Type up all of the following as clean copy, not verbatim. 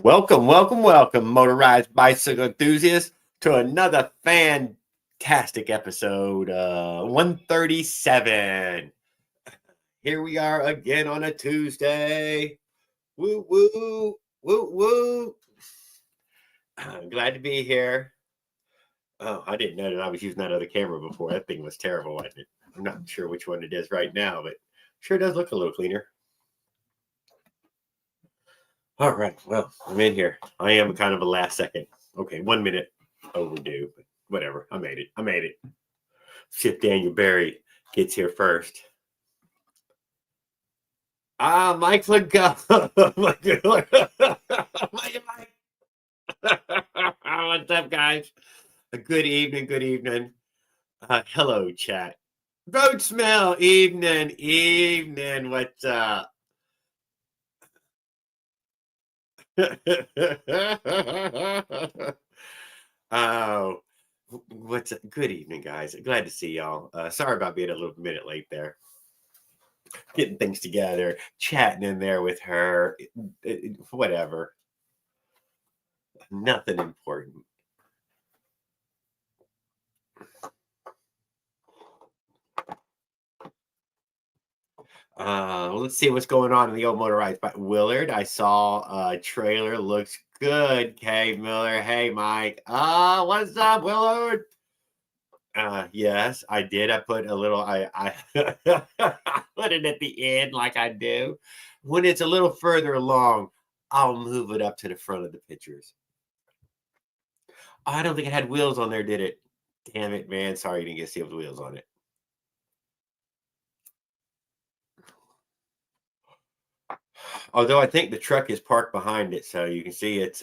Welcome, welcome, welcome, motorized bicycle enthusiasts, to another fantastic episode 137. Here we are again on a Tuesday. Woo, woo, woo, woo. Glad to be here. Oh, I didn't know that I was using that other camera before. That thing was terrible, wasn't it? I'm not sure which one it is right now, but sure does look a little cleaner. All right. Well, I'm in here. I am kind of a last second. Okay, 1 minute overdue, but whatever. I made it. I made it. See if Daniel Barry gets here first. Mike Lago. Mike. What's up, guys? Good evening. Good evening. Hello, chat. Road smell. Evening. Evening. What's up? Oh, what's up? Good evening, guys. Glad to see y'all. Sorry about being a little minute late there. Getting things together, chatting in there with her, whatever. Nothing important. Let's see what's going on in the old motorized by Willard. I saw a trailer. Looks good. Kay Miller. Hey, Mike. What's up, Willard? Yes, I did. I put a little. I put it at the end like I do. When it's a little further along, I'll move it up to the front of the pictures. I don't think it had wheels on there, did it? Damn it, man. Sorry you didn't get to see the wheels on it. Although I think the truck is parked behind it, so you can see it's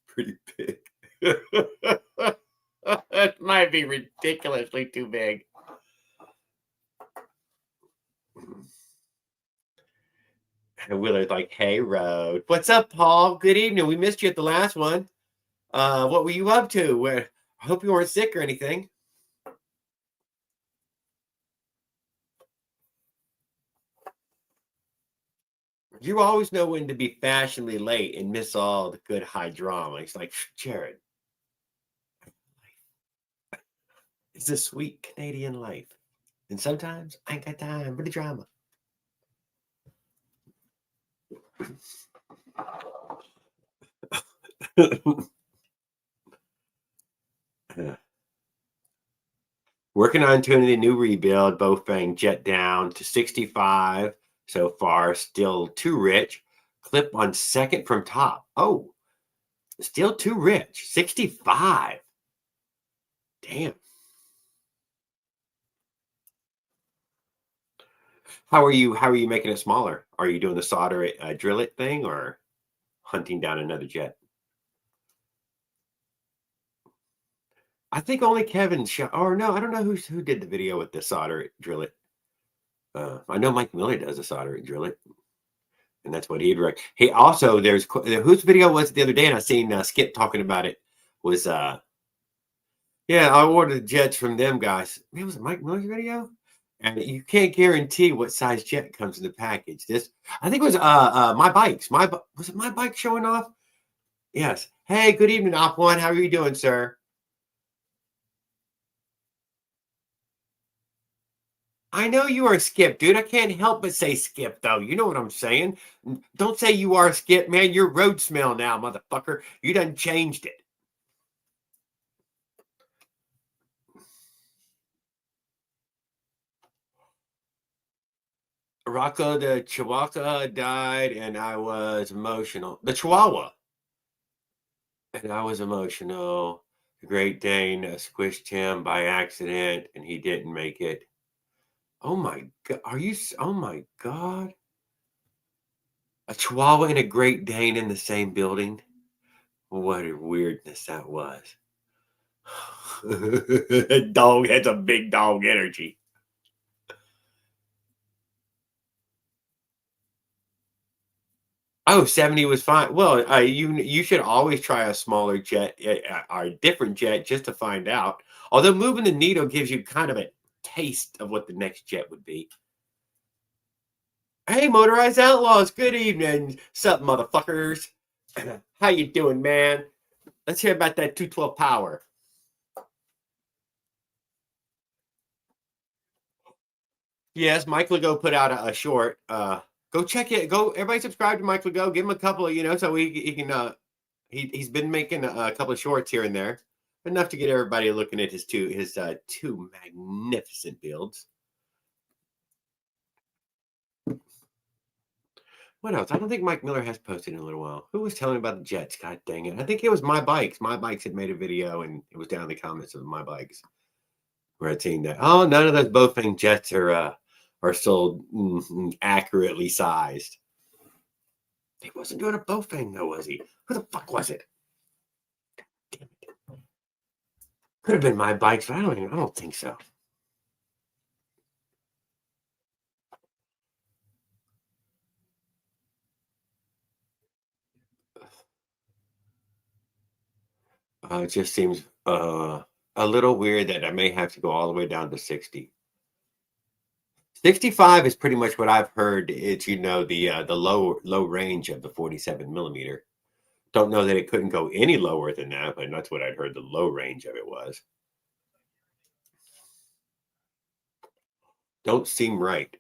pretty big. It might be ridiculously too big. And Willard's like, hey, Road. What's up, Paul? Good evening. We missed you at the last one. What were you up to? Where I hope you weren't sick or anything. You always know when to be fashionably late and miss all the good high drama. It's like, Jared, it's a sweet Canadian life. And sometimes I ain't got time for the drama. Working on tuning the new rebuild, both bang jet down to 65 so far, still too rich. Clip on second from top. Oh, still too rich. 65. Damn. How are you making it smaller? Are you doing the solder it, drill it thing or hunting down another jet? I think only Kevin shot, or no, I don't know who did the video with the solder it, drill it. I know Mike Miller does the solder it, drill it. And that's what he'd write. Hey, also, there's whose video was it the other day, and I seen Skip talking about it. Was yeah, I ordered jets from them guys. Man, was it Mike Miller's video? And you can't guarantee what size jet comes in the package. This, I think it was my bikes. Was it my bike showing off? Yes. Hey, good evening, Op One. How are you doing, sir? I know you are Skip, dude. I can't help but say Skip, though. You know what I'm saying? Don't say you are Skip, man. You're road smell now, motherfucker. You done changed it. Rocco the Chihuahua died, and I was emotional. The Chihuahua. And I was emotional. The Great Dane squished him by accident, and he didn't make it. Oh my God. Oh my God. A Chihuahua and a Great Dane in the same building? What a weirdness that was. Dog has a big dog energy. Oh, 70 was fine. Well, you should always try a smaller jet or a different jet just to find out. Although moving the needle gives you kind of a taste of what the next jet would be. Hey, Motorized Outlaws, good evening. Sup, motherfuckers? How you doing, man? Let's hear about that 212 power. Yes, Mike Legault put out a short. Go check it. Go, everybody subscribe to Mike Legault. Give him a couple of, so he can. He's been making a couple of shorts here and there, enough to get everybody looking at his two magnificent builds. What else? I don't think Mike Miller has posted in a little while. Who was telling me about the Jets? God dang it! I think it was My Bikes. My Bikes had made a video, and it was down in the comments of My Bikes where I'd seen that. Oh, none of those Bofang Jets are still accurately sized. He wasn't doing a Bofang though, was he? Who the fuck was it? Damn it. Could have been My Bikes, but I don't think so. It just seems a little weird that I may have to go all the way down to 60. 65 is pretty much what I've heard. It's the low range of the 47 millimeter. Don't know that it couldn't go any lower than that, but that's what I'd heard the low range of it was. Don't seem right.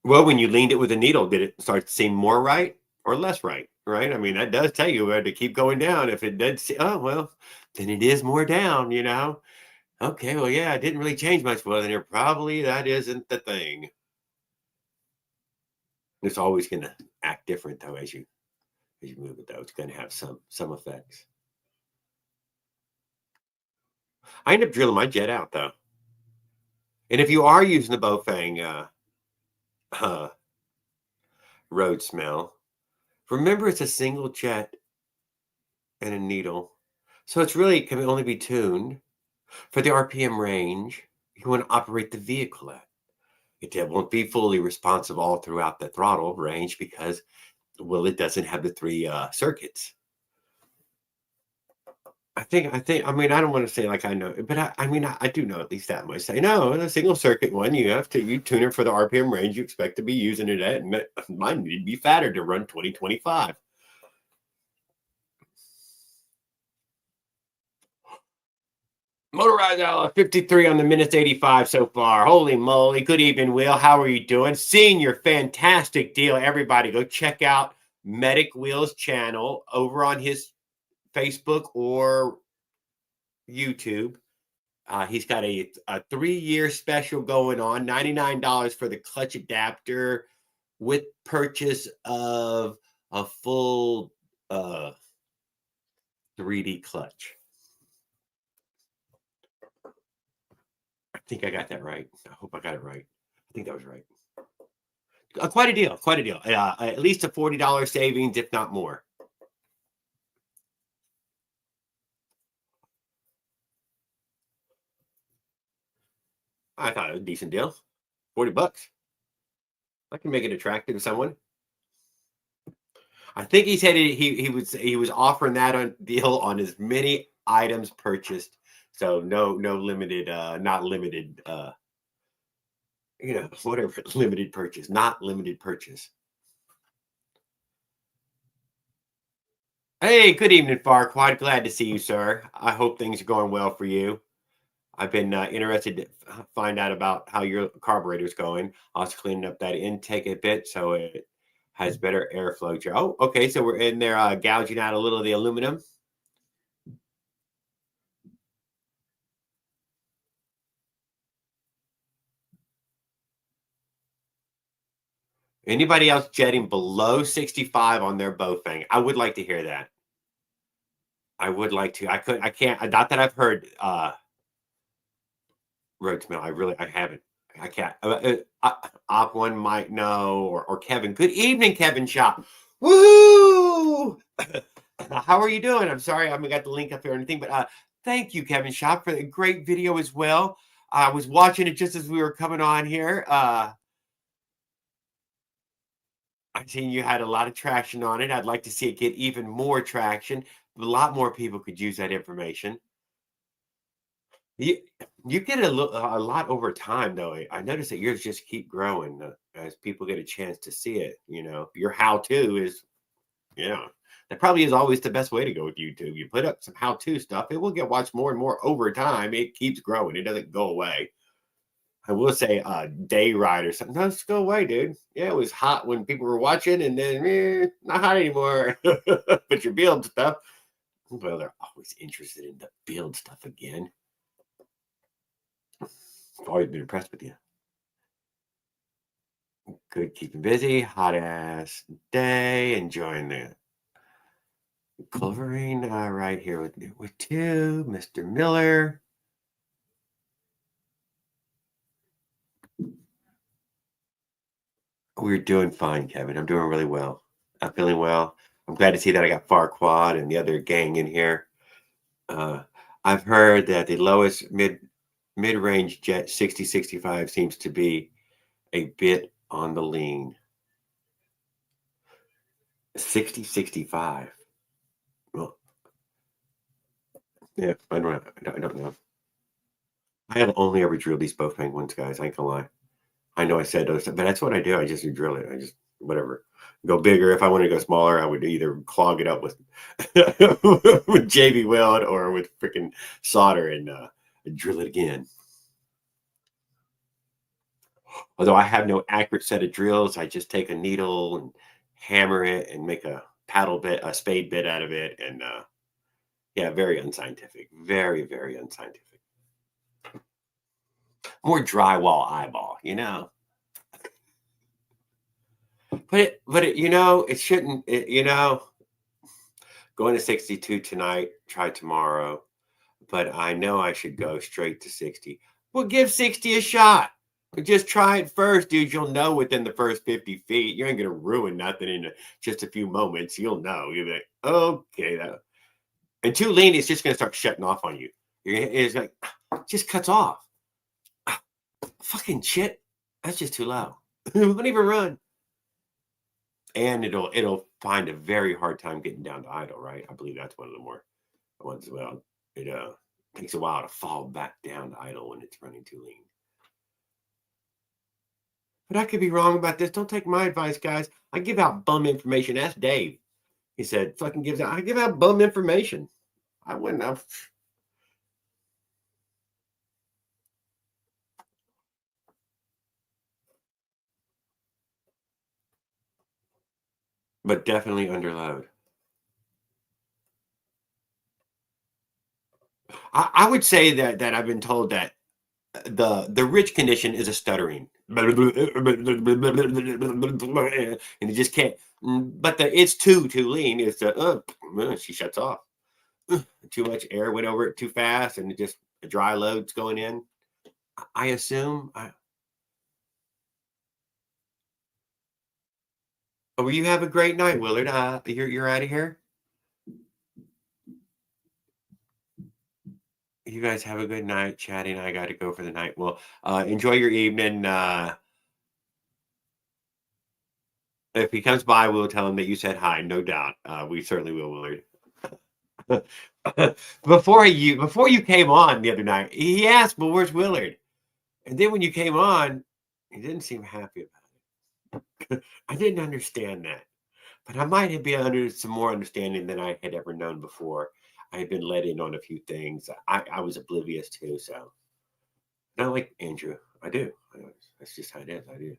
Well, when you leaned it with a needle, did it start to seem more right or less right? Right? I mean, that does tell you where to keep going down. If it did see, oh well, then it is more down. Okay, well, yeah, it didn't really change much. Well, then you're probably that isn't the thing. It's always going to act different though as you move it though. It's going to have some effects. I end up drilling my jet out though, and if you are using the Bofang uh, road smell, remember it's a single jet and a needle, so it's really can only be tuned for the RPM range you want to operate the vehicle at. It won't be fully responsive all throughout the throttle range because, well, it doesn't have the three circuits. I mean, I don't want to say like I know, but I do know at least that much. Say no, the single circuit one, you tune it for the RPM range you expect to be using it at, and mine need to be fatter to run 2025. Motorized Outlaw 53 on the minutes 85 so far. Holy moly. Good evening, Will. How are you doing? Seeing your fantastic deal. Everybody go check out Medic Will's channel over on his Facebook or YouTube. He's got a 3-year special going on, $99 for the clutch adapter with purchase of a full 3D clutch. I think I got that right. I hope I got it right. I think that was right. Quite a deal. Quite a deal. At least a $40 savings, if not more. I thought it was a decent deal. $40. I can make it attractive to someone. I think he said he was offering that on deal on as many items purchased. So no limited, not limited, whatever limited purchase, not limited purchase. Hey, good evening, Farquad. Glad to see you, sir. I hope things are going well for you. I've been interested to find out about how your carburetor's going. I was cleaning up that intake a bit so it has better airflow. Oh, okay. So we're in there gouging out a little of the aluminum. Anybody else jetting below 65 on their Bofang? I would like to hear that. I would like to. I can't. Not that I've heard road smell. I haven't. I can't. Op one might know, or Kevin. Good evening, Kevin Shop. Woo! How are you doing? I'm sorry I haven't got the link up here or anything, but thank you, Kevin Shop, for the great video as well. I was watching it just as we were coming on here. I seen you had a lot of traction on it. I'd like to see it get even more traction. A lot more people could use that information. You you get a lot over time, though. I notice that yours just keep growing, as people get a chance to see it, you know? Your how-to is yeah. That probably is always the best way to go with YouTube. You put up some how-to stuff, it will get watched more and more over time. It keeps growing. It doesn't go away. I will say, day ride or something. No, just go away, dude. Yeah, it was hot when people were watching, and then not hot anymore. But your build stuff, well, they're always interested in the build stuff again. I've always been impressed with you. Good, keeping busy, hot ass day, enjoying the clovering right here with two, Mr. Miller. We're doing fine, Kevin. I'm doing really well. I'm feeling well. I'm glad to see that I got Farquad and the other gang in here. Uh, I've heard that the lowest mid-range jet 6065 seems to be a bit on the lean. 6065. Well, yeah, I don't know. I have only ever drilled these both penguins, guys. I ain't gonna lie. I know I said those, but that's what I do. I just drill it. I just whatever. Go bigger. If I want to go smaller, I would either clog it up with with JB Weld or with freaking solder and drill it again. Although I have no accurate set of drills, I just take a needle and hammer it and make a paddle bit, a spade bit out of it, and yeah, very unscientific. Very, very unscientific. More drywall eyeball, you know. You know, it shouldn't. You know, going to 62 tonight. Try tomorrow, but I know I should go straight to 60. Well, give 60 a shot. Just try it first, dude. You'll know within the first 50 feet. You ain't gonna ruin nothing in just a few moments. You'll know. You'll be like, okay, that. And too lean, it's just gonna start shutting off on you. It's like just cuts off. Fucking shit. That's just too low. Won't even run. And it'll find a very hard time getting down to idle, right? I believe that's one of the more ones as well. It takes a while to fall back down to idle when it's running too lean. But I could be wrong about this. Don't take my advice, guys. I give out bum information. Ask Dave. He said, fucking gives out, I give out bum information. I wouldn't have. But definitely underload. I would say that I've been told that the rich condition is a stuttering. And you just can't. But the it's too lean is the she shuts off. Too much air went over it too fast, and it just a dry load's going in. I assume. Well, you have a great night, Willard. You're out of here. You guys have a good night. Chatty and I got to go for the night. Well, enjoy your evening. If he comes by, we'll tell him that you said hi. No doubt. We certainly will, Willard. before you came on the other night, he asked, "Well, where's Willard?" And then when you came on, he didn't seem happy about it. I didn't understand that, but I might have been under some more understanding than I had ever known before. I had been let in on a few things. I was oblivious to, so I don't like Andrew. I do. That's just how it is. I do.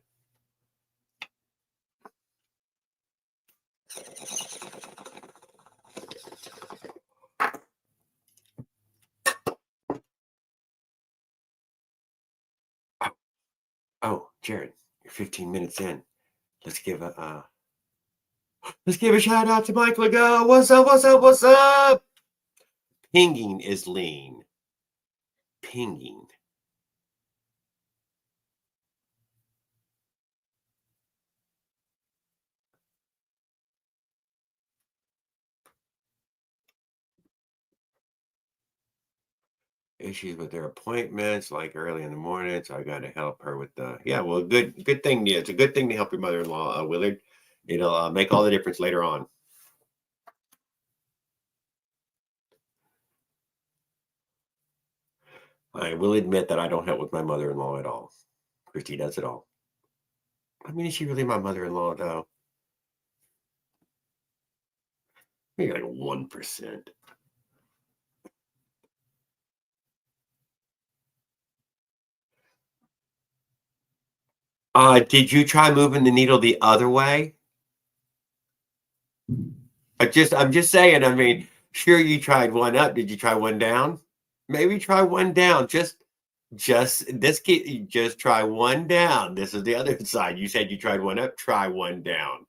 Oh, oh, Jared, you're 15 minutes in. Let's give a shout out to Mike Legault. What's up? What's up? What's up? Pinging is lean. Pinging. Issues with their appointments, like early in the morning. So I got to help her with the. Yeah, well, good thing. Yeah, it's a good thing to help your mother-in-law, Willard. It'll make all the difference later on. I will admit that I don't help with my mother-in-law at all. Christy does it all. I mean, is she really my mother-in-law though? Maybe like 1%. Did you try moving the needle the other way? I'm just saying, I mean, sure you tried one up. Did you try one down? Maybe try one down. Just try one down. This is the other side. You said you tried one up, try one down.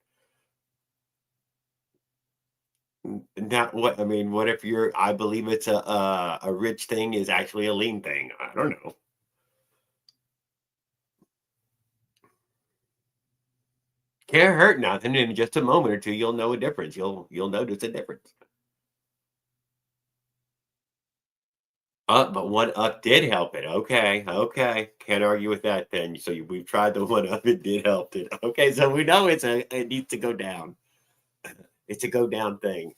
Now what I mean, what if I believe it's a rich thing is actually a lean thing. I don't know. Can't hurt nothing. In just a moment or two, you'll know a difference. You'll notice a difference. But one up did help it. Okay, okay. Can't argue with that then. So we've tried the one up, it did help it. Okay, so we know it needs to go down. It's a go down thing.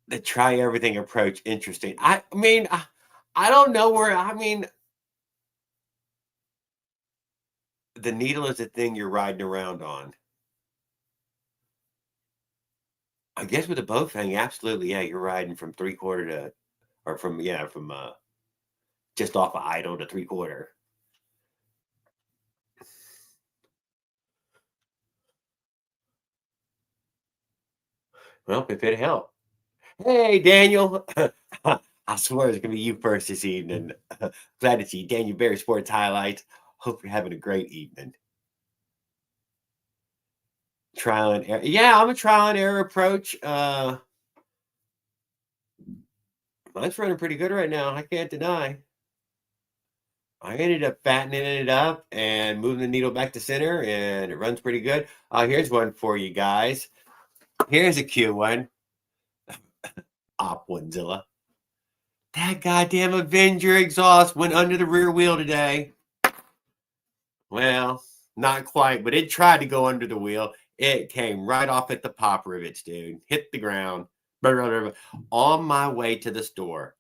The try everything approach, interesting. I mean, I don't know where. I mean, the needle is the thing you're riding around on. I guess with the bow thing, absolutely. Yeah, you're riding from 3/4 to, or from just off of idle to 3/4. Well, if it helped. Hey, Daniel. I swear it's gonna be you first this evening. Glad to see you. Daniel Berry Sports Highlights. Hope you're having a great evening. Trial and error. Yeah, I'm a trial and error approach. Mine's running pretty good right now. I can't deny. I ended up fattening it up and moving the needle back to center, and it runs pretty good. Here's one for you guys. Here's a cute one. Op One'zilla. That goddamn Avenger exhaust went under the rear wheel today. Well, not quite, but it tried to go under the wheel. It came right off at the pop rivets, dude. Hit the ground. Blah, blah, blah, blah. On my way to the store.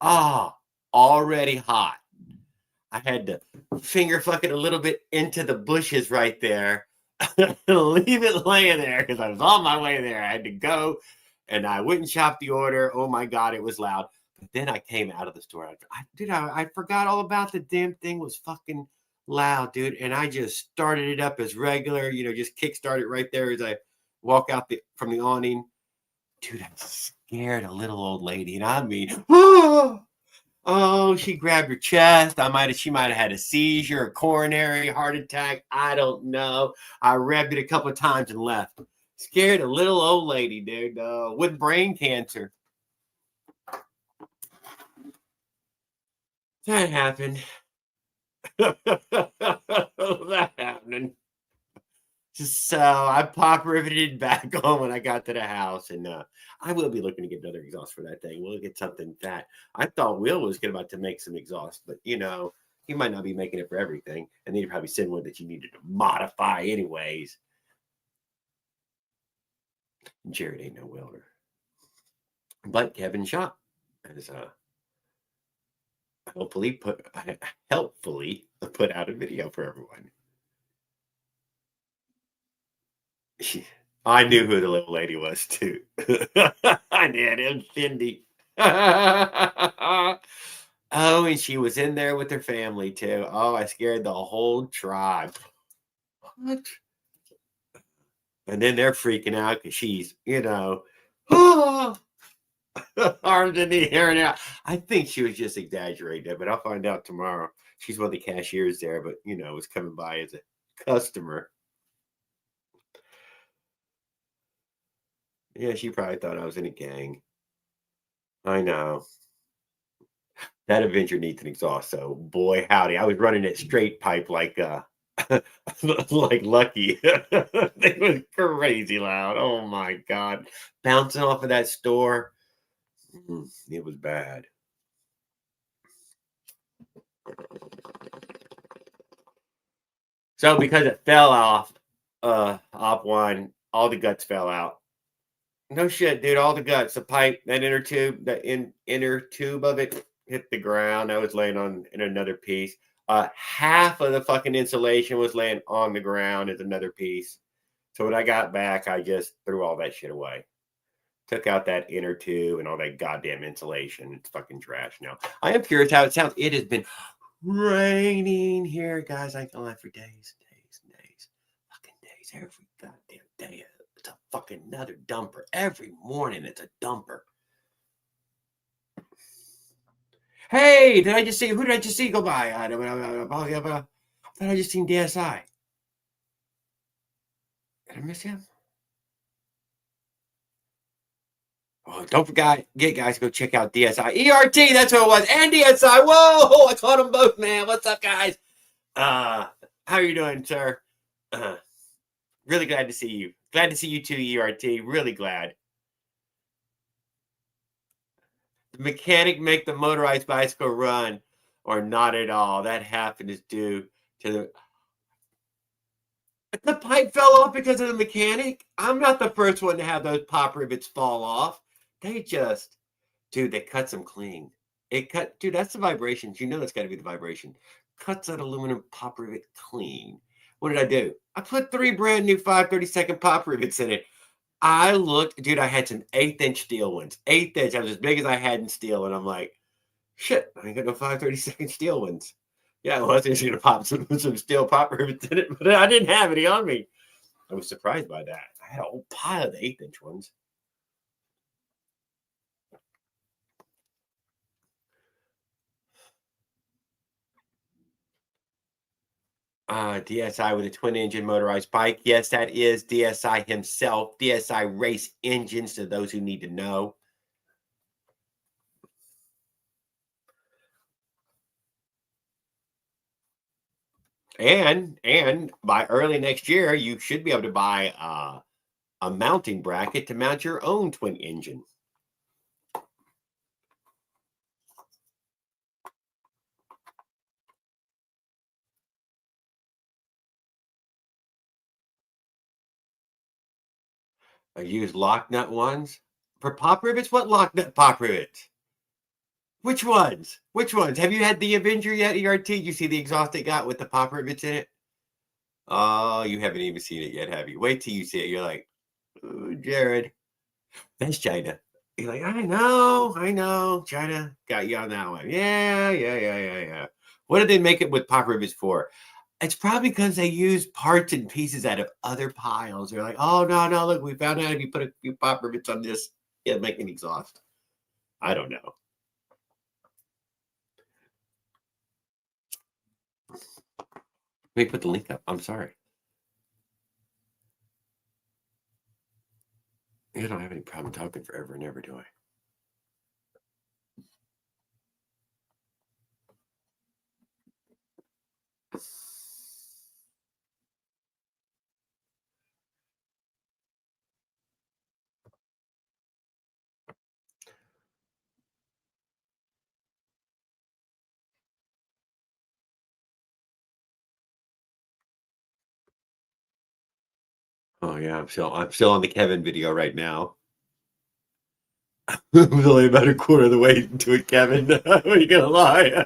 Ah, already hot. I had to finger fuck it a little bit into the bushes right there. Leave it laying there because I was on my way there. I had to go and I wouldn't shop the order. Oh my God, it was loud. But then I came out of the store. I forgot all about the damn thing was fucking loud, dude. And I just started it up as regular, just kickstart it right there as I walk out from the awning. Dude, I scared a little old lady. And I mean, oh, she grabbed her chest. She might have had a seizure, a coronary heart attack. I don't know. I revved it a couple of times and left. Scared a little old lady, dude, with brain cancer. That happened. That happened. So I pop riveted back on when I got to the house, and I will be looking to get another exhaust for that thing. We'll get something fat. I thought Will was about to make some exhaust, but he might not be making it for everything, and then you probably send one that you needed to modify anyways. Jared ain't no welder, but Kevin Shop has helpfully put out a video for everyone. I knew who the little lady was too. I did. It was Cindy. Oh, and she was in there with her family too. Oh, I scared the whole tribe. What? And then they're freaking out because she's, oh, arms in the air now. I think she was just exaggerating it, but I'll find out tomorrow. She's one of the cashiers there, but was coming by as a customer. Yeah, she probably thought I was in a gang. I know. That Avenger needs an exhaust, so boy howdy. I was running it straight pipe like like Lucky. It was crazy loud. Oh my God. Bouncing off of that store. It was bad. So because it fell off one, all the guts fell out. No shit, dude. All the guts, the pipe, that inner tube, inner tube of it hit the ground. I was laying on in another piece. Half of the fucking insulation was laying on the ground as another piece. So when I got back, I just threw all that shit away. Took out that inner tube and all that goddamn insulation. It's fucking trash now. I am curious how it sounds. It has been raining here, guys. I can lie for days, days, days, fucking days, every goddamn day. It's a fucking another dumper. Every morning it's a dumper. Hey, did I just see? Who did I just see go by? I thought I just seen DSI. Did I miss him? Oh, don't forget, guys, go check out DSI. ERT, that's what it was. And DSI. Whoa, I caught them both, man. What's up, guys? How are you doing, sir? Really glad to see you. Glad to see you too, ERT. Really glad. The mechanic make the motorized bicycle run or not at all. That happened is due to the pipe fell off because of the mechanic. I'm not the first one to have those pop rivets fall off. They just, dude, they cut them clean. It cut, dude, that's the vibrations. You know that's got to be the vibration. Cuts that aluminum pop rivet clean. What did I do? I put 3 brand new 5/32 pop rivets in it. I looked, dude, I had some 1/8-inch steel ones. 1/8 inch. I was as big as I had in steel. And I'm like, shit, I ain't got no 5/32 steel ones. Yeah, I was just going to pop some steel pop rivets in it, but I didn't have any on me. I was surprised by that. I had a whole pile of the 1/8-inch ones. DSI with a twin engine motorized bike. Yes, that is DSI himself. DSI race engines to those who need to know. And by early next year, you should be able to buy a mounting bracket to mount your own twin engine. I use lock nut ones for pop rivets. What lock nut pop rivets? Which ones? Which ones? Have you had the Avenger yet, ERT? You see the exhaust it got with the pop rivets in it? Oh, you haven't even seen it yet, have you? Wait till you see it. You're like, oh, Jared, that's China. You're like, I know. China got you on that one. Yeah. What did they make it with pop rivets for? It's probably because they use parts and pieces out of other piles. They're like, oh, no, look, we found out if you put a few pop rivets on this, it'll make an exhaust. I don't know. Let me put the link up. I'm sorry. You don't have any problem talking forever and ever, do I? Oh yeah, I'm still on the Kevin video right now. I was only about a quarter of the way into it, Kevin. What are you gonna lie?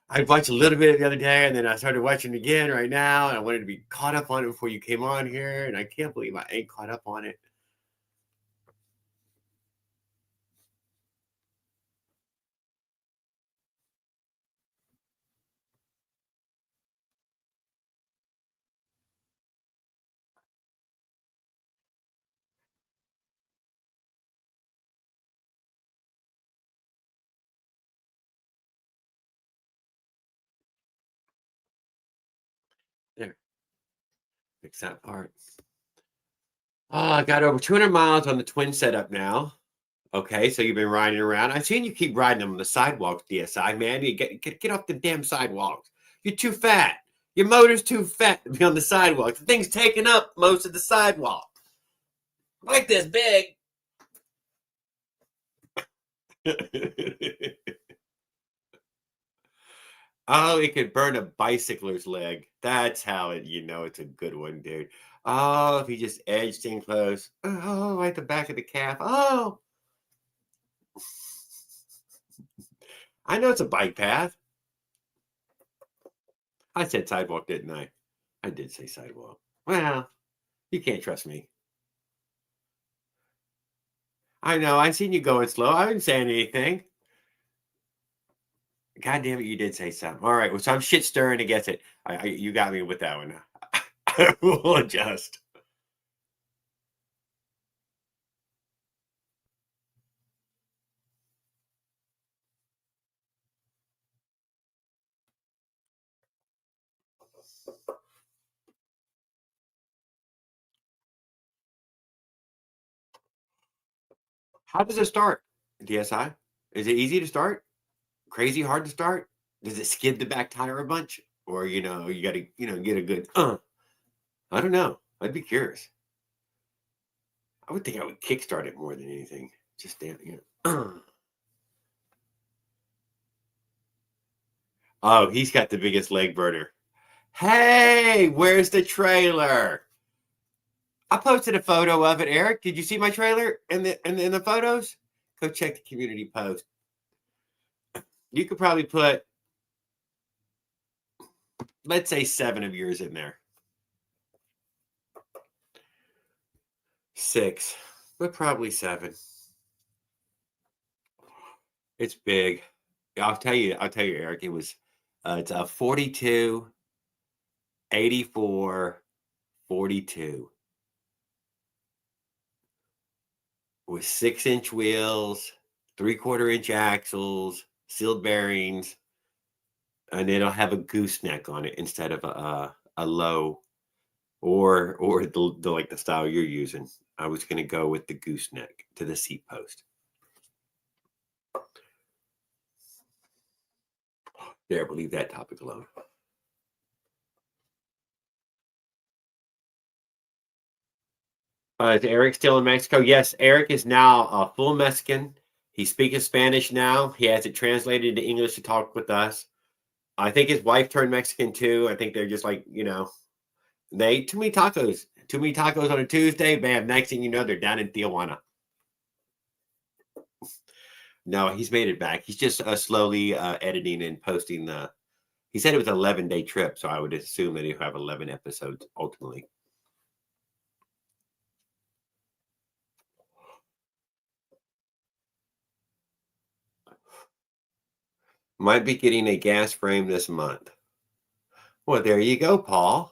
I watched a little bit the other day, and then I started watching it again right now, and I wanted to be caught up on it before you came on here, and I can't believe I ain't caught up on it. There, fix that part. I got over 200 miles on the twin setup now. Okay, so you've been riding around. I've seen you keep riding them on the sidewalks, DSI, man. You get off the damn sidewalks. You're too fat. Your motor's too fat to be on the sidewalks. The thing's taking up most of the sidewalk. Like this big. Oh, it could burn a bicycler's leg. That's how you know it's a good one, dude. Oh, if you just edged in close. Oh, right the back of the calf. Oh. I know it's a bike path. I said sidewalk, didn't I? I did say sidewalk. Well, you can't trust me. I know. I seen you going slow. I didn't say anything. God damn it, you did say something. All right. Well, so I'm shit stirring to guess it. You got me with that one. I will adjust. How does it start? DSI? Is it easy to start? Crazy hard to start? Does it skid the back tire a bunch? Or, you got to, get a good, I don't know. I'd be curious. I would think I would kickstart it more than anything. Just damn, Oh, he's got the biggest leg burner. Hey, where's the trailer? I posted a photo of it, Eric. Did you see my trailer in the photos? Go check the community post. You could probably put, let's say, 7 of yours in there. 6, but probably 7. It's big. I'll tell you, Eric. It's a 42, 84, 42 with 6-inch wheels, 3/4 inch axles, sealed bearings, and it'll have a gooseneck on it instead of a low or the like the style you're using. I was going to go with the gooseneck to the seat post. There, we'll leave that topic alone. Is Eric still in Mexico? Yes, Eric is now full Mexican. He's speaking Spanish now. He has it translated into English to talk with us. I think his wife turned Mexican too. I think they're just like, they ate too many tacos. Too many tacos on a Tuesday. Bam. Next thing you know, they're down in Tijuana. No, he's made it back. He's just slowly editing and posting the. He said it was an 11-day trip, so I would assume that he'll have 11 episodes ultimately. Might be getting a gas frame this month. Well, there you go, Paul.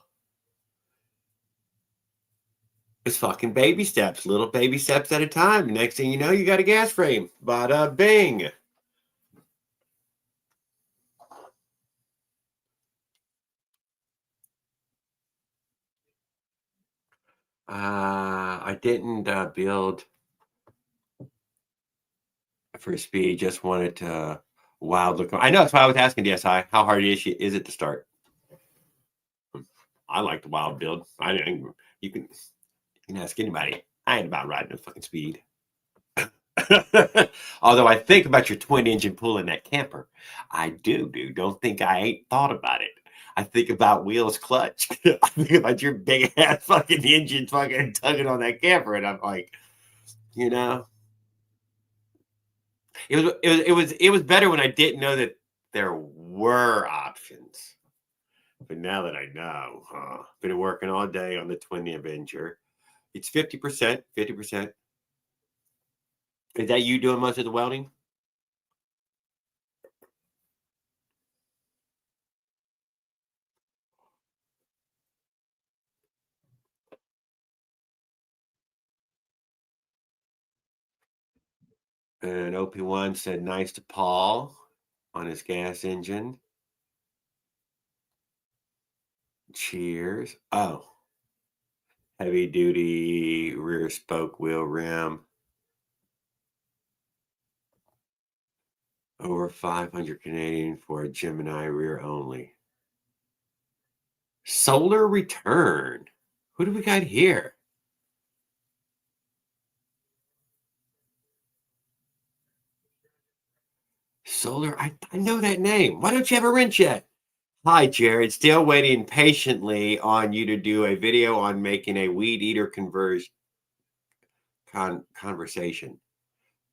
It's fucking baby steps, little baby steps at a time. Next thing you know, you got a gas frame. Bada bing. I didn't build for speed. Just wanted to wild look. I know that's why I was asking DSI. How hard is it to start? I like the wild build. I didn't. You can ask anybody. I ain't about riding at fucking speed. Although I think about your twin engine pulling that camper. I do, dude. Don't think I ain't thought about it. I think about wheels clutch. I think about your big ass fucking engine fucking tugging on that camper, and I'm like, you know, it was better when I didn't know that there were options. But now that I know, been working all day on the twin Avenger. It's 50%, 50%. Is that you doing most of the welding? And OP1 said nice to Paul on his gas engine. Cheers. Oh, heavy duty rear spoke wheel rim. Over 500 Canadian for a Gemini rear only. Solar return. Who do we got here? Solar. I know that name. Why don't you have a wrench yet? Hi, Jared. Still waiting patiently on you to do a video on making a weed eater conversion conversation.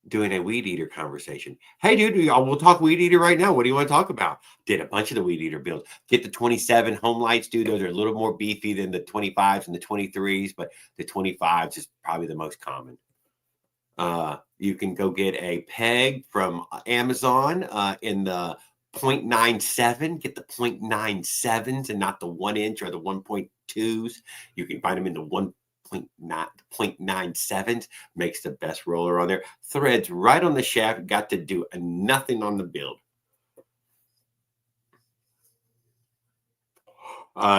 doing a weed eater conversation. Hey, dude, we'll talk weed eater right now. What do you want to talk about? Did a bunch of the weed eater builds. Get the 27 home lights, dude. Those are a little more beefy than the 25s and the 23s, but the 25s is probably the most common. You can go get a peg from Amazon in the 0.97. Get the 0.97s and not the 1 inch or the 1.2s. You can find them in the 0.97s. Makes the best roller on there. Threads right on the shaft. Got to do nothing on the build.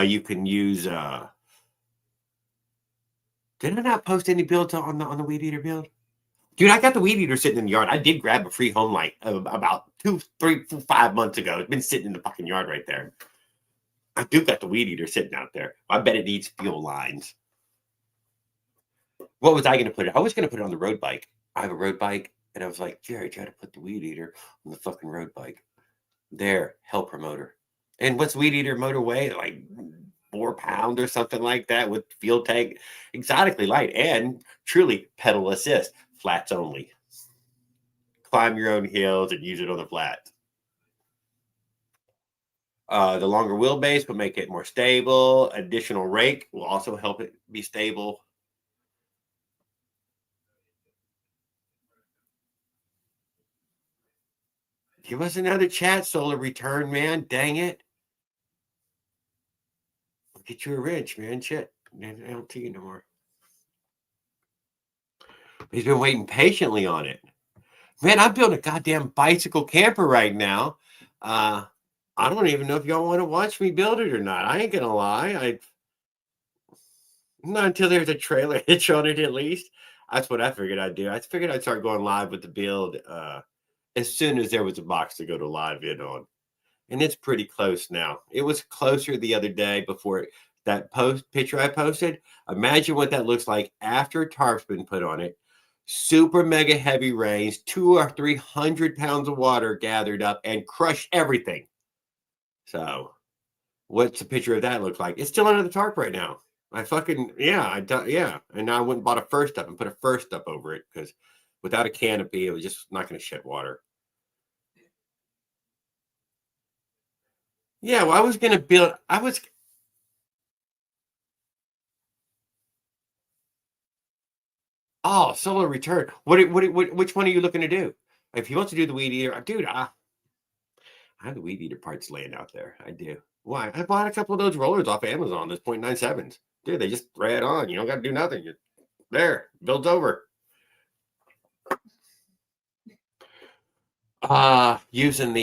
You can use. Did I not post any builds on the weed eater build? Dude, I got the weed eater sitting in the yard. I did grab a free home light about 2, 3, 5 months ago. It's been sitting in the fucking yard right there. I do got the weed eater sitting out there. I bet it needs fuel lines. What was I going to put it? I was going to put it on the road bike. I have a road bike, and I was like, Jerry, try to put the weed eater on the fucking road bike. There, hell promoter. And what's weed eater motor weigh? Like 4 pounds or something like that with fuel tank. Exotically light and truly pedal assist. Flats only. Climb your own hills and use it on the flats. The longer wheelbase will make it more stable. Additional rake will also help it be stable. Give us another chat, Solar Return, man. Dang it. I'll get you a wrench, man. Shit. I don't see you no more. He's been waiting patiently on it. Man, I'm building a goddamn bicycle camper right now. I don't even know if y'all want to watch me build it or not. I ain't gonna lie. Not until there's a trailer hitch on it, at least. That's what I figured I'd do. I figured I'd start going live with the build as soon as there was a box to go to live in on. And it's pretty close now. It was closer the other day before that picture I posted. Imagine what that looks like after a tarp's been put on it. Super mega heavy rains, 200 or 300 pounds of water gathered up and crushed everything. So, what's the picture of that look like? It's still under the tarp right now. And now I went and bought a first up and put a first up over it because without a canopy, it was just not going to shed water. Yeah, well, I was going to build. Solar return. Which one are you looking to do? If you want to do the weed eater, dude, I have the weed eater parts laying out there. I do. Why? I bought a couple of those rollers off Amazon. Those 0.97s. Dude, they just thread on. You don't got to do nothing. You're there. Builds over. Using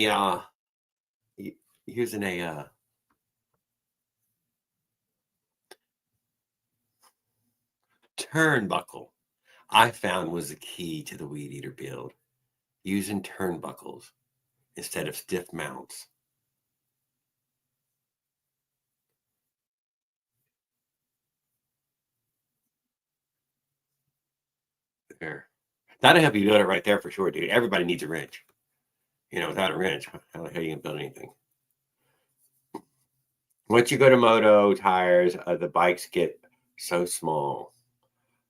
a turnbuckle. I found was the key to the weed eater build. Using turnbuckles instead of stiff mounts. There. That'll help you build it right there for sure, dude. Everybody needs a wrench. Without a wrench, how the hell are you gonna build anything? Once you go to moto tires, the bikes get so small.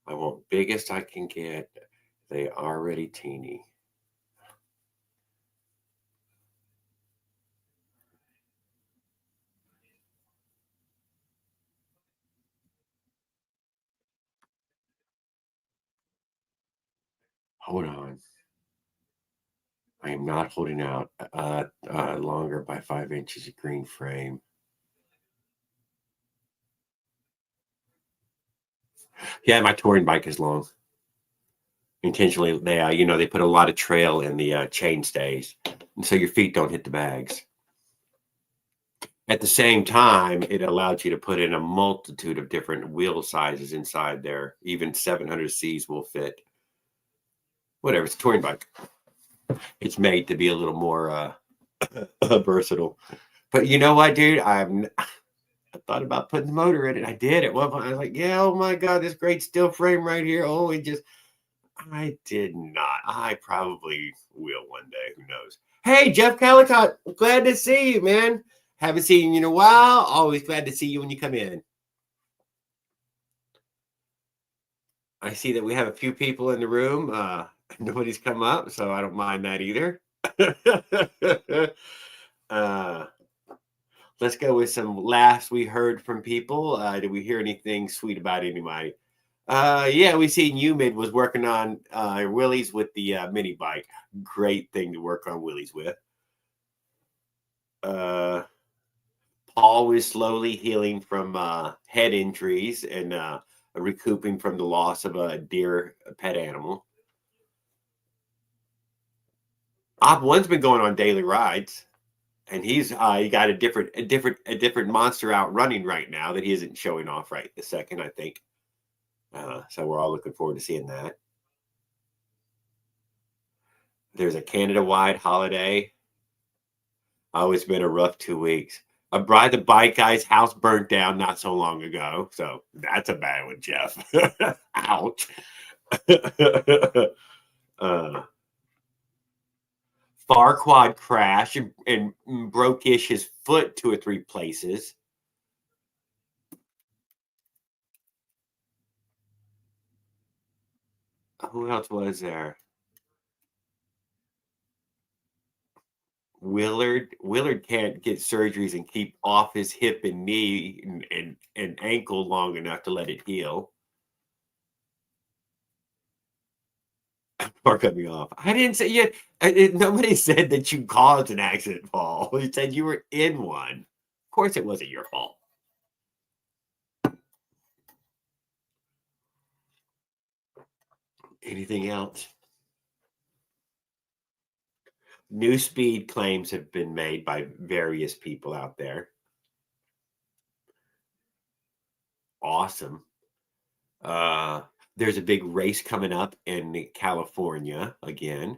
I want biggest I can get. They already teeny. Hold on. I am not holding out longer by 5 inches of green frame. Yeah, my touring bike is long. Intentionally, they put a lot of trail in the chain stays, and so your feet don't hit the bags. At the same time, it allowed you to put in a multitude of different wheel sizes inside there. Even 700Cs will fit. Whatever, it's a touring bike. It's made to be a little more versatile. But you know what, dude? I thought about putting the motor in it. I did at one point. I was like, yeah, oh my God, this great steel frame right here. Oh, I did not. I probably will one day. Who knows? Hey, Jeff Calicott, glad to see you, man. Haven't seen you in a while. Always glad to see you when you come in. I see that we have a few people in the room. Nobody's come up, so I don't mind that either. uh, let's go with some laughs we heard from people. Did we hear anything sweet about anybody? Yeah, we seen Humid was working on Willie's with the mini bike. Great thing to work on Willie's with. Paul was slowly healing from head injuries and recouping from the loss of a dear pet animal. Op One's been going on daily rides, and he's he got a different monster out running right now that he isn't showing off right this second, I think. So we're all looking forward to seeing that. There's a Canada-wide holiday. Oh, it's been a rough 2 weeks. A bride the bike guy's house burnt down not so long ago, so that's a bad one, Jeff. Ouch. uh, Farquad crashed and broke-ish his foot 2 or 3 places. Who else was there? Willard can't get surgeries and keep off his hip and knee and ankle long enough to let it heal. Or cut me off. I didn't say yet. Nobody said that you caused an accident, Paul. You said you were in one. Of course, it wasn't your fault. Anything else? New speed claims have been made by various people out there. Awesome. There's a big race coming up in California again.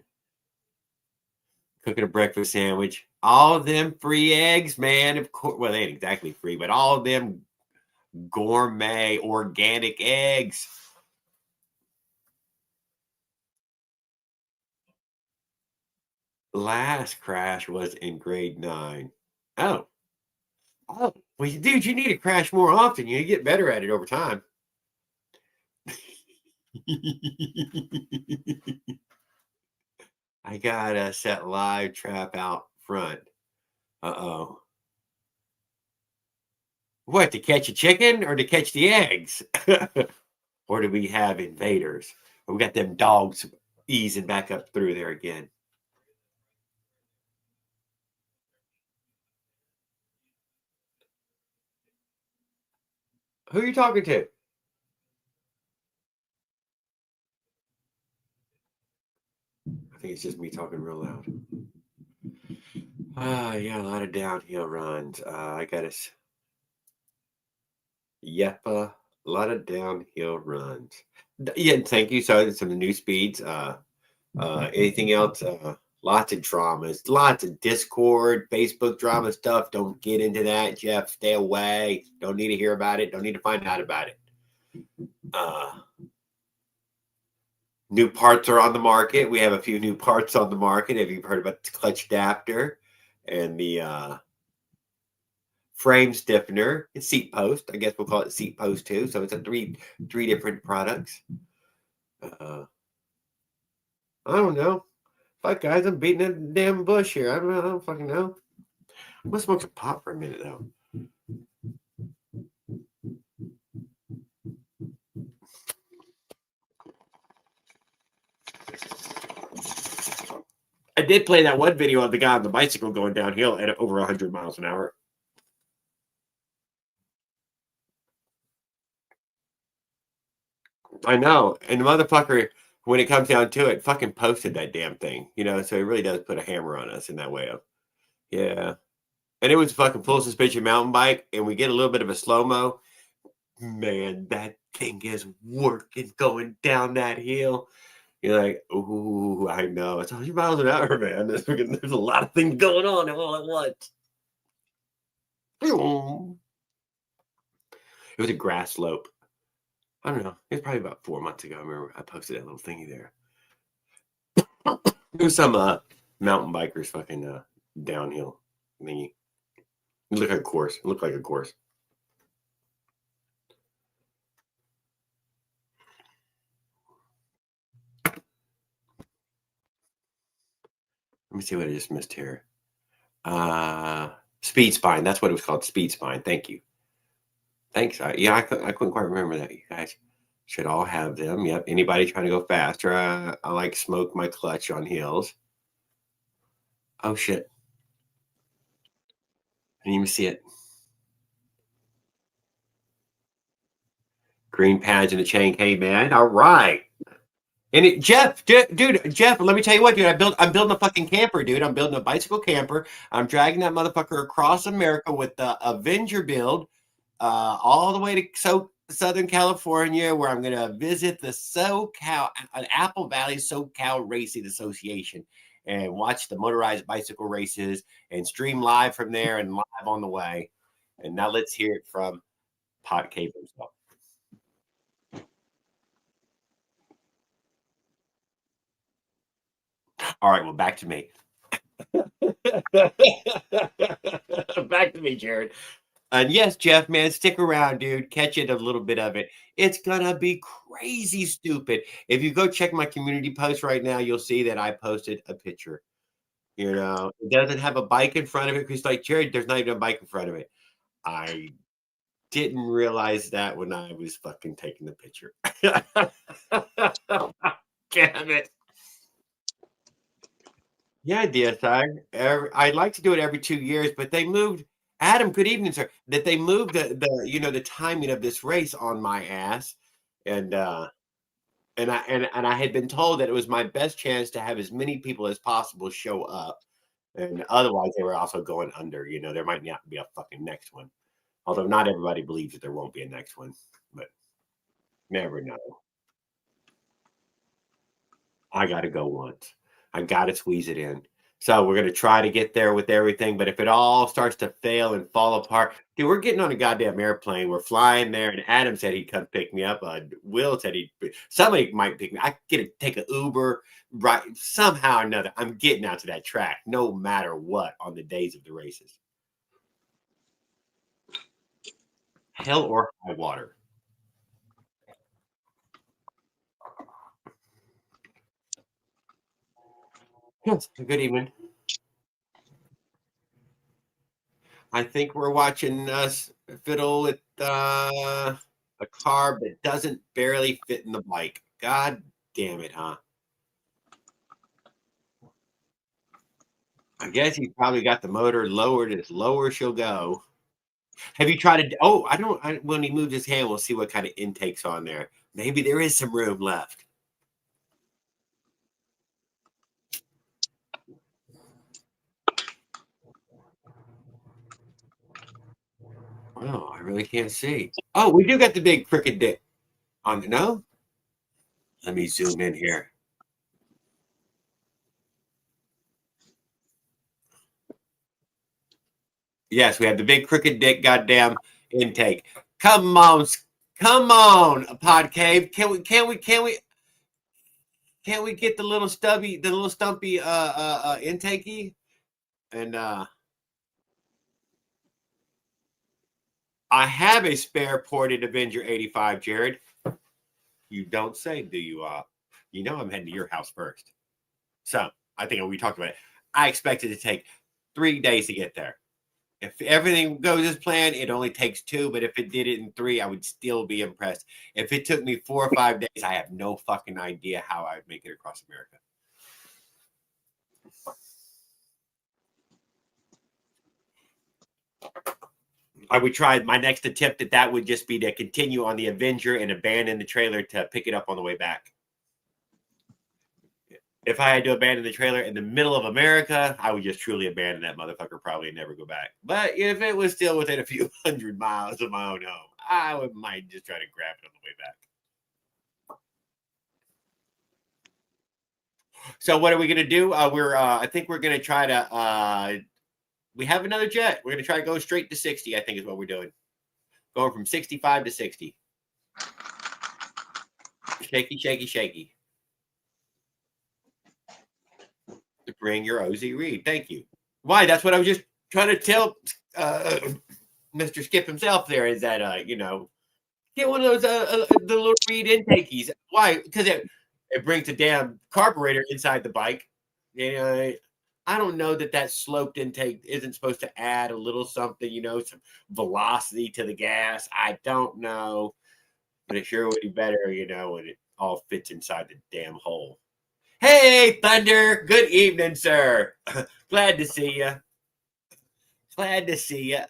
Cooking a breakfast sandwich. All of them free eggs, man. Of course, well, they ain't exactly free, but all of them gourmet organic eggs. Last crash was in grade 9. Oh, oh, well, dude, you need to crash more often. You get better at it over time. I got a set live trap out front. Uh-oh. What, to catch a chicken or to catch the eggs? Or do we have invaders? Or we got them dogs easing back up through there again. Who are you talking to? I think it's just me talking real loud. Yeah, a lot of downhill runs. I got us. Yep, a lot of downhill runs. Yeah, thank you. So some new speeds. Anything else? Lots of dramas, lots of Discord, Facebook drama stuff. Don't get into that, Jeff. Stay away. Don't need to hear about it. Don't need to find out about it. New parts are on the market. We have a few new parts on the market. Have you heard about the clutch adapter and the frame stiffener and seat post? I guess we'll call it seat post too. So it's a three different products. I don't know. Fuck, guys, I'm beating a damn bush here. I don't fucking know. I'm gonna smoke some pot for a minute though. I did play that one video of the guy on the bicycle going downhill at over 100 miles an hour. I know. And the motherfucker, when it comes down to it, fucking posted that damn thing. So he really does put a hammer on us in that way. Yeah. And it was a fucking full suspension mountain bike, and we get a little bit of a slow-mo. Man, that thing is working going down that hill. You're like, ooh, I know. It's 100 miles an hour, man. There's a lot of things going on all at once. It was a grass slope. I don't know. It was probably about 4 months ago. I remember I posted that little thingy there. It was some mountain bikers fucking downhill thingy. It looked like a course. It looked like a course. me see what I just missed here. Speed spine. That's what it was called. Speed spine. Thank you. Thanks. Yeah, I couldn't quite remember that. You guys should all have them. Yep. Anybody trying to go faster? I like smoke my clutch on hills. Oh shit! I didn't even see it. Green pads in the chain man. All right. And dude, Jeff, let me tell you what, dude. I'm building a fucking camper, dude. I'm building a bicycle camper. I'm dragging that motherfucker across America with the Avenger build, all the way to Southern California, where I'm gonna visit the SoCal, Apple Valley SoCal Racing Association, and watch the motorized bicycle races and stream live from there and live on the way. And now let's hear it from Pot Cave himself. All right, well, back to me. Back to me, Jared. And yes, Jeff, man, stick around, dude. Catch it a little bit of it. It's gonna be crazy stupid. If you go check my community post right now, you'll see that I posted a picture. You know, it doesn't have a bike in front of it because, like, Jared, there's not even a bike in front of it. I didn't realize that when I was fucking taking the picture. Damn it. Yeah, DSI. I'd like to do it every 2 years, but they moved. Adam, good evening, sir. That they moved the timing of this race on my ass, and I had been told that it was my best chance to have as many people as possible show up, and otherwise they were also going under. You know, there might not be a fucking next one. Although not everybody believes that there won't be a next one, but never know. I gotta go once. I gotta squeeze it in. So we're gonna try to get there with everything, but if it all starts to fail and fall apart, dude, we're getting on a goddamn airplane. We're flying there, and Adam said he'd come pick me up. Will said somebody might pick me. I get to take an Uber, right? Somehow or another, I'm getting out to that track, no matter what, on the days of the races. Hell or high water. Yes. Good evening. I think we're watching us fiddle with a car that doesn't barely fit in the bike. God damn it, huh? I guess he's probably got the motor lowered as lower she'll go. Have you tried to? Oh, I don't. When he moves his hand, we'll see what kind of intakes on there. Maybe there is some room left. Oh, I really can't see. Oh, we do got the big crooked dick on the no. Let me zoom in here. Yes, we have the big crooked dick goddamn intake. Come on, come on, Pod Cave. Can we get the little stumpy intakey? And I have a spare ported Avenger 85, Jared. You don't say, do you? You know I'm heading to your house first. So I think we talked about it. I expect it to take 3 days to get there. If everything goes as planned, it only takes 2. But if it did it in 3, I would still be impressed. If it took me 4 or 5 days, I have no fucking idea how I would make it across America. I would try my next attempt at that would just be to continue on the Avenger and abandon the trailer to pick it up on the way back. If I had to abandon the trailer in the middle of America, I would just truly abandon that motherfucker probably and never go back. But if it was still within a few hundred miles of my own home, might just try to grab it on the way back. So what are we going to do? I think we're going to try to, we have another jet. We're going to try to go straight to 60, I think is what we're doing. Going from 65 to 60. Shaky, shaky, shaky. To bring your OZ Reed. Thank you. Why? That's what I was just trying to tell Mr. Skip himself there is that, get one of those, the little Reed intakeys. Why? Because it brings a damn carburetor inside the bike. You know, I don't know that sloped intake isn't supposed to add a little something, some velocity to the gas. I don't know, but it sure would be better, when it all fits inside the damn hole. Hey, Thunder. Good evening, sir. Glad to see you. Glad to see you.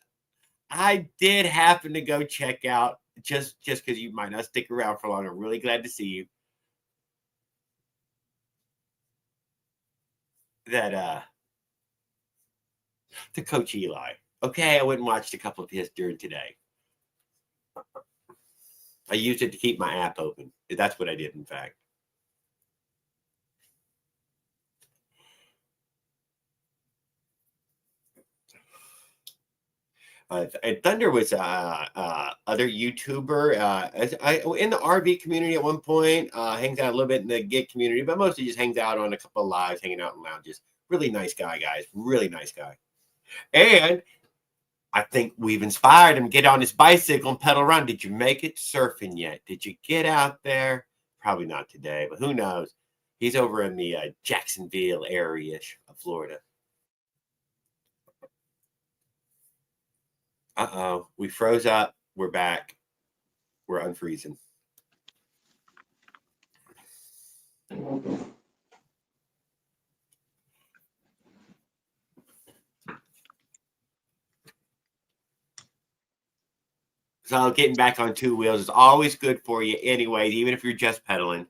I did happen to go check out, just because you might not stick around for long. I'm really glad to see you. That to Coach Eli. Okay, I went and watched a couple of his during today. I used it to keep my app open. That's what I did, in fact. And Thunder was other YouTuber in the RV community at one point. Hangs out a little bit in the gig community, but mostly just hangs out on a couple of lives, hanging out in lounges. Really nice guy, guys. Really nice guy. And I think we've inspired him to get on his bicycle and pedal around. Did you make it surfing yet? Did you get out there? Probably not today, but who knows? He's over in the Jacksonville area of Florida. Uh-oh, we froze up. We're back. We're unfreezing. So getting back on two wheels is always good for you anyway, even if you're just pedaling.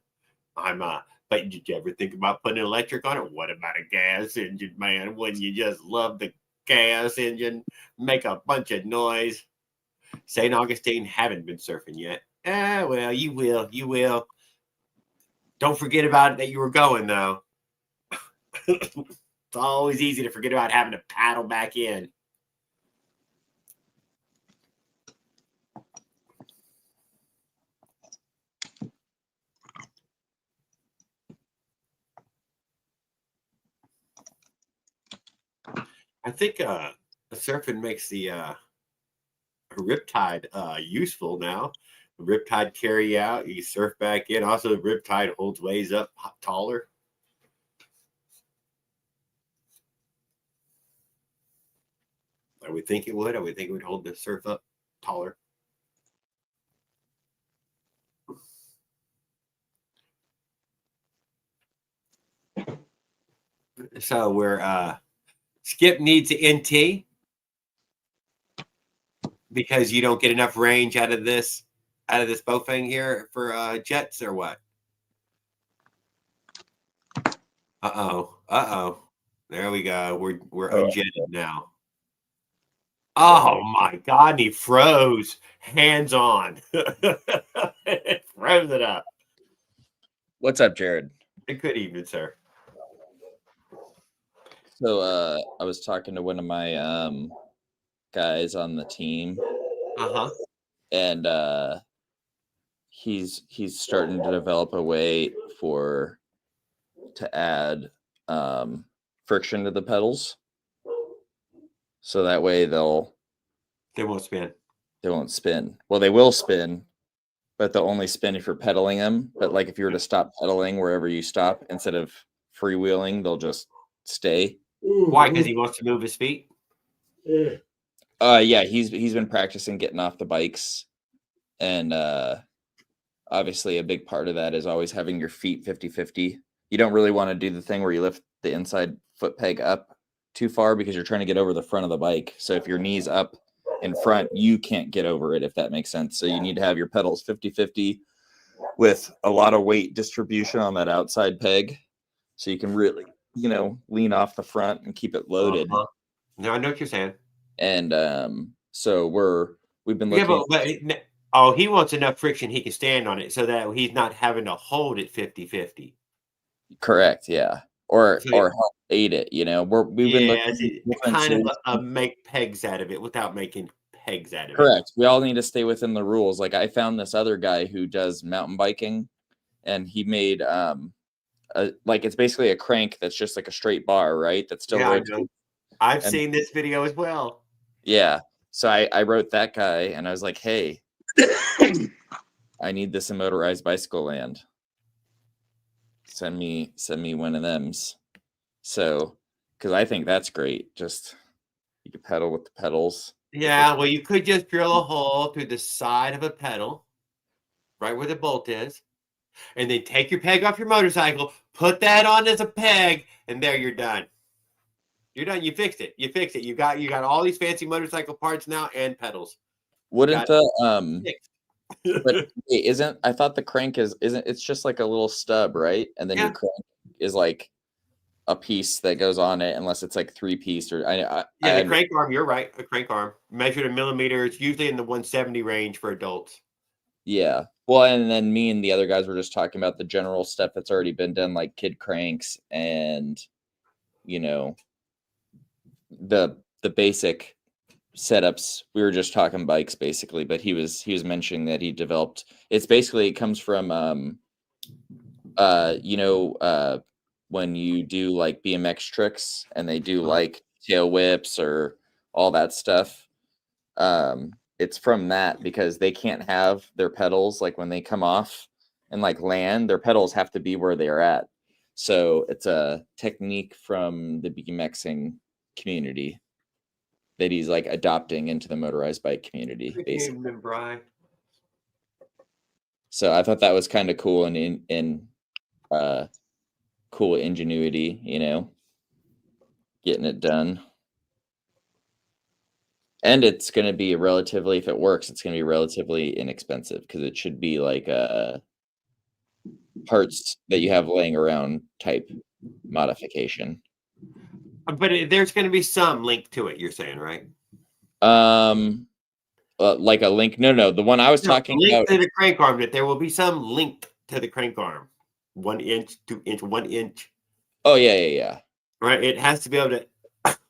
But did you ever think about putting electric on it? What about a gas engine, man? Wouldn't you just love the gas engine? Make a bunch of noise. St. Augustine haven't been surfing yet. Well, you will. You will. Don't forget about it that you were going, though. It's always easy to forget about having to paddle back in. I think surfing makes the Riptide useful now. The Riptide carry out, you surf back in. Also, the Riptide holds waves up taller. I would think it would. I would think it would hold the surf up taller. So we're Skip needs an NT because you don't get enough range out of this Bofang here for jets, or what? Uh-oh. There we go. We're unjetted now. Oh my God, and he froze. Hands on. It froze it up. What's up, Jared? Good evening, sir. So I was talking to one of my guys on the team. And he's starting to develop a way to add friction to the pedals. So that way they won't spin. They won't spin. Well, they will spin, but they'll only spin if you're pedaling them. But like if you were to stop pedaling wherever you stop, instead of freewheeling, they'll just stay. Why? Because he wants to move his feet? Yeah, he's been practicing getting off the bikes. And obviously a big part of that is always having your feet 50-50. You don't really want to do the thing where you lift the inside foot peg up too far because you're trying to get over the front of the bike. So if your knee's up in front, you can't get over it, if that makes sense. So you need to have your pedals 50-50 with a lot of weight distribution on that outside peg. So you can really, lean off the front and keep it loaded. No, I know what you're saying. And so we've been looking. Yeah, but he wants enough friction he can stand on it so that he's not having to hold it 50-50. Correct, yeah. Or help aid it, we've been looking kind of make pegs out of it without making pegs out of it. Correct. We all need to stay within the rules. Like I found this other guy who does mountain biking, and he made it's basically a crank that's just like a straight bar, right? That's still rotating. I've seen this video as well. Yeah. So I wrote that guy and I was like, hey, I need this in Motorized Bicycle Land. Send me one of thems. So because I think that's great. Just you can pedal with the pedals. Yeah, well, you could just drill a hole through the side of a pedal, right where the bolt is, and then take your peg off your motorcycle, put that on as a peg, and there you're done. You're done. You fixed it. You fixed it. You got all these fancy motorcycle parts now and pedals. Wouldn't the Fixed. but isn't I thought the crank isn't it's just like a little stub, right? And then your Yeah. crank is like a piece that goes on it, unless it's like 3-piece or Yeah, the crank arm, you're right. A crank arm measured in millimeters, usually in the 170 range for adults. Yeah. Well, and then me and the other guys were just talking about the general stuff that's already been done, like kid cranks and the basic setups. We were just talking bikes basically, but he was mentioning that he developed it comes from when you do like BMX tricks and they do like tail whips or all that stuff. It's from that because they can't have their pedals like when they come off and like land, their pedals have to be where they're at. So it's a technique from the BMXing community that he's like adopting into the motorized bike community, basically. So I thought that was kind of cool and cool ingenuity, getting it done. And it's going to be relatively, if it works, it's going to be relatively inexpensive because it should be like parts that you have laying around type modification. But there's going to be some link to it, you're saying, right? Like a link? No. The one I was talking about to the crank arm. That there will be some link to the crank arm, 1 inch, 2 inch, 1 inch. Oh yeah. Right, it has to be able to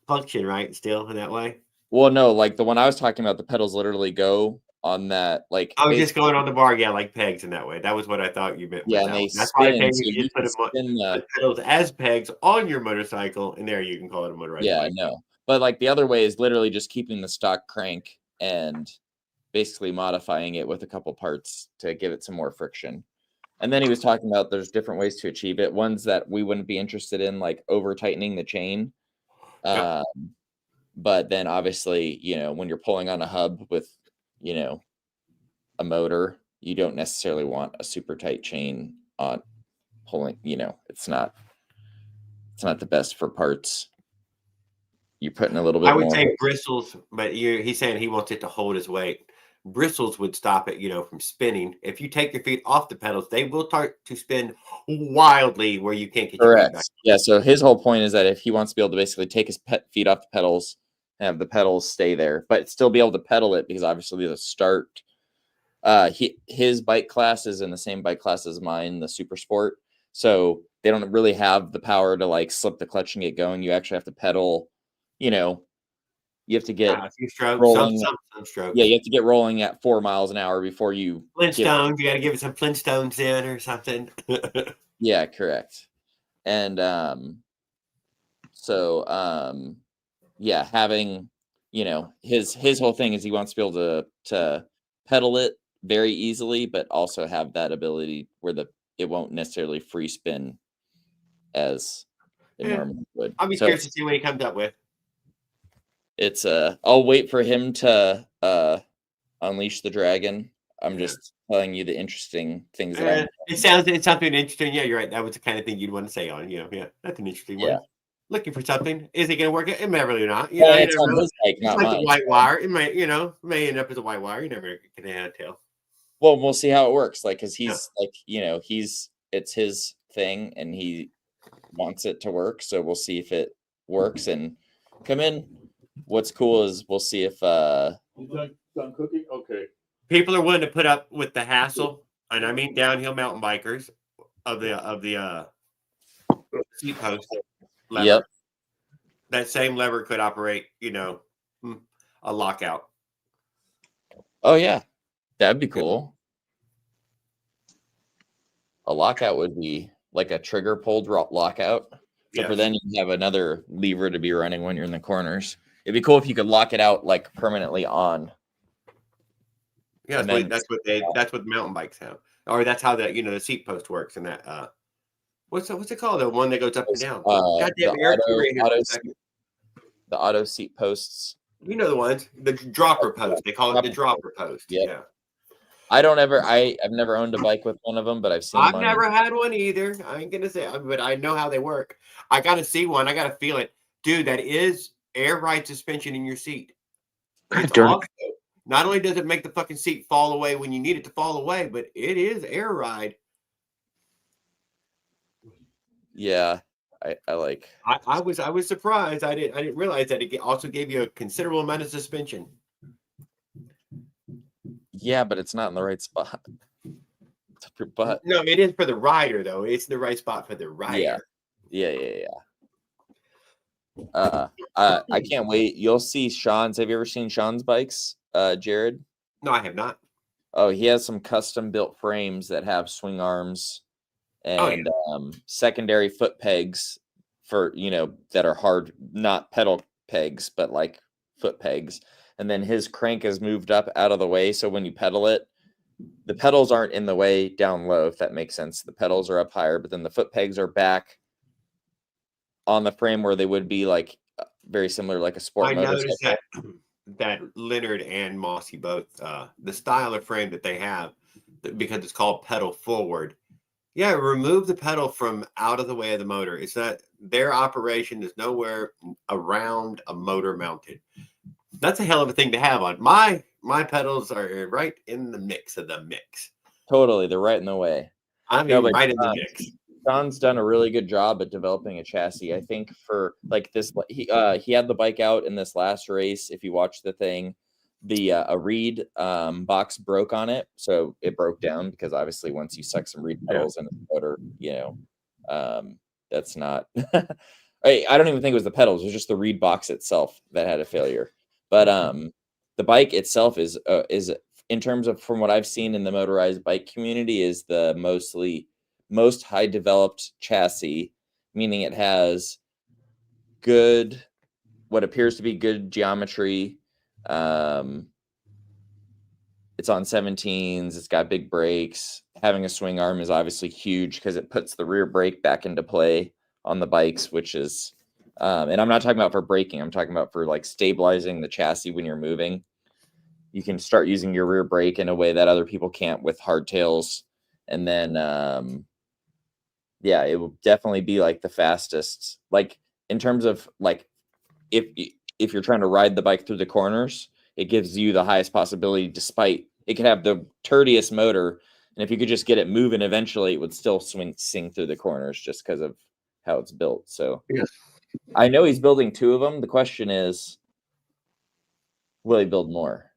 function, right? Still in that way. Well, no, like the one I was talking about, the pedals literally go on that. Like I was just going on the bar, yeah, like pegs in that way. That was what I thought you meant. Yeah, and they that's why I spin. think So you you just can put spin the pedals as pegs on your motorcycle, and there you can call it a motorized bike. No. But like the other way is literally just keeping the stock crank and basically modifying it with a couple parts to give it some more friction. And then he was talking about there's different ways to achieve it. Ones that we wouldn't be interested in, like over tightening the chain. Yep. But then obviously, when you're pulling on a hub with, a motor, you don't necessarily want a super tight chain on pulling, it's not the best for parts. You're putting a little bit more. I would say bristles, but he's saying he wants it to hold his weight. Bristles would stop it, from spinning. If you take your feet off the pedals, they will start to spin wildly where you can't get your feet back. Yeah, so his whole point is that if he wants to be able to basically take his feet off the pedals and have the pedals stay there, but still be able to pedal it because obviously the start. His bike class is in the same bike class as mine, the Super Sport. So they don't really have the power to like slip the clutch and get going. You actually have to pedal, you have to get a few strokes, rolling. Some strokes. Yeah, you have to get rolling at 4 miles an hour before you Flintstones. You got to give it some Flintstones in or something. Yeah, correct. And yeah, having his whole thing is he wants to be able to pedal it very easily, but also have that ability where it won't necessarily free spin as it normally would. I'll be curious to see what he comes up with. It's I'll wait for him to unleash the dragon. I'm just telling you the interesting things that it's something interesting. Yeah, you're right. That was the kind of thing you'd want to say on, yeah, that's an interesting one. Looking for something. Is it going to work? It may really not. It's on his bike, not like mine. a white wire. It may end up as a white wire. You never can tell. Well, we'll see how it works. Like, cause he's it's his thing and he wants it to work. So we'll see if it works and come in. What's cool is we'll see if you done cooking? Okay. People are willing to put up with the hassle, and I mean downhill mountain bikers of the seat post lever. Yep. That same lever could operate, a lockout. Oh yeah, that'd be cool. A lockout would be like a trigger pulled lockout. Except for then you have another lever to be running when you're in the corners. It'd be cool if you could lock it out like permanently on. Yeah, that's what mountain bikes have, or that's how the seat post works in that What's it called? The one that goes up and down. The Goddamn Eric, you were in here for auto a second. the auto seat posts. You know the ones, the dropper post. They call it the dropper post. Yep. Yeah. I've never owned a bike with one of them, but I've seen I've one. never had one either. I ain't gonna say, but I know how they work. I gotta see one. I gotta feel it, dude. That is air ride suspension in your seat. It's also, not only does it make the fucking seat fall away when you need it to fall away, but it is air ride. Yeah, I like. I was surprised. I didn't realize that it also gave you a considerable amount of suspension. Yeah, but it's not in the right spot. It's up your butt. No, it is for the rider though. It's the right spot for the rider. Yeah. I can't wait. You'll see Sean's. Have you ever seen Sean's bikes, Jared? No, I have not. Oh, he has some custom built frames that have swing arms and secondary foot pegs for, that are hard, not pedal pegs, but like foot pegs. And then his crank is moved up out of the way. So when you pedal it, the pedals aren't in the way down low, if that makes sense. The pedals are up higher, but then the foot pegs are back on the frame where they would be like very similar, like a sport motorcycle. Noticed that Leonard and Mossy both, the style of frame that they have, because it's called pedal forward. Yeah, remove the pedal from out of the way of the motor. It's not their operation is nowhere around a motor mounted. That's a hell of a thing to have on. My pedals are right in the mix of the mix. Totally, they're right in the way. I mean, right in the mix. John's done a really good job at developing a chassis. I think for like this, he had the bike out in this last race. If you watch the thing, a reed box broke on it, so it broke down because obviously once you suck some reed pedals in the motor, that's not. I don't even think it was the pedals; it was just the reed box itself that had a failure. But the bike itself is in terms of from what I've seen in the motorized bike community is the most high developed chassis, meaning it has good, what appears to be good geometry. It's on 17s. It's got big brakes. Having a swing arm is obviously huge because it puts the rear brake back into play on the bikes, which is, and I'm not talking about for braking. I'm talking about for like stabilizing the chassis when you're moving. You can start using your rear brake in a way that other people can't with hardtails. And then, it will definitely be like the fastest, like in terms of like if you're trying to ride the bike through the corners, it gives you the highest possibility, despite it could have the turdiest motor, and if you could just get it moving, eventually it would still sing through the corners just because of how it's built. So I know he's building 2 of them. The question is, will he build more,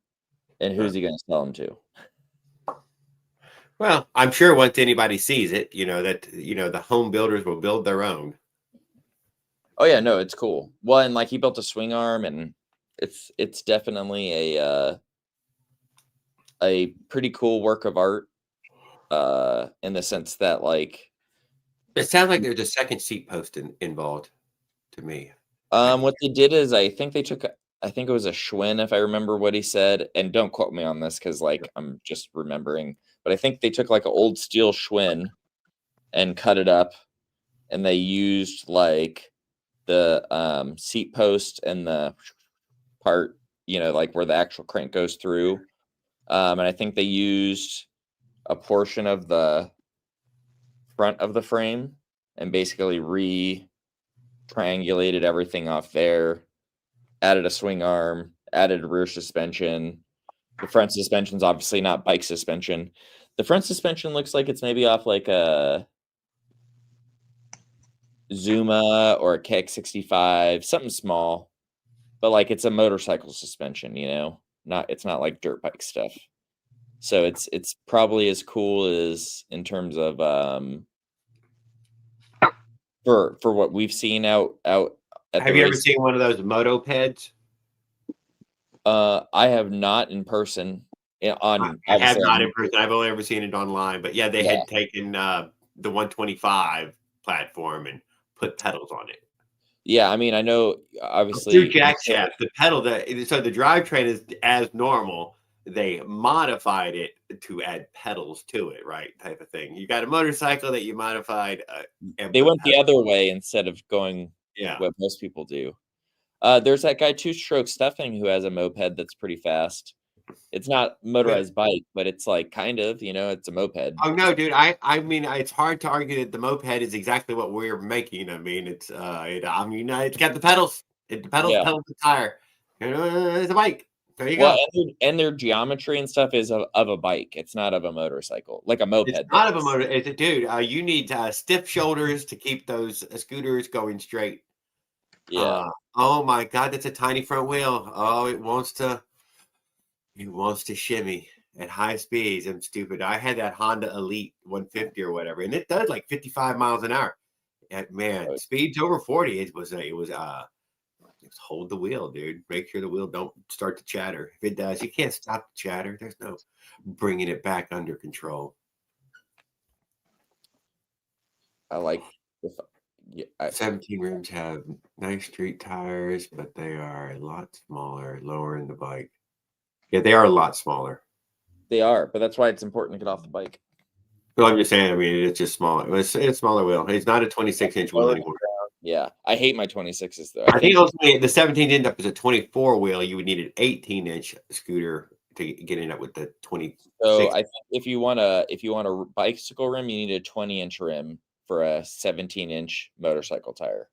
and who's he going to sell them to? Well, I'm sure once anybody sees it, the home builders will build their own. Oh yeah, no, it's cool. Well, and like he built a swing arm, and it's definitely a pretty cool work of art, in the sense that like it sounds like there's a second seat post involved to me. What they did is I think it was a Schwinn, if I remember what he said, and don't quote me on this because like I'm just remembering, but I think they took like an old steel Schwinn and cut it up, and they used like the seat post and the part, like where the actual crank goes through, and I think they used a portion of the front of the frame and basically triangulated everything off there, added a swing arm, added rear suspension. The front suspension's obviously not bike suspension. The front suspension looks like it's maybe off like a Zuma or a KX65, something small, but like it's a motorcycle suspension, it's not like dirt bike stuff. So it's probably as cool as in terms of for what we've seen out at Have you ever seen one of those motopeds? I have not in person. I have not in person. I've only ever seen it online. But yeah, they had taken the 125 platform and put pedals on it. Yeah, I mean, I know obviously through jack shaft, the pedal so the drivetrain is as normal. they modified it to add pedals to it, right? Type of thing. You got a motorcycle that you modified. And They put went the pedals. other way instead of going Yeah. what most people do. There's that guy Two Stroke Stuffing who has a moped that's pretty fast. It's not motorized bike, but it's like kind of, it's a moped. Oh no, dude! I mean, it's hard to argue that the moped is exactly what we're making. I mean, it's it's got the pedals. The pedals, Yeah. pedals, the tire. It's a bike. There you Well, go. and their geometry and stuff is of a bike. It's not of a motorcycle, like a moped. It's not of a motor. It's a dude. You need stiff shoulders to keep those scooters going straight. Yeah. Oh my God, that's a tiny front wheel. Oh, it wants to shimmy at high speeds. I'm stupid. I had that Honda Elite 150 or whatever, and it does like 55 miles an hour. And man, speeds over 40. It was hold the wheel, dude. Make sure the wheel don't start to chatter. If it does, you can't stop the chatter. There's no bringing it back under control. I like 17 rims have nice street tires, but they are a lot smaller, lower in the bike. Yeah, they are a lot smaller. They are, but that's why it's important to get off the bike. Well, I'm just saying, I mean, it's just small. It's a smaller wheel. It's not a 26-inch wheel anymore. Yeah, I hate my 26s though. I think ultimately the 17 ended up as a 24 wheel. You would need an 18-inch scooter to get in up with the 26. So I think if you want a bicycle rim, you need a 20-inch rim for a 17-inch motorcycle tire.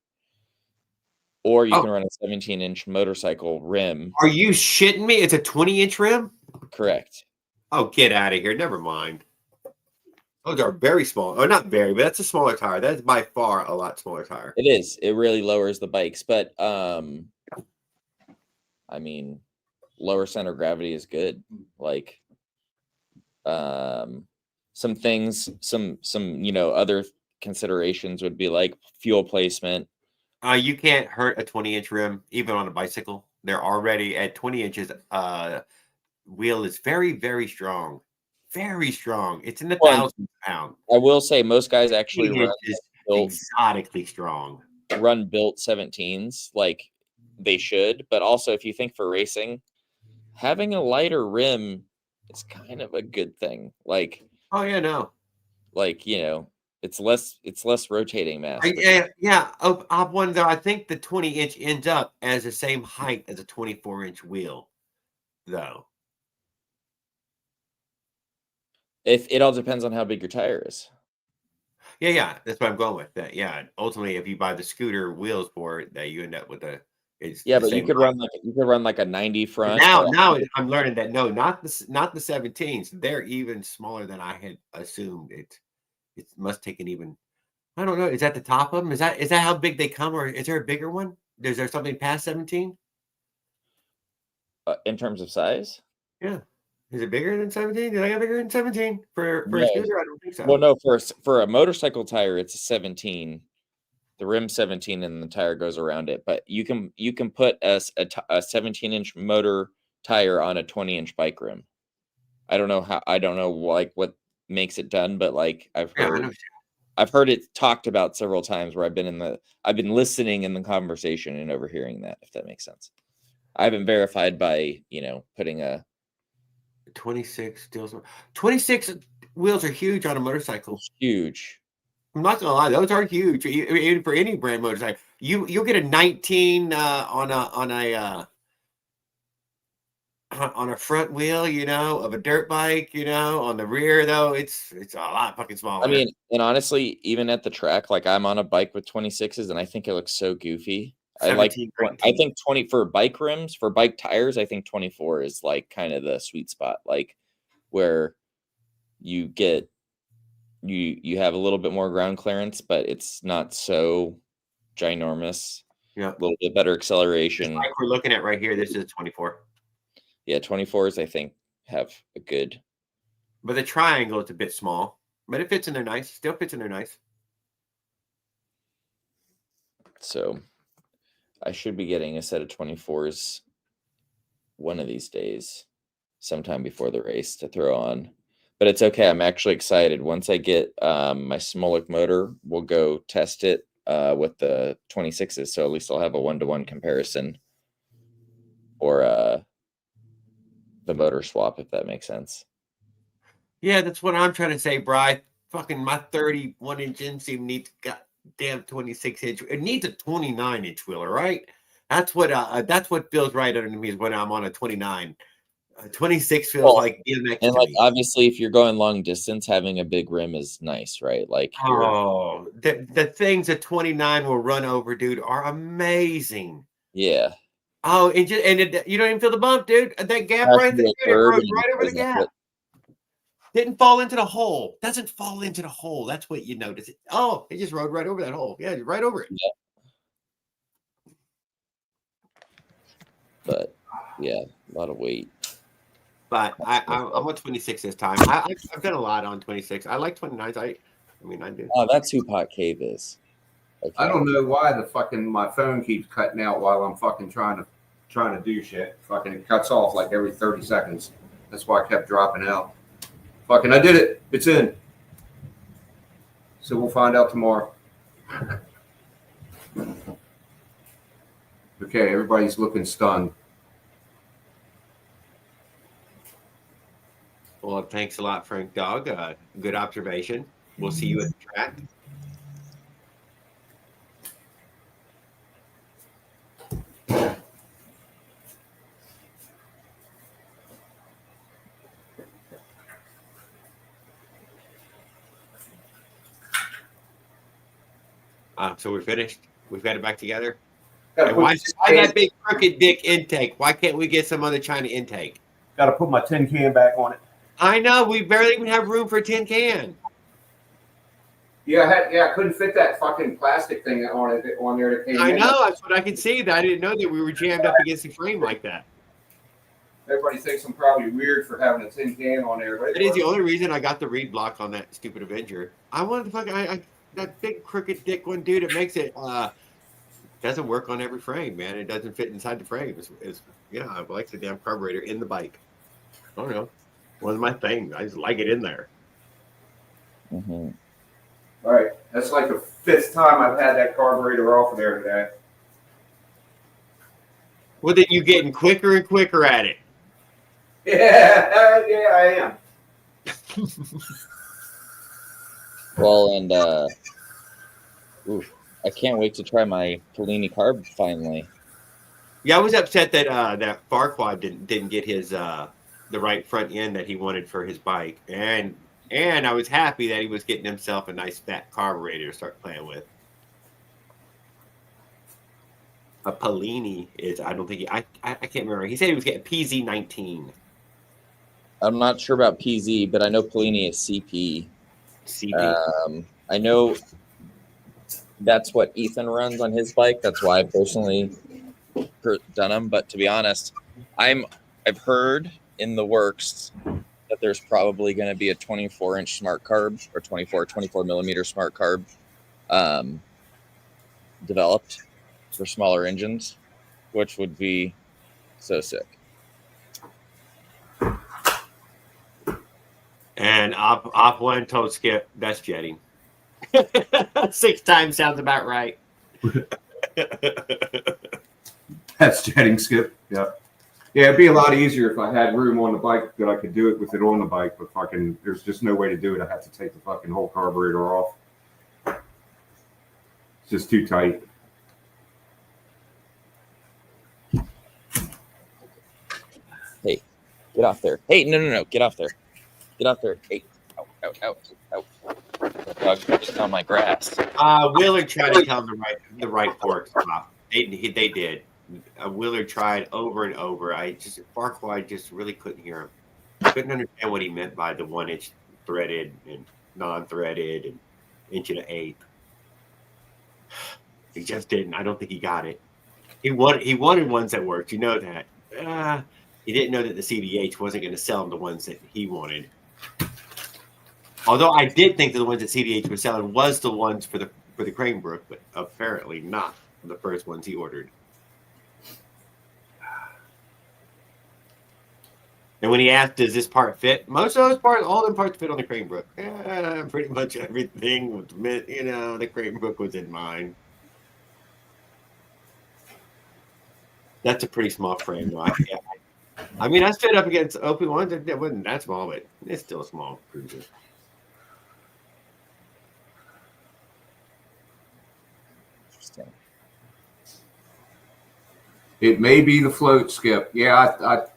Or you can run a 17-inch motorcycle rim. Are you shitting me? It's a 20-inch rim? Correct. Oh, get out of here. Never mind. Those are very small. Oh, not very, but that's a smaller tire. That's by far a lot smaller tire. It is. It really lowers the bikes, but I mean, lower center of gravity is good. Like some things, some other considerations would be like fuel placement. You can't hurt a 20-inch rim even on a bicycle. They're already at 20 inches. Wheel is very, very strong. Very strong. It's in the thousands of pounds. I will say most guys actually run exotically strong. Run built 17s like they should, but also if you think for racing, having a lighter rim is kind of a good thing. Like, oh yeah, no. Like, it's less rotating mass. Yeah. Up one though, I think the 20-inch ends up as the same height as a 24-inch wheel, though. If it all depends on how big your tire is. Yeah, that's what I'm going with. That ultimately, if you buy the scooter wheels for it, that you end up with but you could run like a 90 front. Now I'm learning that not the 17s. They're even smaller than I had assumed. It must take an even. I don't know. Is that the top of them? Is that how big they come, or is there a bigger one? Is there something past 17? In terms of size? Yeah. Is it bigger than 17? Did I get bigger than 17 for a scooter? I don't think so. Well, no, for a motorcycle tire, it's a 17. The rim's 17 and the tire goes around it. But you can put a 17-inch motor tire on a 20-inch bike rim. I don't know like what makes it done, but like I've heard it talked about several times where I've been listening in the conversation and overhearing that, if that makes sense. I haven't verified by, putting a 26 wheels are huge on a motorcycle. Huge. I'm not gonna lie, those are huge. Even for any brand motorcycle. You'll get a 19 on a front wheel, of a dirt bike, on the rear though, it's a lot fucking smaller. I mean, and honestly, even at the track, like I'm on a bike with 26s and I think it looks so goofy. I think 20 for bike rims, for bike tires, I think 24 is like kind of the sweet spot, like where you have a little bit more ground clearance, but it's not so ginormous. Yeah. A little bit better acceleration. Like we're looking at right here, this is 24. Yeah, 24s I think have a good. But the triangle is a bit small, but it fits in there nice. Still fits in there nice. So I should be getting a set of 24s one of these days, sometime before the race to throw on. But it's okay. I'm actually excited. Once I get my Smolik motor, we'll go test it with the 26s. So at least I'll have a 1-to-1 comparison. Or the motor swap, if that makes sense. Yeah, that's what I'm trying to say, Bri. Fucking my 31-inch inseam needs goddamn 26-inch. It needs a 29-inch wheeler, right? That's what feels right under me is when I'm on a 29. 26 feels like DMX and to like me. obviously, if you're going long distance, having a big rim is nice, right? Like the things at 29 will run over, dude, are amazing. yeah. Oh, you don't even feel the bump, dude. That gap right there, dude, it rode right over the gap. Didn't fall into the hole. Doesn't fall into the hole. That's what you notice. Oh, it just rode right over that hole. Yeah, right over it. Yeah. But yeah, a lot of weight. But I'm on 26 this time. I've done a lot on 26. I like 29s. I do. Oh, that's who Pot Cave is. Okay. I don't know why my phone keeps cutting out while I'm fucking trying to do shit. Fucking it cuts off like every 30 seconds. That's why I kept dropping out. Fucking I did it. It's in. So we'll find out tomorrow. Okay, everybody's looking stunned. Well, thanks a lot, Frank Dog. Good observation. We'll see you at the track. So we're finished. We've got it back together. Why that big crooked dick intake? Why can't we get some other China intake? Got to put my tin can back on it. I know. We barely even have room for a tin can. Yeah, I couldn't fit that fucking plastic thing on there. I know. That's what I can see. I didn't know that we were jammed up against the frame like that. Everybody thinks I'm probably weird for having a tin can on there. That is the only reason I got the read block on that stupid Avenger. I wanted to fucking that big crooked dick one, dude. It makes it doesn't work on every frame, man. It doesn't fit inside the frame. I like the damn carburetor in the bike. I don't know. Wasn't my thing. I just like it in there. Mm-hmm. All right, that's like the 5th time I've had that carburetor off of there today. Well, then you're getting quicker and quicker at it. Yeah, I am. Well, and I can't wait to try my Polini carb finally. Yeah, I was upset that that Farquad didn't get his the right front end that he wanted for his bike, and I was happy that he was getting himself a nice fat carburetor to start playing with. A Polini is, I don't think I can't remember. He said he was getting PZ19. I'm not sure about PZ, but I know Polini is CP. I know that's what Ethan runs on his bike. That's why I personally done them. But to be honest, I've heard in the works that there's probably going to be a 24-inch smart carb or 24 millimeter smart carb developed for smaller engines, which would be so sick. And op one told Skip, that's jetting. 6 times sounds about right. That's jetting, Skip. Yeah. Yeah, it'd be a lot easier if I had room on the bike that I could do it with it on the bike, but fucking there's just no way to do it. I have to take the fucking whole carburetor off. It's just too tight. Hey, get off there. Hey, no. Get off there. Get off there. Hey. Ow. Dog just on my grass. Willard tried to tell him the right fork stop. They did. Willard tried over and over. Farquhar just really couldn't hear him. Couldn't understand what he meant by the 1-inch threaded and non-threaded and 1.1/8. He just didn't. I don't think he got it. He wanted ones that worked. You know that. He didn't know that the CDH wasn't going to sell him the ones that he wanted. Although I did think that the ones that CDH was selling was the ones for the Cranebrook, but apparently not the first ones he ordered. And when he asked, does this part fit? Most of those parts, all them parts fit on the Cranebrook. Pretty much everything, the Cranebrook was in mine. That's a pretty small frame, though. I mean, I stood up against OP1. That wasn't that small, but it's still a small cruiser. Interesting. It may be the float, Skip. Yeah,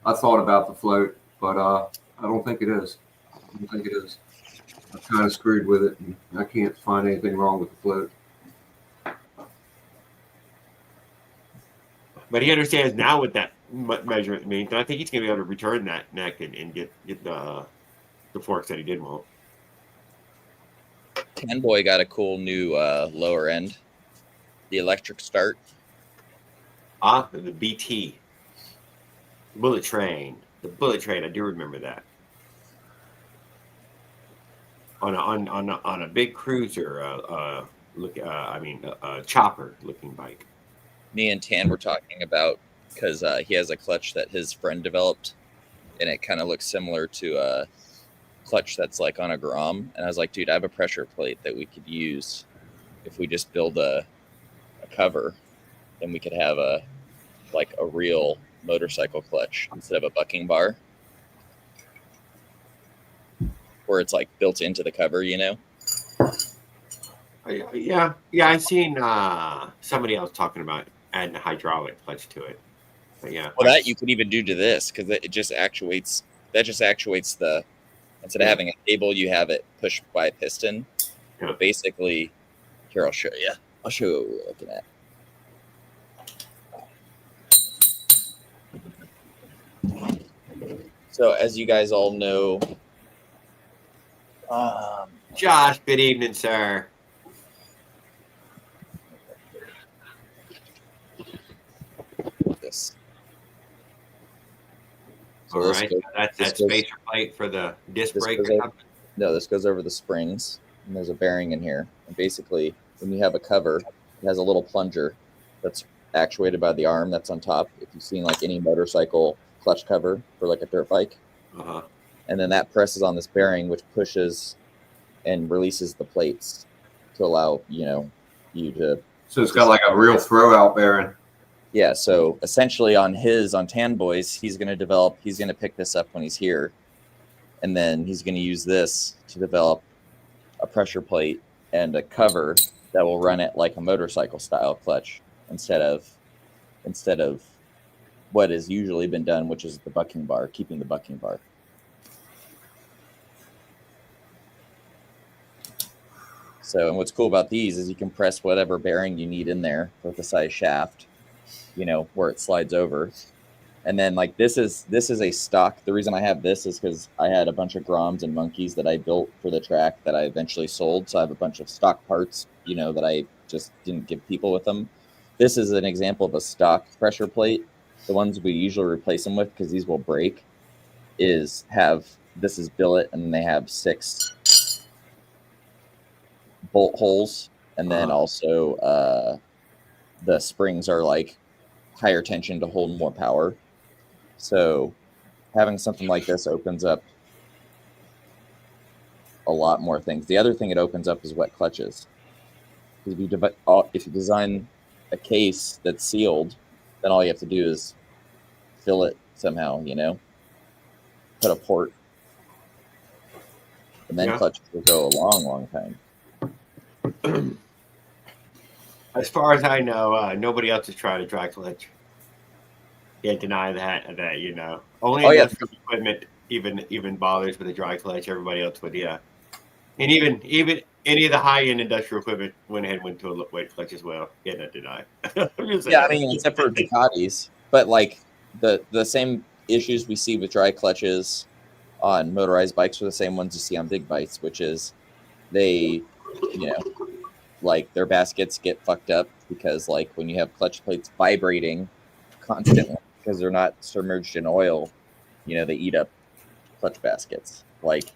I thought about the float, but I don't think it is. I don't think it is. I'm kind of screwed with it, and I can't find anything wrong with the float. But he understands now what that measurement means, and I think he's going to be able to return that neck and get the forks that he did want. Tanboy got a cool new lower end, the electric start. The BT, bullet train, the bullet train. I do remember that. On a big cruiser, chopper looking bike. Me and Tan were talking about because he has a clutch that his friend developed, and it kind of looks similar to a clutch that's like on a Grom. And I was like, dude, I have a pressure plate that we could use if we just build a cover. Then we could have a real motorcycle clutch instead of a bucking bar, where it's like built into the cover, you know? Yeah. I seen somebody else talking about adding a hydraulic clutch to it. But yeah. Well, that you could even do to this because it just actuates. That just actuates the. Instead of having a cable, you have it pushed by a piston. Yeah. But basically, here I'll show you. I'll show you what we're looking at. So, as you guys all know, Josh, good evening, sir. This. So all right, that's that spacer plate for the disc brake. No, this goes over the springs, and there's a bearing in here. And basically, when you have a cover, it has a little plunger that's actuated by the arm that's on top. If you've seen like any motorcycle clutch cover for like a dirt bike, and then that presses on this bearing, which pushes and releases the plates to allow you to. So it's got like a real throw out bearing. Yeah. So essentially, on Tanboy's, he's going to pick this up when he's here, and then he's going to use this to develop a pressure plate and a cover that will run it like a motorcycle style clutch instead of what has usually been done, which is the bucking bar, keeping the bucking bar. So, and what's cool about these is you can press whatever bearing you need in there with the size shaft, where it slides over. And then like this is a stock. The reason I have this is because I had a bunch of Groms and Monkeys that I built for the track that I eventually sold. So I have a bunch of stock parts, that I just didn't give people with them. This is an example of a stock pressure plate. The ones we usually replace them with, because these will break, this is billet, and they have 6 bolt holes, and then also the springs are like higher tension to hold more power. So having something like this opens up a lot more things. The other thing it opens up is wet clutches. If you design a case that's sealed, then all you have to do is fill it somehow, put a port, and then clutches will go a long, long time. As far as I know, nobody else has tried a dry clutch. Can't deny that. Only industrial equipment even bothers with a dry clutch. Everybody else would, and even any of the high-end industrial equipment went to a wet clutch as well. Can't deny. I mean, except for Ducatis, but like the same issues we see with dry clutches on motorized bikes are the same ones you see on big bikes, which is they, like their baskets get fucked up because like when you have clutch plates vibrating constantly because they're not submerged in oil, they eat up clutch baskets. Like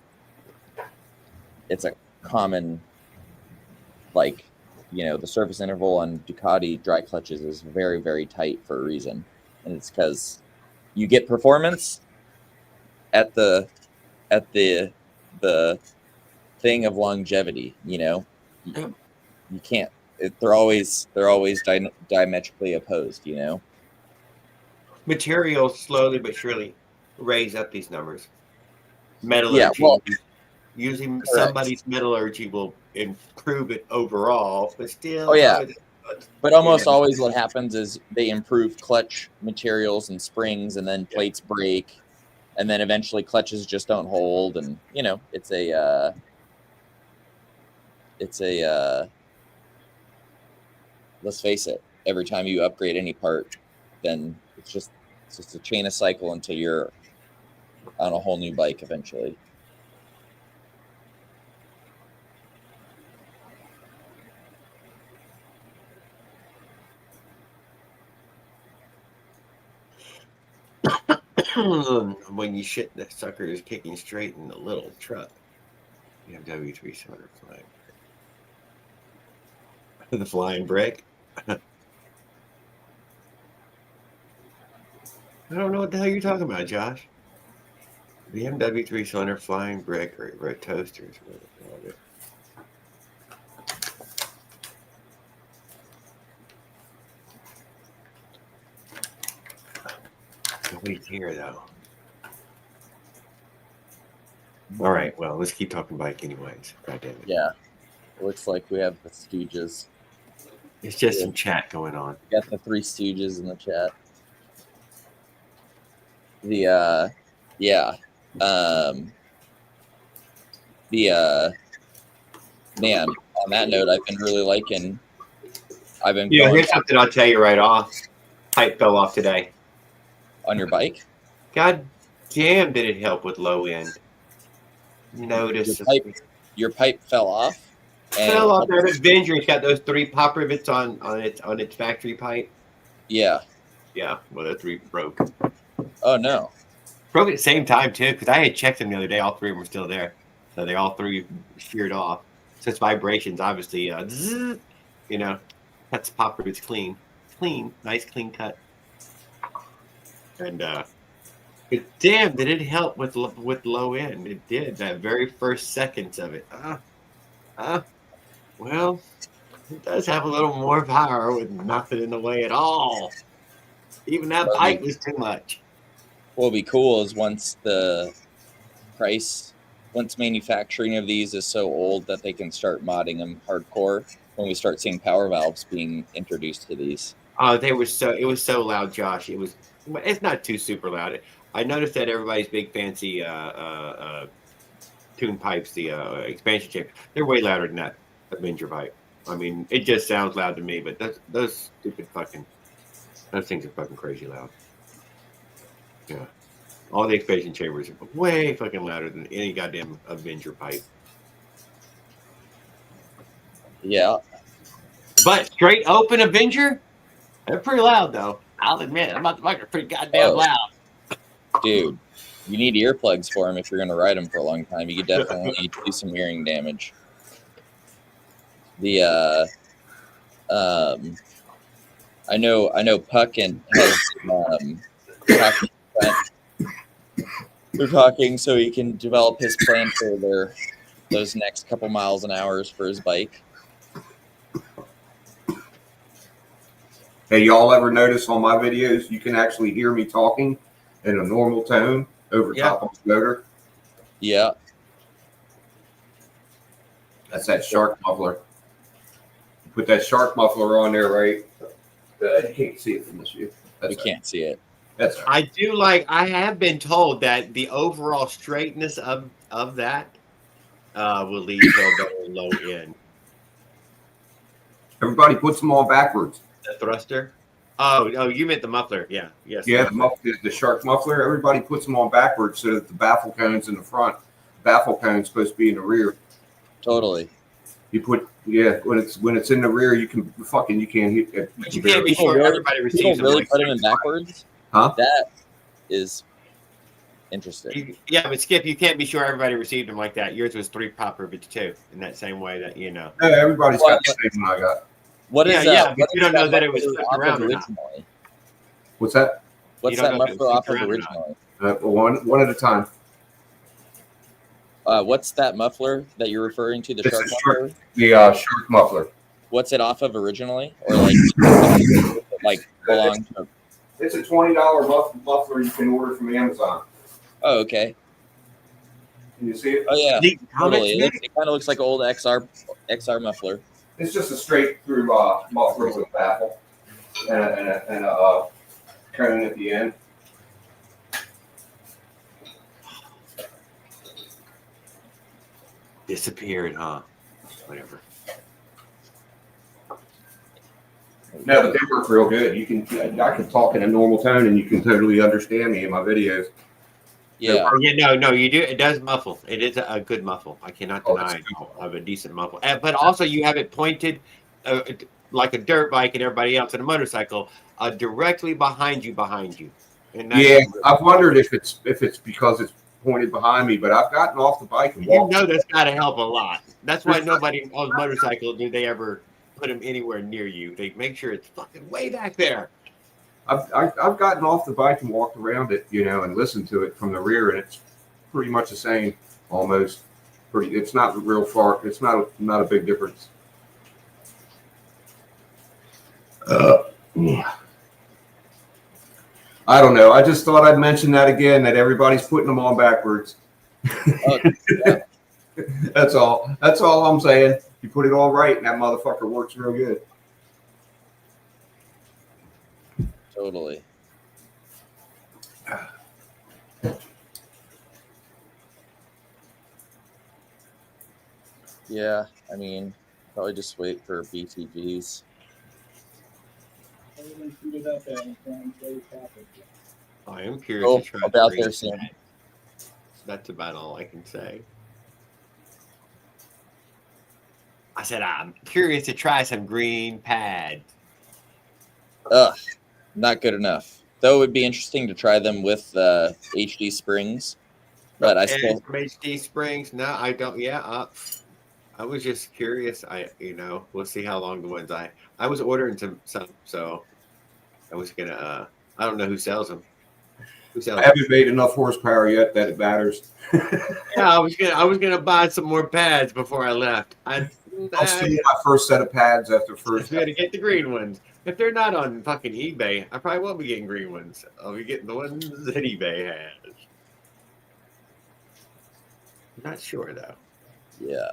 it's a common, like, the surface interval on Ducati dry clutches is very, very tight for a reason. And it's because you get performance at the thing of longevity, You can't. They're always diametrically opposed, materials slowly but surely raise up these numbers. Yeah, Metallurgy, well, using correct. somebody's metallurgy will improve it overall, but still, Oh yeah, but almost yeah. always what happens is they improve clutch materials and springs, and then plates break, and then eventually clutches just don't hold, and it's a let's face it, every time you upgrade any part, then it's just a chain of cycle until you're on a whole new bike eventually. When you shit, the sucker is kicking straight in the little truck. You have W3 cylinder flying brick. The flying brick. I don't know what the hell you're talking about, Josh. BMW 3-cylinder flying brick or toasters. Nobody's here though. All right, well, let's keep talking bike anyways. God damn it. Yeah, it looks like we have the Stooges. It's just some chat going on. We got the Three Stooges in the chat. Man, on that note, I've been really liking. Here's something I'll tell you right off. Pipe fell off today. On your bike? God damn, did it help with low end? Notice your pipe fell off. Fell off that Avenger. It's got those 3 pop rivets on its factory pipe. Yeah. Yeah. Well, the 3 broke. Oh no. Broke at the same time too, because I had checked them the other day. All 3 of them were still there, so they all 3 sheared off. So it's vibrations, obviously. Cuts the pop rivets clean, nice clean cut. And damn, did it help with low end? It did. That very first seconds of it. Well, it does have a little more power with nothing in the way at all. Even that pipe was too much. What'll be cool is once manufacturing of these is so old that they can start modding them hardcore, when we start seeing power valves being introduced to these. It was so loud, Josh. It's not too super loud. I noticed that everybody's big fancy tune pipes, the expansion chamber, they're way louder than that Avenger pipe. I mean, it just sounds loud to me, but those things are fucking crazy loud. Yeah. All the expansion chambers are way fucking louder than any goddamn Avenger pipe. Yeah. But straight open Avenger, they're pretty loud though. I'll admit, I'm not pretty goddamn loud. Dude, you need earplugs for them if you're going to ride them for a long time. You could definitely do some hearing damage. I know Puck and has they're talking so he can develop his plan for those next couple miles and hours for his bike. Hey, y'all ever notice on my videos you can actually hear me talking in a normal tone over top of the motor? Yeah. That's that shark muffler. Put that shark muffler on there, right? I can't see it from this view. We can't see it. That's right. I have been told that the overall straightness of that will lead to a better low end. Everybody puts them on backwards. The thruster? Oh, you meant the muffler. Yeah. Yes. Yeah, the shark muffler. Everybody puts them on backwards so that the baffle cone's in the front. Baffle cone's supposed to be in the rear. Totally. You put when it's in the rear, you can't hear. But you can't be sure everybody receives them. Really put them in backwards? Huh? That is interesting. But Skip, you can't be sure everybody received them like that. Yours was 3 pop rivets too, in that same way that No, everybody's got the same one I got. What is that? But you don't know that it was flipped around originally. What's that? What's that muffler off of originally? One at a time. What's that muffler that you're referring to? The shark muffler. The shark muffler. What's it off of originally, or like belong to? It's a $20 muffler you can order from Amazon. Oh, okay. Can you see it? Oh yeah, Leave comments, totally. Nick. It kind of looks like old XR muffler. It's just a straight through muffler with a baffle and a cone at the end. Disappeared, huh? Whatever. No, but they work real good. I can talk in a normal tone and you can totally understand me in my videos. Yeah. Oh, yeah, no, you do. It does muffle. It is a good muffle. I cannot Oh, deny of a decent muffle. But also, you have it pointed like a dirt bike and everybody else in a motorcycle directly behind you. And that's Yeah, I've wondered if it's because it's pointed behind me, but I've gotten off the bike and walked. that's got to help a lot. That's why nobody on motorcycle do they ever put them anywhere near you. They make sure it's fucking way back there. I've gotten off the bike and walked around it, and listened to it from the rear, and it's pretty much the same, almost. It's not real far. It's not a big difference. I don't know. I just thought I'd mention that again. That everybody's putting them on backwards. Oh, yeah. That's all. That's all I'm saying. You put it all right, and that motherfucker works real good. Totally. Yeah, I mean, probably just wait for BTGs. I am curious to try about there soon. That's about all I can say. I said I'm curious to try some green pads. Ugh, not good enough. Though it would be interesting to try them with HD springs, but I still HD springs. No, I don't. Yeah, I was just curious. We'll see how long the ones I was ordering some. So I was gonna. I don't know who sells them. I haven't made enough horsepower yet that it matters. Yeah, I was gonna buy some more pads before I left. I'll steal my first set of pads after first. I'm gonna get the green ones. If they're not on fucking eBay, I probably won't be getting green ones. I'll be getting the ones that eBay has. I'm not sure though. Yeah.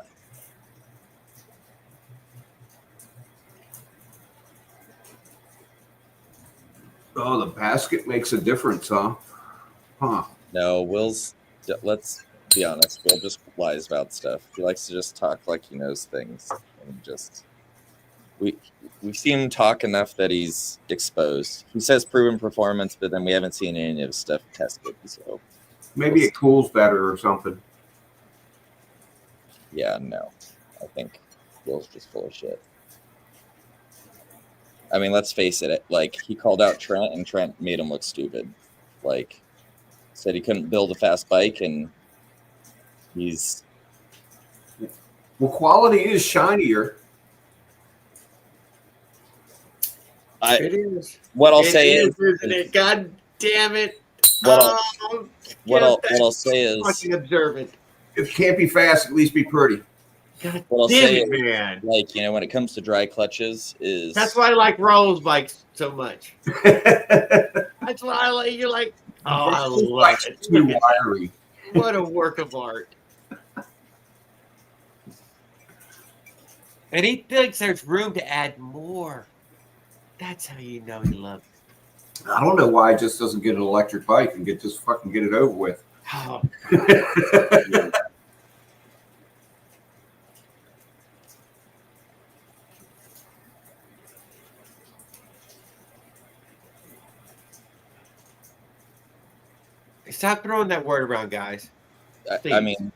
Oh, the basket makes a difference, huh? Huh. No, let's be honest. Will just lies about stuff. He likes to just talk like he knows things, and just we've seen him talk enough that he's exposed. He says proven performance, but then we haven't seen any of his stuff tested. So maybe it cools better or something. Yeah, no, I think Will's just full of shit. I mean, let's face it. Like, he called out Trent, and Trent made him look stupid. Like, said he couldn't build a fast bike, and he's... Well, quality is shinier. It is. What I'll say is... Isn't it? God damn it. What I'll say is... Fucking observant. If it can't be fast, at least be pretty. God what I'll damn say it, is, man. like, when it comes to dry clutches is... That's why I like Rolls bikes so much. That's why I like, you're like, oh, I love it. Too wiry. What a work of art. And he thinks there's room to add more. That's how you know he loves it. I don't know why he just doesn't get an electric bike and just fucking get it over with. Oh. Stop throwing that word around, guys. I mean,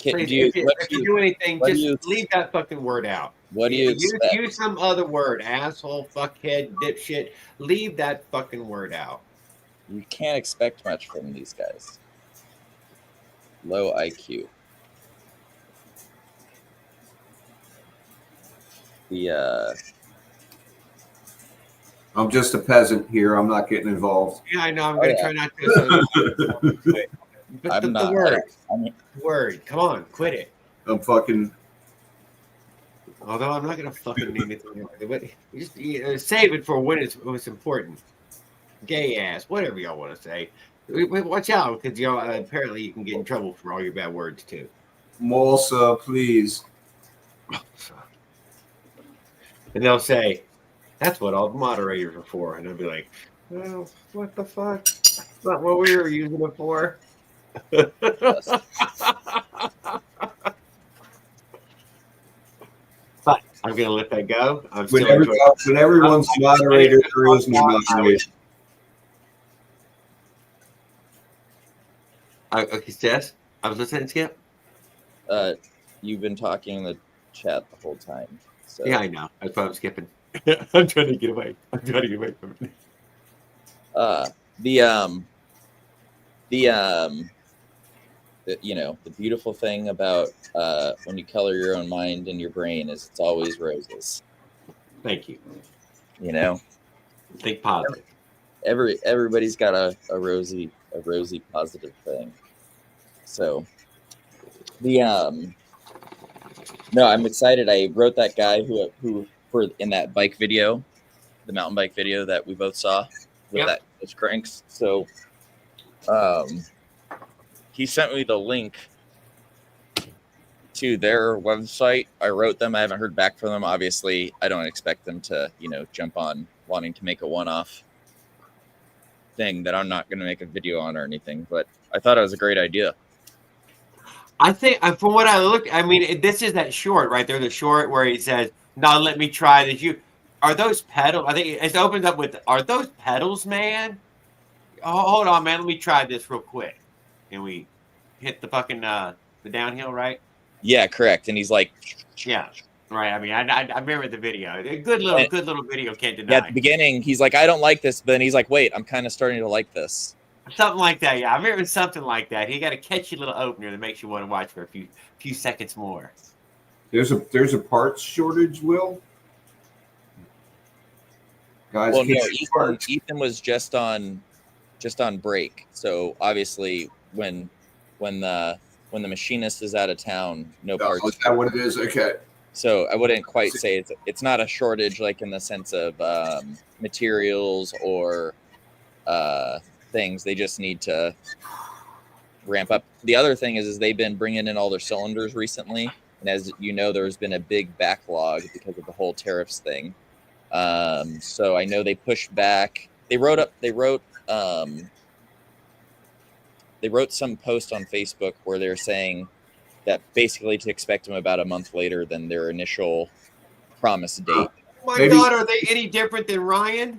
if you do anything, just leave that fucking word out. What do you expect? Use some other word. Asshole, fuckhead, dipshit. Leave that fucking word out. You can't expect much from these guys. Low IQ. I'm just a peasant here. I'm not getting involved. Yeah, I know. I'm going to try not to. But I'm not. The word. Word. Come on, quit it. I'm fucking. Although I'm not going to fucking need anything. But just save it for when it's important. gay ass, whatever y'all want to say. Watch out, because y'all apparently you can get in trouble for all your bad words too. Molsa, please. And they'll say, "That's what all the moderators are for," and I'll be like, "Well, what the fuck? That's not what we were using it for." But I'm gonna let that go. I'm still enjoying. When everyone's moderator, there is no moderation. Okay, Jess, I was listening, Skip. You've been talking in the chat the whole time. So Yeah, I know. That's why I'm skipping. I'm trying to get away. I'm trying to get away from it. The beautiful thing about when you color your own mind and your brain is it's always roses. Thank you. Think positive. Everybody's got a rosy positive thing. So no, I'm excited. I wrote that guy who for in that bike video, the mountain bike video that we both saw with those cranks. So he sent me the link to their website. I wrote them. I haven't heard back from them. Obviously, I don't expect them to, jump on wanting to make a one-off thing that I'm not going to make a video on or anything. But I thought it was a great idea. I think from what I looked, I mean, this is that short right there, the short where he says, "Now let me try this." Are those pedals? I think it opens up with, "Are those pedals, man?" Oh, hold on, man. Let me try this real quick. And we hit the fucking the downhill, right? Yeah, correct. And he's like, "Yeah, right." I mean, I remember the video. A good little video. Can't deny. Yeah, at the beginning, he's like, "I don't like this," but then he's like, "Wait, I'm kind of starting to like this." Something like that, yeah. I remember something like that. He got a catchy little opener that makes you want to watch for a few seconds more. There's a parts shortage, Will. Guys, well, no, Ethan was just on break. So obviously, when the machinist is out of town, no parts. Is that what it is? Okay. So I wouldn't quite say it's not a shortage, like in the sense of materials or things. They just need to ramp up. The other thing is they've been bringing in all their cylinders recently, and as you know, there's been a big backlog because of the whole tariffs thing. So I know they pushed back. They wrote some post on Facebook where they're saying that basically to expect them about a month later than their initial promise date. My God, are they any different than Ryan?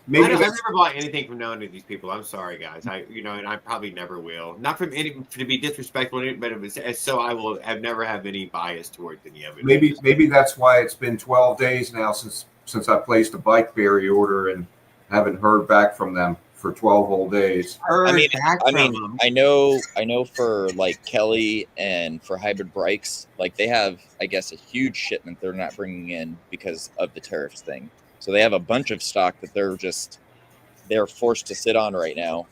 Maybe I've never bought anything from none of these people. I'm sorry, guys. And I probably never will. Not from any to be disrespectful, but so I will never have any bias towards any of it. Maybe that's why it's been 12 days now since I placed a bike berry order and haven't heard back from them for 12 whole days. I know for like Kelly and for Hybrid Bikes, like they have, I guess, a huge shipment they're not bringing in because of the tariffs thing. So they have a bunch of stock that they're forced to sit on right now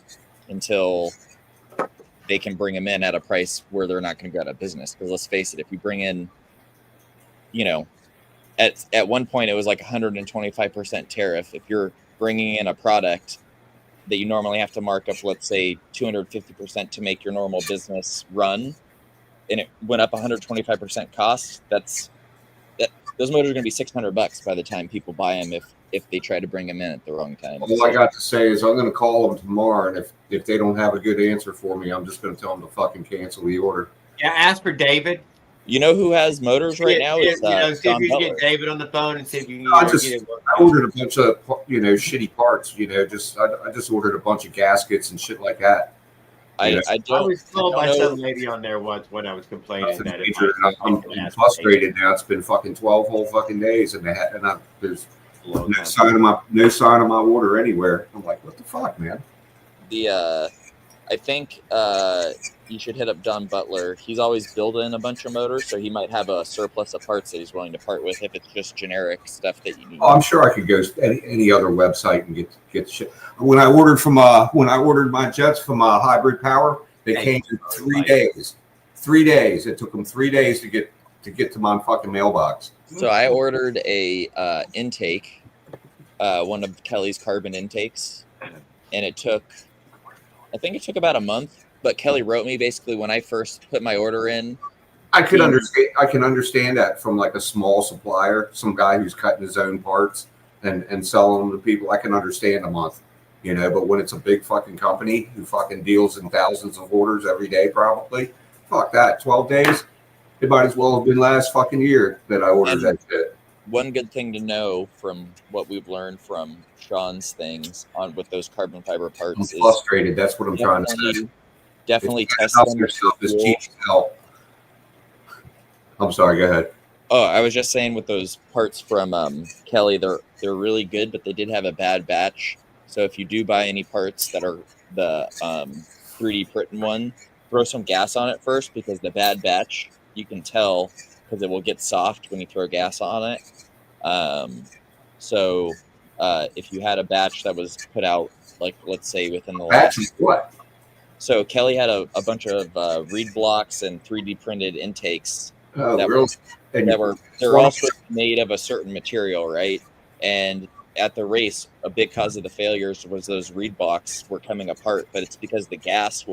until they can bring them in at a price where they're not going to go out of business. Because let's face it, if you bring in, at one point it was like 125% tariff. If you're bringing in a product that you normally have to mark up, let's say 250% to make your normal business run, and it went up 125% cost, those motors are going to be $600 by the time people buy them if they try to bring them in at the wrong time. All I got to say is I'm going to call them tomorrow, and if they don't have a good answer for me, I'm just going to tell them to fucking cancel the order. Yeah, ask for David. You know who has motors right now? See if you can get David on the phone and see if you can I ordered a bunch of shitty parts. I just ordered a bunch of gaskets and shit like that. I was told by some lady on there once when I was complaining that I'm frustrated now. It's been fucking 12 whole fucking days, and there's no sign of my order anywhere. I'm like, what the fuck, man? I think you should hit up Don Butler. He's always building a bunch of motors, so he might have a surplus of parts that he's willing to part with if it's just generic stuff that you need. Oh, I'm sure I could go to any other website and get shit. When I ordered my jets from Hybrid Power, they came in 3 days. 3 days. It took them 3 days to get to my fucking mailbox. So I ordered a intake one of Kelly's carbon intakes, and I think it took about a month. But Kelly wrote me basically when I first put my order in. I can understand that from like a small supplier, some guy who's cutting his own parts and selling them to people. I can understand a month, but when it's a big fucking company who fucking deals in thousands of orders every day, probably, fuck that. 12 days, it might as well have been last fucking year that I ordered that shit. One good thing to know from what we've learned from Sean's things on with those carbon fiber parts I'm frustrated. That's what I'm trying to say. Definitely test them. Stuff is cheap as hell. I'm sorry. Go ahead. Oh, I was just saying with those parts from Kelly, they're really good, but they did have a bad batch. So if you do buy any parts that are the 3D printing one, throw some gas on it first, because the bad batch, you can tell because it will get soft when you throw gas on it. So if you had a batch that was put out, like let's say within the last what? So Kelly had a bunch of reed blocks and 3D printed intakes they're also made of a certain material, right? And at the race, a big cause of the failures was those reed blocks were coming apart, but it's because the gas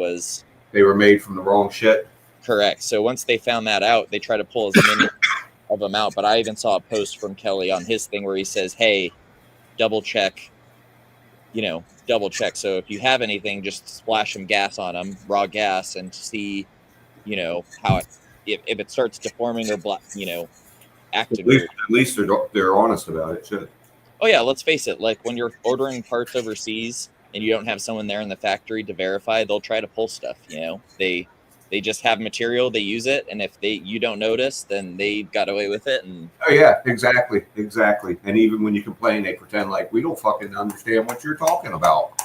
they were made from the wrong shit. Correct. So once they found that out, they tried to pull as many of them out. But I even saw a post from Kelly on his thing where he says, "Hey, double check. So if you have anything, just splash some gas on them, raw gas, and see, how if it starts deforming or acting weird." At least they're honest about it. Shit. Oh yeah, let's face it. Like when you're ordering parts overseas and you don't have someone there in the factory to verify, they'll try to pull stuff. They just have material, they use it, and if you don't notice, then they got away with it. And oh yeah, exactly. And even when you complain, they pretend like we don't fucking understand what you're talking about.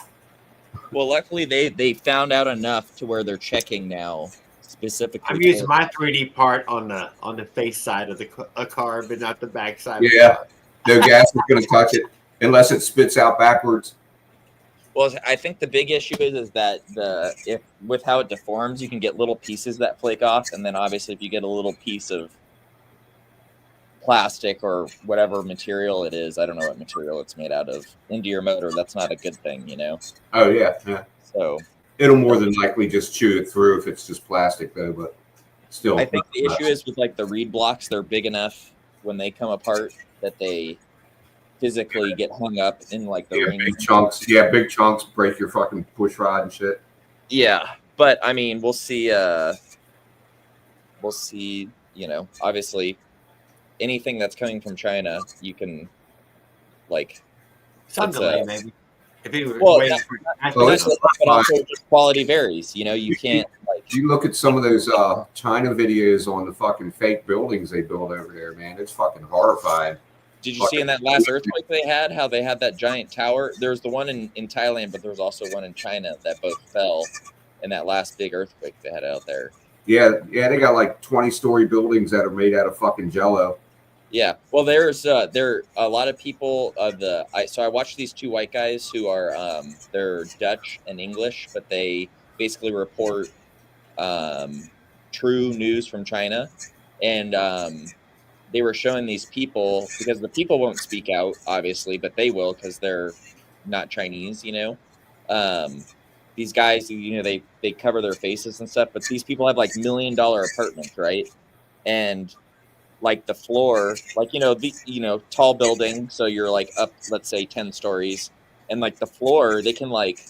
Well, luckily they found out enough to where they're checking now specifically. I'm using my 3D part on the face side of the car, but not the back side. Yeah, no gas is going to touch it unless it spits out backwards. Well, I think the big issue is that with how it deforms, you can get little pieces that flake off, and then obviously if you get a little piece of plastic or whatever material it is, I don't know what material it's made out of, into your motor, that's not a good thing, Oh yeah. So it'll more than likely just chew it through if it's just plastic, though. But still, I think the issue is with like the reed blocks; they're big enough when they come apart that they physically get hung up in like the rings. Big chunks. Yeah, big chunks break your fucking push rod and shit. Yeah, but I mean, we'll see. Obviously, anything that's coming from China, you can like some delay maybe. If he was but also just quality varies. You can't like. You look at some of those China videos on the fucking fake buildings they build over there, man. It's fucking horrifying. Did you see in that last earthquake they had how they had that giant tower? There's the one in Thailand, but there was also one in China that both fell in that last big earthquake they had out there. Yeah, they got like 20-story buildings that are made out of fucking jello. Yeah, well, there's there are a lot of people. So I watched these two white guys who are they're Dutch and English, but they basically report true news from China, and they were showing these people because the people won't speak out, obviously, but they will because they're not Chinese, These guys, they cover their faces and stuff, but these people have like $1 million apartments, right? And like the floor, like, tall building. So you're like up, let's say 10 stories. And like the floor, they can like,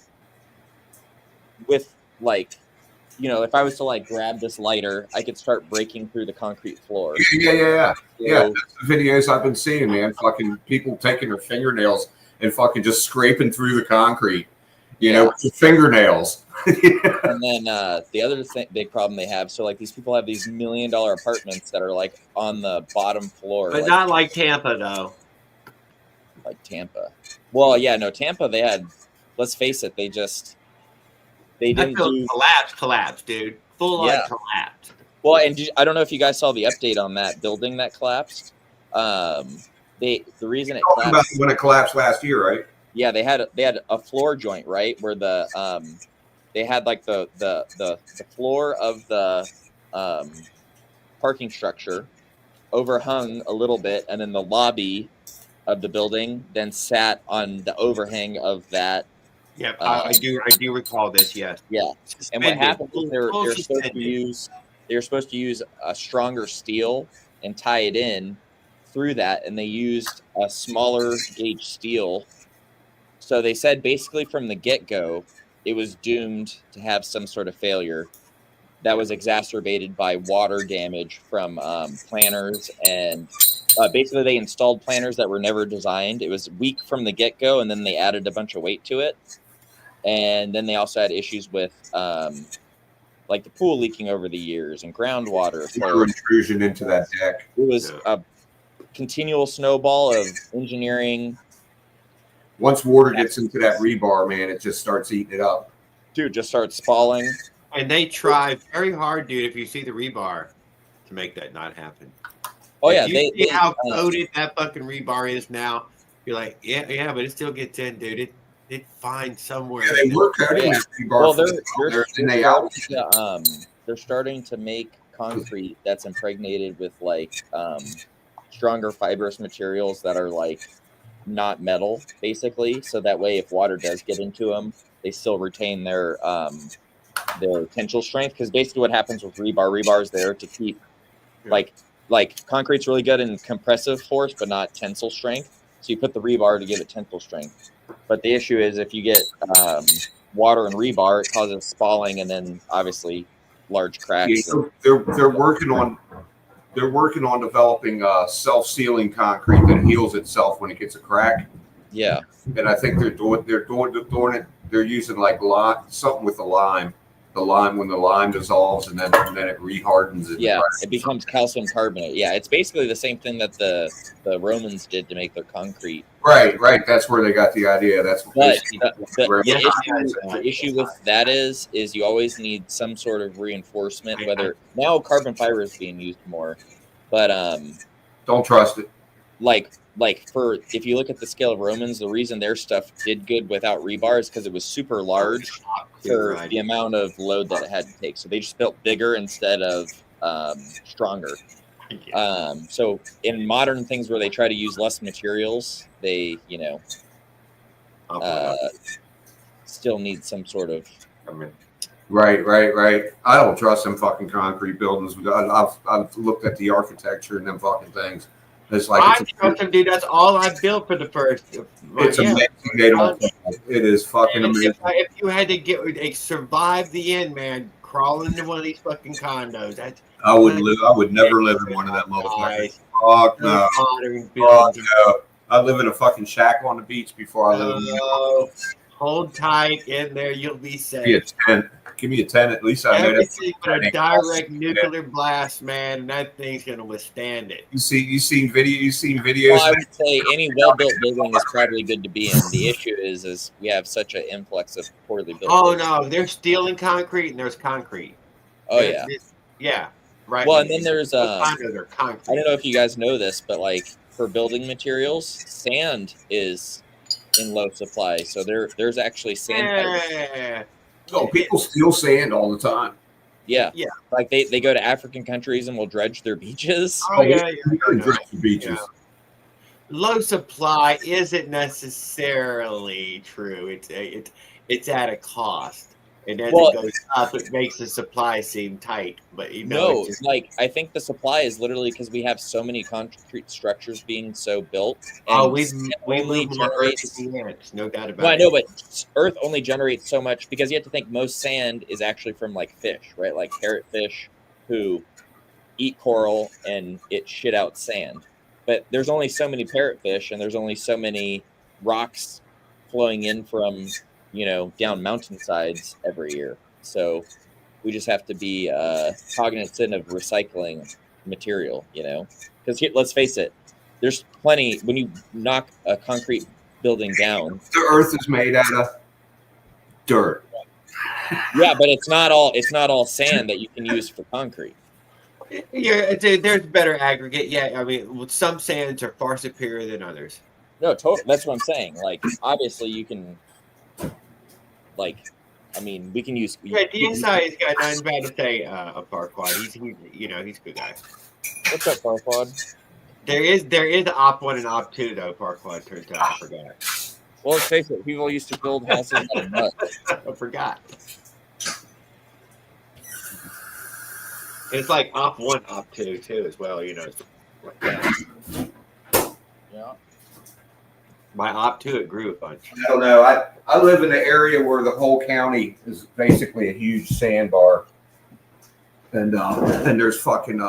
with like, if I was to like grab this lighter, I could start breaking through the concrete floor. Yeah. That's the videos I've been seeing, man. Fucking people taking their fingernails and fucking just scraping through the concrete, with your fingernails. And then the other big problem they have, so like these people have these $1 million apartments that are like on the bottom floor. But not like Tampa, though. Like Tampa. Well, yeah, no, Tampa, they had, let's face it, they didn't collapse, dude. Full on collapse. Well, and I don't know if you guys saw the update on that building that collapsed. The reason it collapsed about when it collapsed last year, right? Yeah, they had a floor joint, right, where the they had like the floor of the parking structure overhung a little bit, and then the lobby of the building, then sat on the overhang of that. Yeah, I do recall this. Yes. Yeah, and what Suspended. happened is Full they're supposed to suspended. use a stronger steel and tie it in through that, and they used a smaller gauge steel. So they said basically from the get-go, it was doomed to have some sort of failure that was exacerbated by water damage from planners, and basically they installed planners that were never designed. It was weak from the get-go, and then they added a bunch of weight to it. And then they also had issues with like the pool leaking over the years and groundwater. Water intrusion into that deck. It was a continual snowball of engineering. Once water gets into that rebar, man, it just starts eating it up. Dude, just starts spalling. And they try very hard, dude. If you see the rebar, to make that not happen. Oh yeah, if you see how coated that fucking rebar is now. You're like, yeah, but it still gets in, dude. It finds somewhere. Yeah, they were coating that rebar. Well, they're starting to make concrete that's impregnated with like stronger fibrous materials that are like not metal, basically. So that way, if water does get into them, they still retain their tensile strength. Because basically, what happens with rebar is there to keep like concrete's really good in compressive force, but not tensile strength. So you put the rebar to give it tensile strength. But the issue is if you get water and rebar, it causes spalling and then obviously large cracks. Yeah, they're working on developing self-sealing concrete that heals itself when it gets a crack. Yeah, and I think they're doing it. They're using like something with the lime. The lime, when the lime dissolves and then it rehardens. It becomes calcium carbonate. Yeah, it's basically the same thing that the Romans did to make their concrete. Right. That's where they got the idea. That's but the issue with that is you always need some sort of reinforcement. Whether now carbon fiber is being used more, but don't trust it. Like for if you look at the scale of Romans, the reason their stuff did good without rebar is because it was super large for the amount of load that it had to take. So they just built bigger instead of stronger. So in modern things where they try to use less materials, they still need some sort of. Right. I don't trust them fucking concrete buildings. I've looked at the architecture and them fucking things. It's like I trust them, dude. That's all I built for the first. It's amazing. They don't. It is fucking amazing. If you had to survive the end, man, crawl into one of these fucking condos. I would never live in one of them motherfuckers. Fuck no. Fuck no. I live in a fucking shack on the beach before I live in the Hold tight in there. You'll be safe. Give me a 10. At least I know everything but a direct nuclear blast, man. That thing's gonna withstand it. You seen videos. Well, I would say any well-built building is probably good to be in. The issue is we have such an influx of poorly built. Oh no, there's steel and concrete, and there's concrete. Oh yeah. Yeah. Right. Well, and then there's I don't know if you guys know this, but like for building materials, sand is in low supply. So there's actually sand. Oh, people steal sand all the time. Yeah. Like they go to African countries and will dredge their beaches. Oh yeah. Dredge the beaches. Yeah. Low supply isn't necessarily true. It's at a cost. And as it goes up, it makes the supply seem tight. But I think the supply is literally because we have so many concrete structures being so built. And we generates, no doubt about it. Well, I know, but Earth only generates so much because you have to think most sand is actually from like fish, right? Like parrotfish who eat coral and it shit out sand. But there's only so many parrotfish and there's only so many rocks flowing in from down mountainsides every year. So we just have to be cognizant of recycling material, because let's face it, there's plenty. When you knock a concrete building down, the earth is made out of dirt. Yeah, but it's not all sand that you can use for concrete. Yeah, there's better aggregate. Yeah, I mean, some sands are far superior than others. No, that's what I'm saying. Like, obviously, you can. We can use. Yeah, DSI's got nothing bad to say of Farquad. He's a good guy. What's up, Farquad? There is an op 1 and op 2 though. Parquad turns out. I forgot. Well, let's face it. People used to build houses out of mud. I forgot. It's like op 1, op 2 too as well. You know. Like that. Yeah. My op 2 it grew a bunch. I don't know. I live in an area where the whole county is basically a huge sandbar, and there's fucking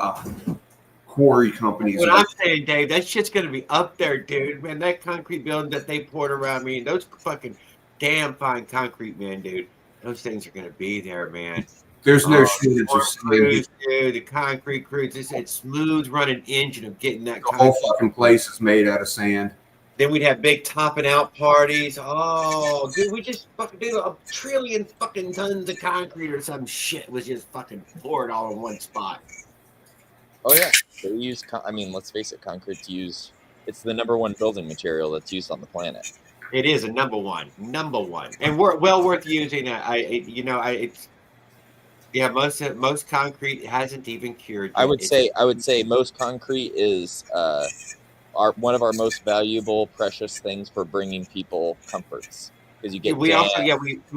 quarry companies. What I'm saying, Dave, that shit's gonna be up there, dude. Man, that concrete building that they poured around me, those fucking damn fine concrete, man, dude. Those things are gonna be there, man. There's no shortage of crews, dude. The concrete crews, it's smooth running engine of getting that. The whole fucking place is made out of sand. Then we'd have big topping out parties. Oh, dude, we just fucking do a trillion fucking tons of concrete or some shit was just fucking poured all in one spot. Oh yeah, they use. I mean, let's face it, concrete's used. It's the '1 building material that's used on the planet. It is a number one, and we're well worth using. It's yeah. Most concrete hasn't even cured. I would say most concrete is one of our most valuable, precious things for bringing people comforts, because you get. We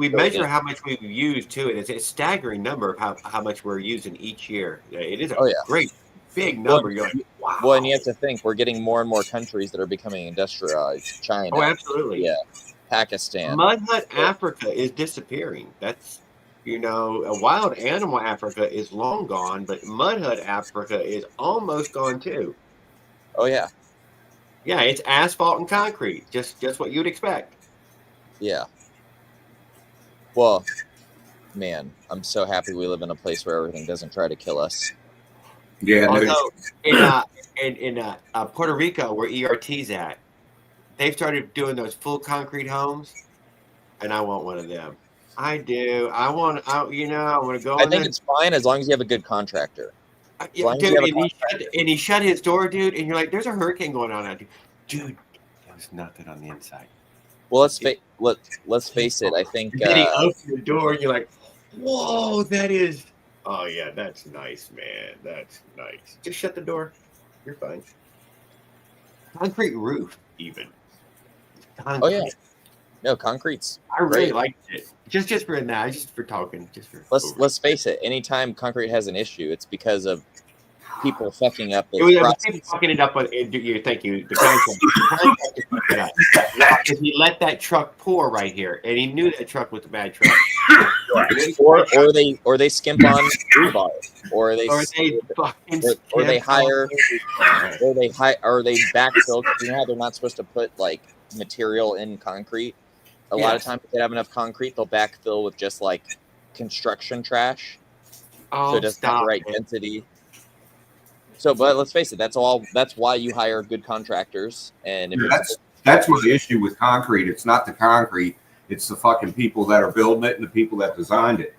measure how much we've used too. It's a staggering number of how much we're using each year. It is a great big number. You're like, wow. Well, and you have to think we're getting more and more countries that are becoming industrialized. China. Oh, absolutely. Yeah. Pakistan. Mud Hut Africa is disappearing. That's, a wild animal Africa is long gone, but Mud Hut Africa is almost gone too. Oh yeah. Yeah, it's asphalt and concrete, just what you'd expect. Yeah. Well, man, I'm so happy we live in a place where everything doesn't try to kill us. Yeah. Although in Puerto Rico, where ERT's at, they've started doing those full concrete homes, and I want one of them. I do. I want to go. I think it's fine as long as you have a good contractor. Yeah, dude, and he shut his door, dude, and you're like, "There's a hurricane going on out there." Dude, there's nothing on the inside. Well, let's face it. I think then he opens the door, and you're like, "Whoa, that is." Oh yeah, that's nice, man. That's nice. Just shut the door. You're fine. Concrete roof, even. Concrete. Oh yeah. No, concrete's. I really liked it. Just for that, just for talking, just for. Let's face it. Anytime concrete has an issue, it's because of people fucking up. People fucking it up. Thank you. The contractor fucked it up because he let that truck pour right here, and he knew that truck was a bad truck. or they skimp on rebar, or they backfill. You know how they're not supposed to put like material in concrete. A lot of times, if they have enough concrete, they'll backfill with just like construction trash, so it doesn't have the right density. So, but let's face it, that's why you hire good contractors. And that's my issue with concrete. It's not the concrete; it's the fucking people that are building it and the people that designed it.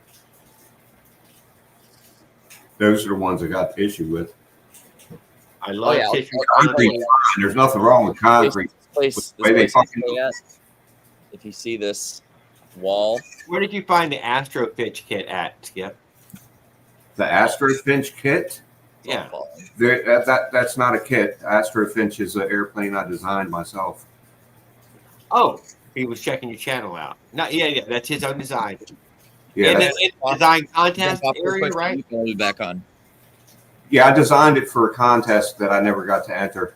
Those are the ones I got the issue with. I love concrete. There's nothing wrong with concrete. If you see this wall, where did you find the Astrofinch kit at, Skip? The Astrofinch kit? Yeah, that's not a kit. Astrofinch is an airplane I designed myself. Oh, he was checking your channel out. Yeah, that's his own design. Yeah, and it's design contest area, right? Back on. Yeah, I designed it for a contest that I never got to enter.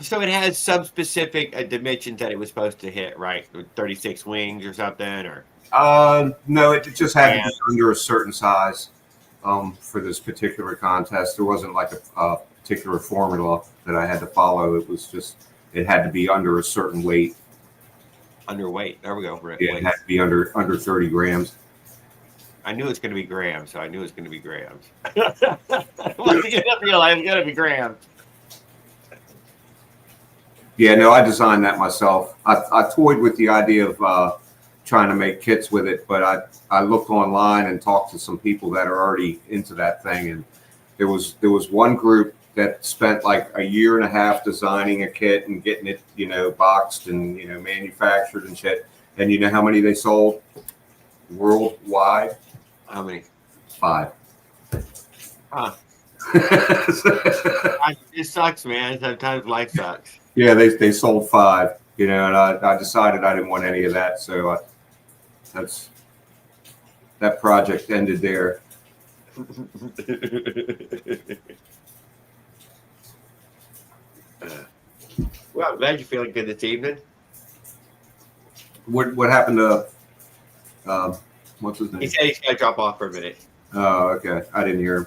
So it has some specific dimensions that it was supposed to hit, right? 36 wings or something, or? No, it just had to be under a certain size for this particular contest. There wasn't like a particular formula that I had to follow. It was just, it had to be under a certain weight. Underweight. There we go. Yeah, it had to be under 30 grams. I knew it's going to be grams, so I knew it was going to be grams. I didn't realize it's going to be grams. Yeah, no, I designed that myself. I toyed with the idea of trying to make kits with it, but I looked online and talked to some people that are already into that thing, and there was one group that spent like a year and a half designing a kit and getting it, boxed and manufactured and shit. And you know how many they sold worldwide? How many? 5. Huh. It sucks, man. Sometimes life sucks. Yeah, they sold 5, you know, and I decided I didn't want any of that, so that project ended there. Well, I'm glad you're feeling good this evening. What happened to what's his name? He said he's got to drop off for a minute. Oh, okay. I didn't hear him.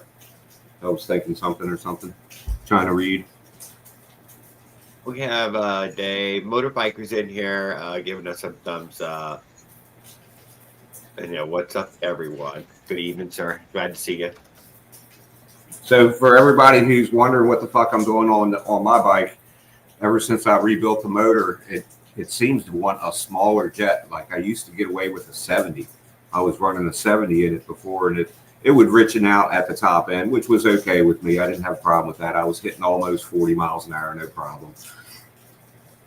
I was thinking something or something. Trying to read. We have Dave Motorbikers in here giving us some thumbs up. And what's up, everyone? Good evening, sir. Glad to see you. So for everybody who's wondering what the fuck I'm doing on my bike, ever since I rebuilt the motor, it seems to want a smaller jet. Like I used to get away with a 70. I was running a 70 in it before, and it would richen out at the top end, which was okay with me. I didn't have a problem with that. I was hitting almost 40 miles an hour, no problem.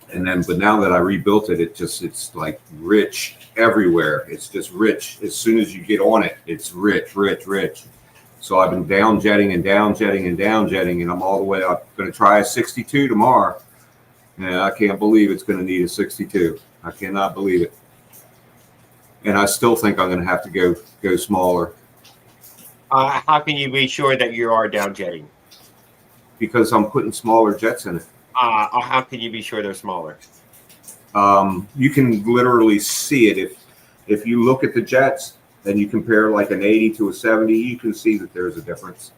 But now that I rebuilt it, it's like rich everywhere. It's just rich. As soon as you get on it, it's rich, rich, rich. So I've been down jetting and down jetting and down jetting, and I'm all the way up. Going to try a 62 tomorrow. And I can't believe it's going to need a 62. I cannot believe it. And I still think I'm going to have to go smaller. How can you be sure that you are down jetting? Because I'm putting smaller jets in it. How can you be sure they're smaller? You can literally see it. If you look at the jets and you compare like an 80 to a 70, you can see that there's a difference.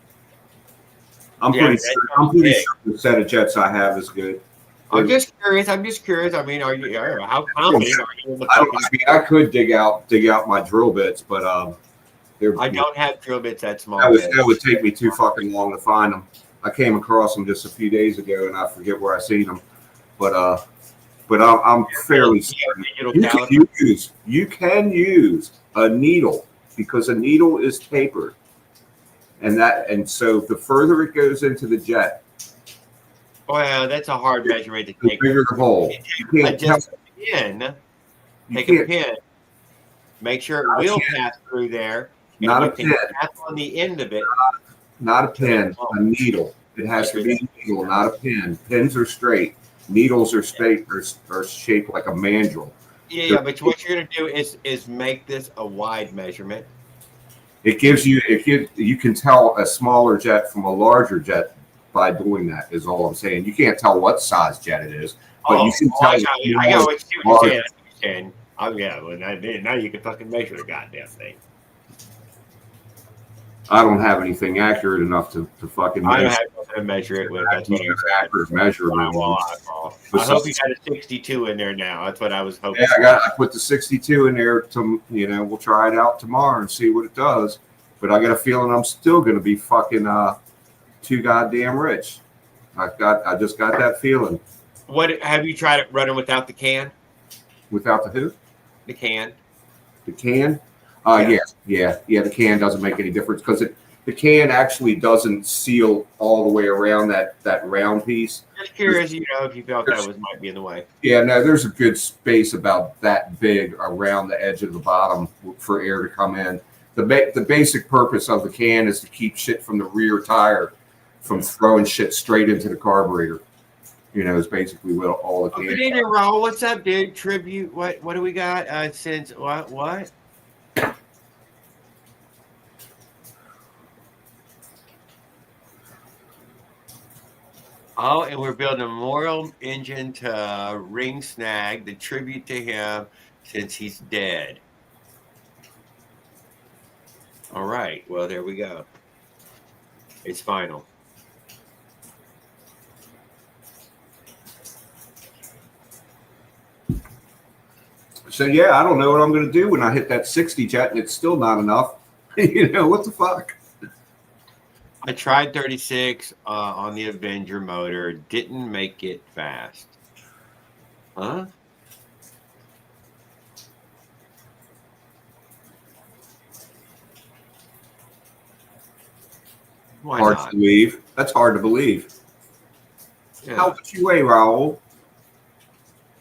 I'm pretty sure the set of jets I have is good. I'm just curious. I mean, how confident are you? I could dig out my drill bits, but I don't have drill bits that small. That would take me too fucking long to find them. I came across them just a few days ago, and I forget where I seen them. But I'm fairly certain you can use a needle, because a needle is tapered, and so the further it goes into the jet. Well, that's a hard measurement to take. The bigger the hole. You can't just take a pin. Make sure it will pass through there. Not a pin. Tap on the end of it. Not a pin. A needle. It has to be a needle, not a pin. Pins are straight. Needles are straight are shaped like a mandrel. Yeah, but what you're going to do is make this a wide measurement. You can tell a smaller jet from a larger jet by doing that, is all I'm saying. You can't tell what size jet it is, but you can tell. I got what you're saying. Oh yeah, well now you can fucking measure the goddamn thing. I don't have anything accurate enough to fucking measure. I don't have nothing to measure it with. That's what I'm accurate measurement. I hope you got a 62 in there now. That's what I was hoping. Yeah, I put the 62 in there to, we'll try it out tomorrow and see what it does. But I got a feeling I'm still going to be fucking too goddamn rich. I just got that feeling. What have you tried it running without the can? Without the who? The can. The can? Yeah. The can doesn't make any difference because the can actually doesn't seal all the way around that round piece. Just curious, if you felt that might be in the way. Yeah, no, there's a good space about that big around the edge of the bottom for air to come in. The basic purpose of the can is to keep shit from the rear tire from throwing shit straight into the carburetor. Is basically what all the can. Good evening, Raul. What's up, dude? Tribute. What do we got? Since what? Oh, and we're building a memorial engine to Ring Snag, the tribute to him since he's dead. All right. Well, there we go. It's final. So, yeah, I don't know what I'm going to do when I hit that 60 jet and it's still not enough. What the fuck? I tried 36 on the Avenger motor. Didn't make it fast. Huh? Why hard not? to believe. That's hard to believe. Yeah. How much you weigh, Raul?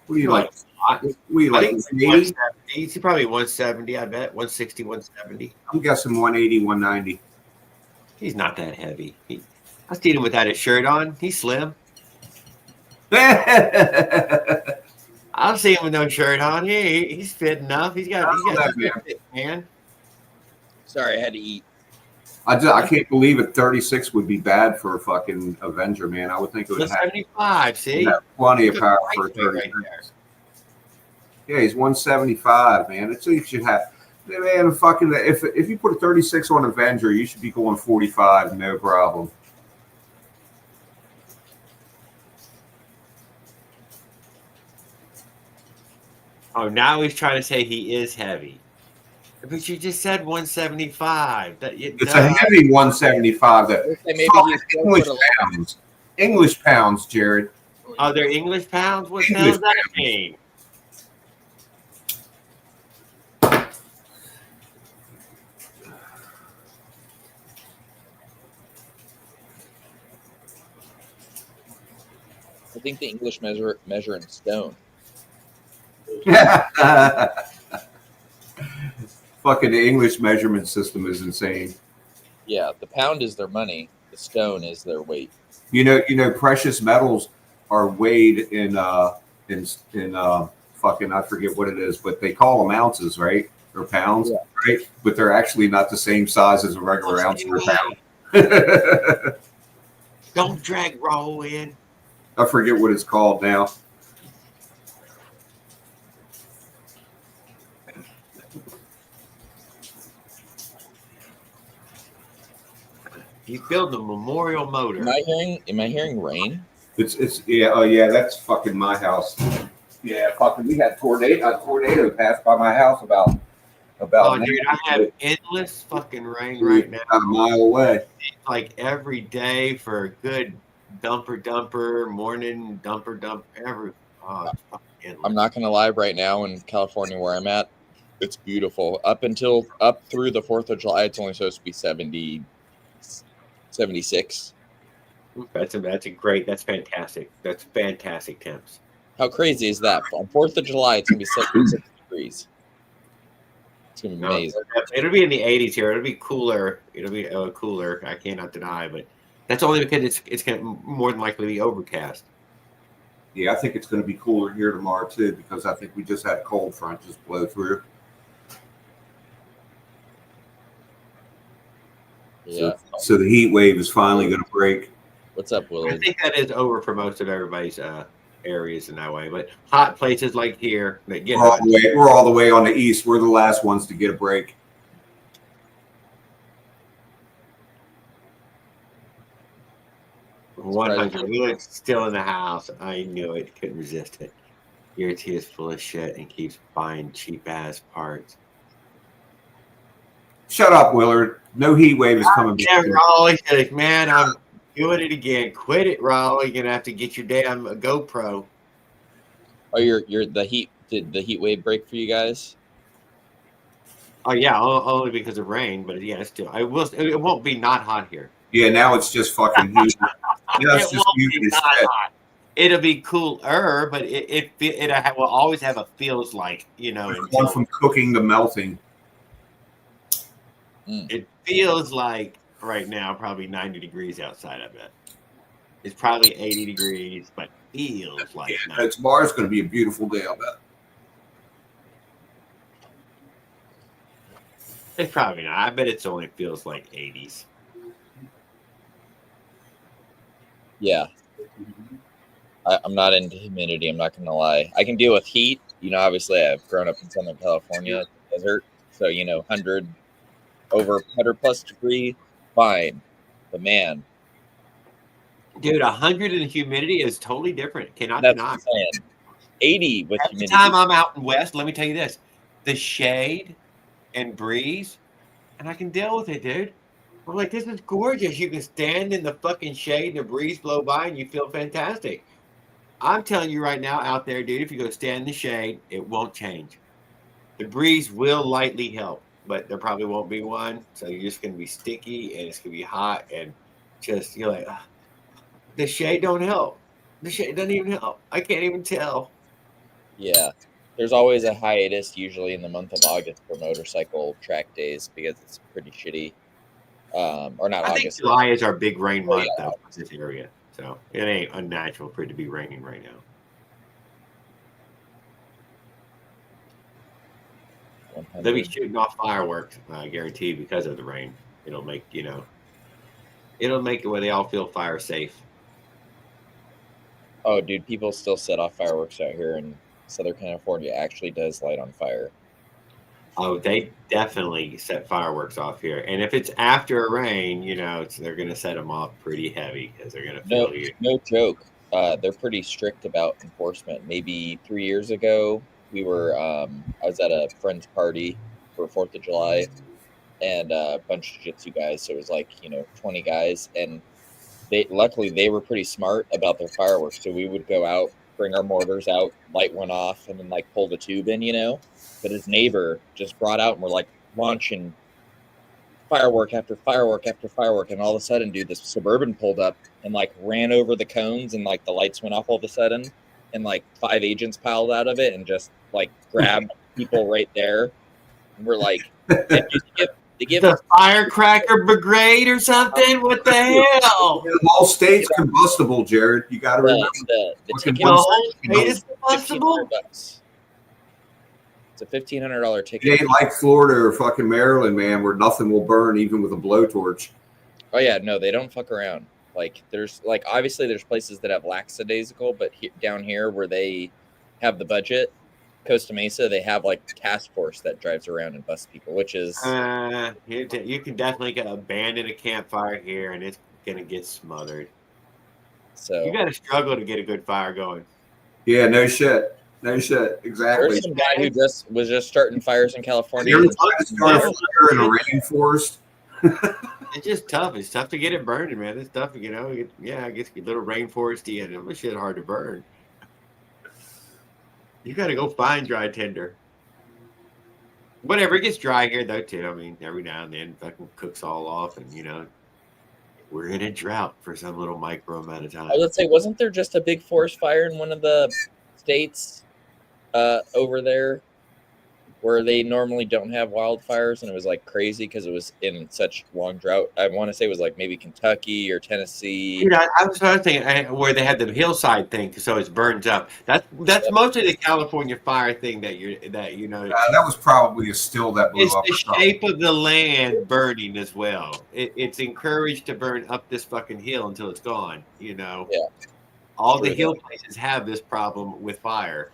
What do you like? What do you like? 170. He's probably 170, I bet. 160, 170. I'm guessing 180, 190. He's not that heavy. I seen him without his shirt on. He's slim. I'll see him with no shirt on. He's fit enough. He's got man. fit, man. Sorry, I had to eat. I can't believe it. 36 would be bad for a fucking Avenger, man. I would think it would have 175. See, plenty of power Right for a there, 36. right there. Yeah, he's 175, man. That's what you should have. Man, fucking if you put a 36 on Avenger, you should be going 45, no problem. Oh, now he's trying to say he is heavy. But you just said 175. It's a heavy 175. That Maybe English pounds. English pounds, Jared. Oh, they're English pounds? What the hell does that mean? I think the English measure in stone. Fucking the English measurement system is insane. Yeah, the pound is their money. The stone is their weight. You know, precious metals are weighed in fucking, I forget what it is, but they call them ounces, right? Or pounds, right? But they're actually not the same size as a regular ounce or pound. Don't drag roll in. I forget what it's called now. He's building a memorial motor. Am I hearing rain? It's yeah, oh yeah, that's fucking my house. Yeah, fucking we had a tornado passed by my house about Oh dude, I have endless fucking rain right now. About a mile away. Like every day for a good dumper morning dumper every I'm not gonna lie, right now in California where I'm at, it's beautiful. Up through the 4th of July, it's only supposed to be 70, 76. That's fantastic. That's fantastic temps. How crazy is that? On 4th of July, it's gonna be 76 degrees. It's gonna be amazing. It'll be in the 80s here. It'll be cooler. It'll be cooler. I cannot deny, but that's only because it's going to more than likely be overcast. Yeah, I think it's going to be cooler here tomorrow too, because I think we just had a cold front just blow through. Yeah. So the heat wave is finally going to break. What's up, Willard? I think that is over for most of everybody's areas in that way, but hot places like here that get we're all the way on the east. We're the last ones to get a break. Willard's still in the house. I knew it. Couldn't resist it. URT is full of shit and keeps buying cheap ass parts. Shut up, Willard. No heat wave is coming back. Raleigh says, man, I'm doing it again. Quit it, Raleigh. You're gonna have to get your damn GoPro. Oh, did the heat wave break for you guys? Oh yeah, only because of rain, but yeah, still, it won't be not hot here. Yeah, now it's just fucking humid. It's just humid as shit. It'll be cooler, but it will always have a feels like, you know. One from cooking to melting. It feels like right now probably 90 degrees outside. I bet it's probably 80 degrees, but feels like. Yeah, tomorrow's going to be a beautiful day. I bet. It's probably not. I bet it's only feels like 80s. Yeah. I'm not into humidity. I'm not going to lie. I can deal with heat. You know, obviously I've grown up in Southern California, desert. So, 100 plus degree, fine. But man. Dude, 100 in humidity is totally different. Cannot That's deny. 80 with Every humidity. time I'm out in West, let me tell you this. The shade and breeze, and I can deal with it, dude. I'm like, this is gorgeous. You can stand in the fucking shade and the breeze blow by and you feel fantastic. I'm telling you right now out there, dude, if you go stand in the shade, it won't change. The breeze will lightly help, but there probably won't be one. So you're just going to be sticky and it's going to be hot and just, you're like, the shade don't help. The shade doesn't even help. I can't even tell. Yeah. There's always a hiatus, usually in the month of August, for motorcycle track days because it's pretty shitty. or not I think August. July is our big rain month, yeah. though, for this area. So it ain't unnatural for it to be raining right now. 100. They'll be shooting off fireworks, I guarantee, because of the rain. It'll make it'll make it where they all feel fire safe. Oh, dude, people still set off fireworks out here in Southern California. Actually, does light on fire. Oh, they definitely set fireworks off here, and if it's after a rain, they're going to set them off pretty heavy because they're going to feel you. No joke. They're pretty strict about enforcement. Maybe 3 years ago, I was at a friend's party for 4th of July, and a bunch of jiu-jitsu guys. So it was like 20 guys, and luckily they were pretty smart about their fireworks. So we would go out, bring our mortars out, light one off, and then like pull the tube in. But his neighbor just brought out and we're like launching firework after firework after firework, and all of a sudden, dude, this Suburban pulled up and like ran over the cones, and like the lights went off all of a sudden, and like 5 agents piled out of it and just like grabbed people right there. And we're like, they give the firecracker brigade or something. What the hell? The whole state's combustible, Jared. You got to remember. The Fucking ticket The one whole state is combustible. $1,500. It's a $1,500 It ticket. ain't like Florida or fucking Maryland, man, where nothing will burn even with a blowtorch. Oh yeah, no, they don't fuck around. Like there's obviously there's places that have lackadaisical, but down here where they have the budget, Costa Mesa, they have like task force that drives around and busts people, which is you can definitely get abandoned a campfire here, and it's gonna get smothered. so You got to struggle to get a good fire going. Yeah, no shit. No shit. Exactly. there's some guy who was just starting fires in California. You ever tried to start a fire in a rainforest? It's just tough. It's tough to get it burning, man. It's tough, Yeah, it gets a little rainforesty, and it's shit hard to burn. You got to go find dry tinder. Whatever, it gets dry here though too. I mean, every now and then, fucking cooks all off, and we're in a drought for some little micro amount of time. I would say, wasn't there just a big forest fire in one of the states over there where they normally don't have wildfires, and it was like crazy because it was in such long drought? I want to say it was like maybe Kentucky or Tennessee. Dude, I was thinking where they had the hillside thing, so it burns up. That's mostly the California fire thing that that was probably a still that blew it's up. the shape of the land burning as well. It's encouraged to burn up this fucking hill until it's gone. Yeah. All the hill places have this problem with fire.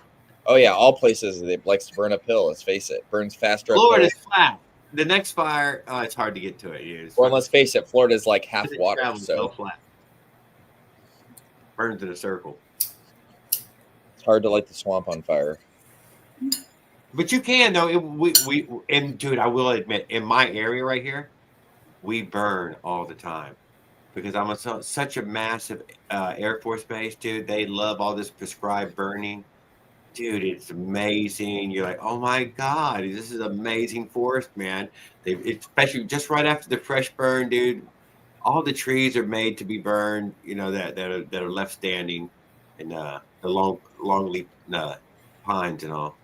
Oh yeah, all places it likes to burn uphill. Let's face it, burns faster. Florida's flat. The next fire, it's hard to get to it. Well, let's face it, Florida's like half water, so flat. Burns in a circle. It's hard to light the swamp on fire. But you can though. Dude, I will admit, in my area right here, we burn all the time because I'm such a massive Air Force base, dude. They love all this prescribed burning. Dude, it's amazing. You're like, oh my God, this is amazing forest, man. Especially just right after the fresh burn, dude. All the trees are made to be burned, that are left standing, and the long-leaf pines and all.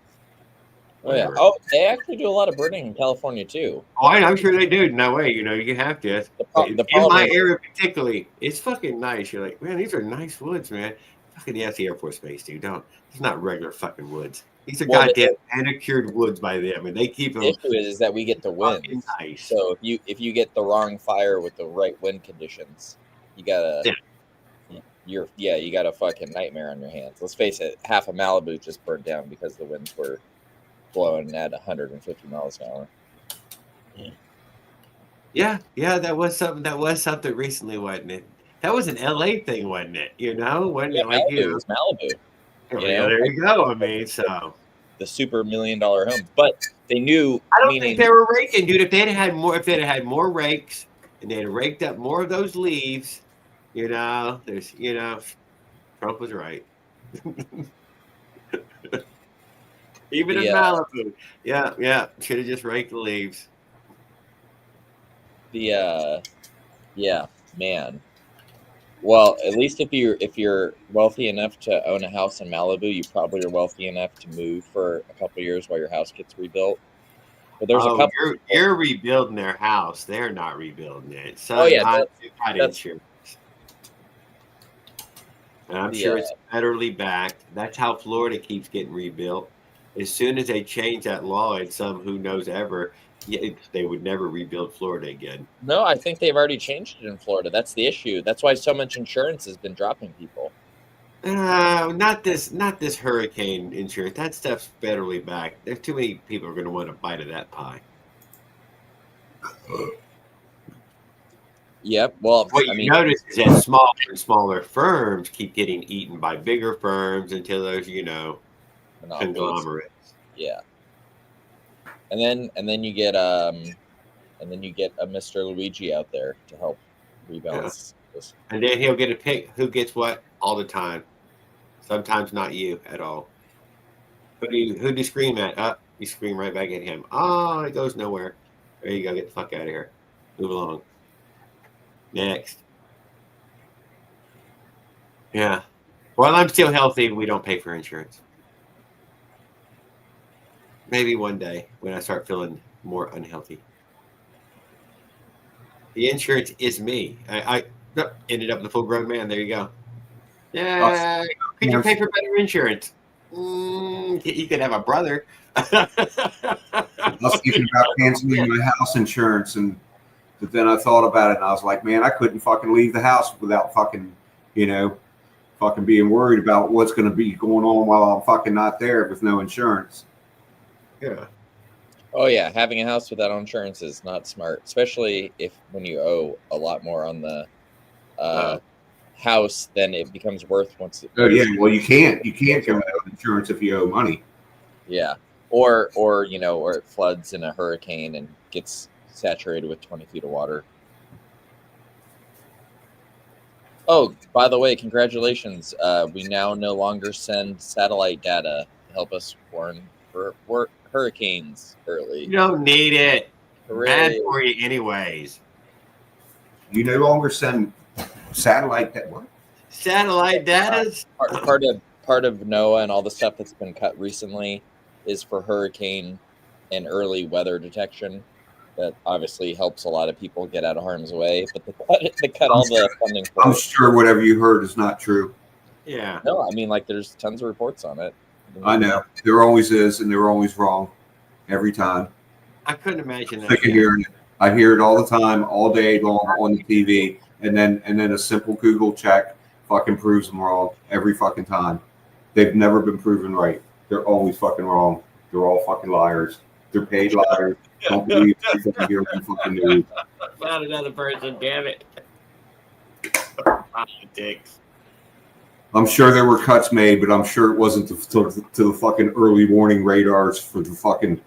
Whatever. Oh yeah. Oh, they actually do a lot of burning in California too. Oh, I'm sure they do. No way. You have to. In my area particularly, it's fucking nice. You're like, man, these are nice woods, man. Fucking that's the Air Force Base, dude. It's not regular fucking woods. These are goddamn manicured woods by them, and they keep them. The issue is that we get the wind. Nice. So if you get the wrong fire with the right wind conditions, you gotta you got a fucking nightmare on your hands. Let's face it, half of Malibu just burned down because the winds were blowing at 150 miles an hour. Yeah, that was something recently, wasn't it? That was an LA thing, wasn't it? Wasn't it like Malibu, it was Malibu. There you go. I mean, so the super $1 million home, but they knew. I don't think they were raking, dude. If they'd had more rakes, and they'd raked up more of those leaves, Trump was right. Even in Malibu, yeah, should have just raked the leaves. Man. Well, at least if you're wealthy enough to own a house in Malibu, you probably are wealthy enough to move for a couple of years while your house gets rebuilt. But there's a couple. You're rebuilding their house. They're not rebuilding it. So Oh, yeah, got that's- insurance. And I'm sure it's federally backed. That's how Florida keeps getting rebuilt. As soon as they change that law, and some who knows ever, they would never rebuild Florida again. No, I think they've already changed it in Florida. That's the issue. That's why so much insurance has been dropping people. Not this hurricane insurance. That stuff's federally backed. There's too many people are going to want a bite of that pie. Yep. Well, what you notice is that smaller and smaller firms keep getting eaten by bigger firms until there's, conglomerates. Yeah. And then you get a Mr. Luigi out there to help rebalance this. And then he'll get a pick who gets what all the time. Sometimes not you at all. Who do you scream at? You scream right back at him. Oh, it goes nowhere. There you go. Get the fuck out of here. Move along. Next. Yeah. While I'm still healthy, we don't pay for insurance. Maybe one day when I start feeling more unhealthy. The insurance is me. I ended up with a full-grown man. There you go. Yeah. Could you pay for better insurance? You could have a brother. I was thinking about canceling my house insurance, but then I thought about it and I was like, man, I couldn't fucking leave the house without fucking being worried about what's going to be going on while I'm fucking not there with no insurance. Yeah. Oh yeah, having a house without insurance is not smart, especially when you owe a lot more on the house than it becomes worth once. Oh yeah, well you can't go without insurance if you owe money. Yeah, or it floods in a hurricane and gets saturated with 20 feet of water. Oh, by the way, congratulations! We now no longer send satellite data to help us warn for hurricanes early. You don't need it. Hooray. Bad for you anyways. You no longer send satellite data. What? Satellite data? Part of NOAA and all the stuff that's been cut recently is for hurricane and early weather detection. That obviously helps a lot of people get out of harm's way, but they cut all the funding for I'm sure whatever you heard is not true. Yeah. No, I mean, there's tons of reports on it. I know. There always is, and they're always wrong every time. I couldn't imagine that. Sick of hearing it. I hear it all the time, all day long on the TV, and then a simple Google check fucking proves them wrong every fucking time. They've never been proven right. They're always fucking wrong. They're all fucking liars. They're paid liars. Don't believe anything you hear on fucking news. Not another person, damn it. Politics. I'm sure there were cuts made, but I'm sure it wasn't to the fucking early warning radars for hurricanes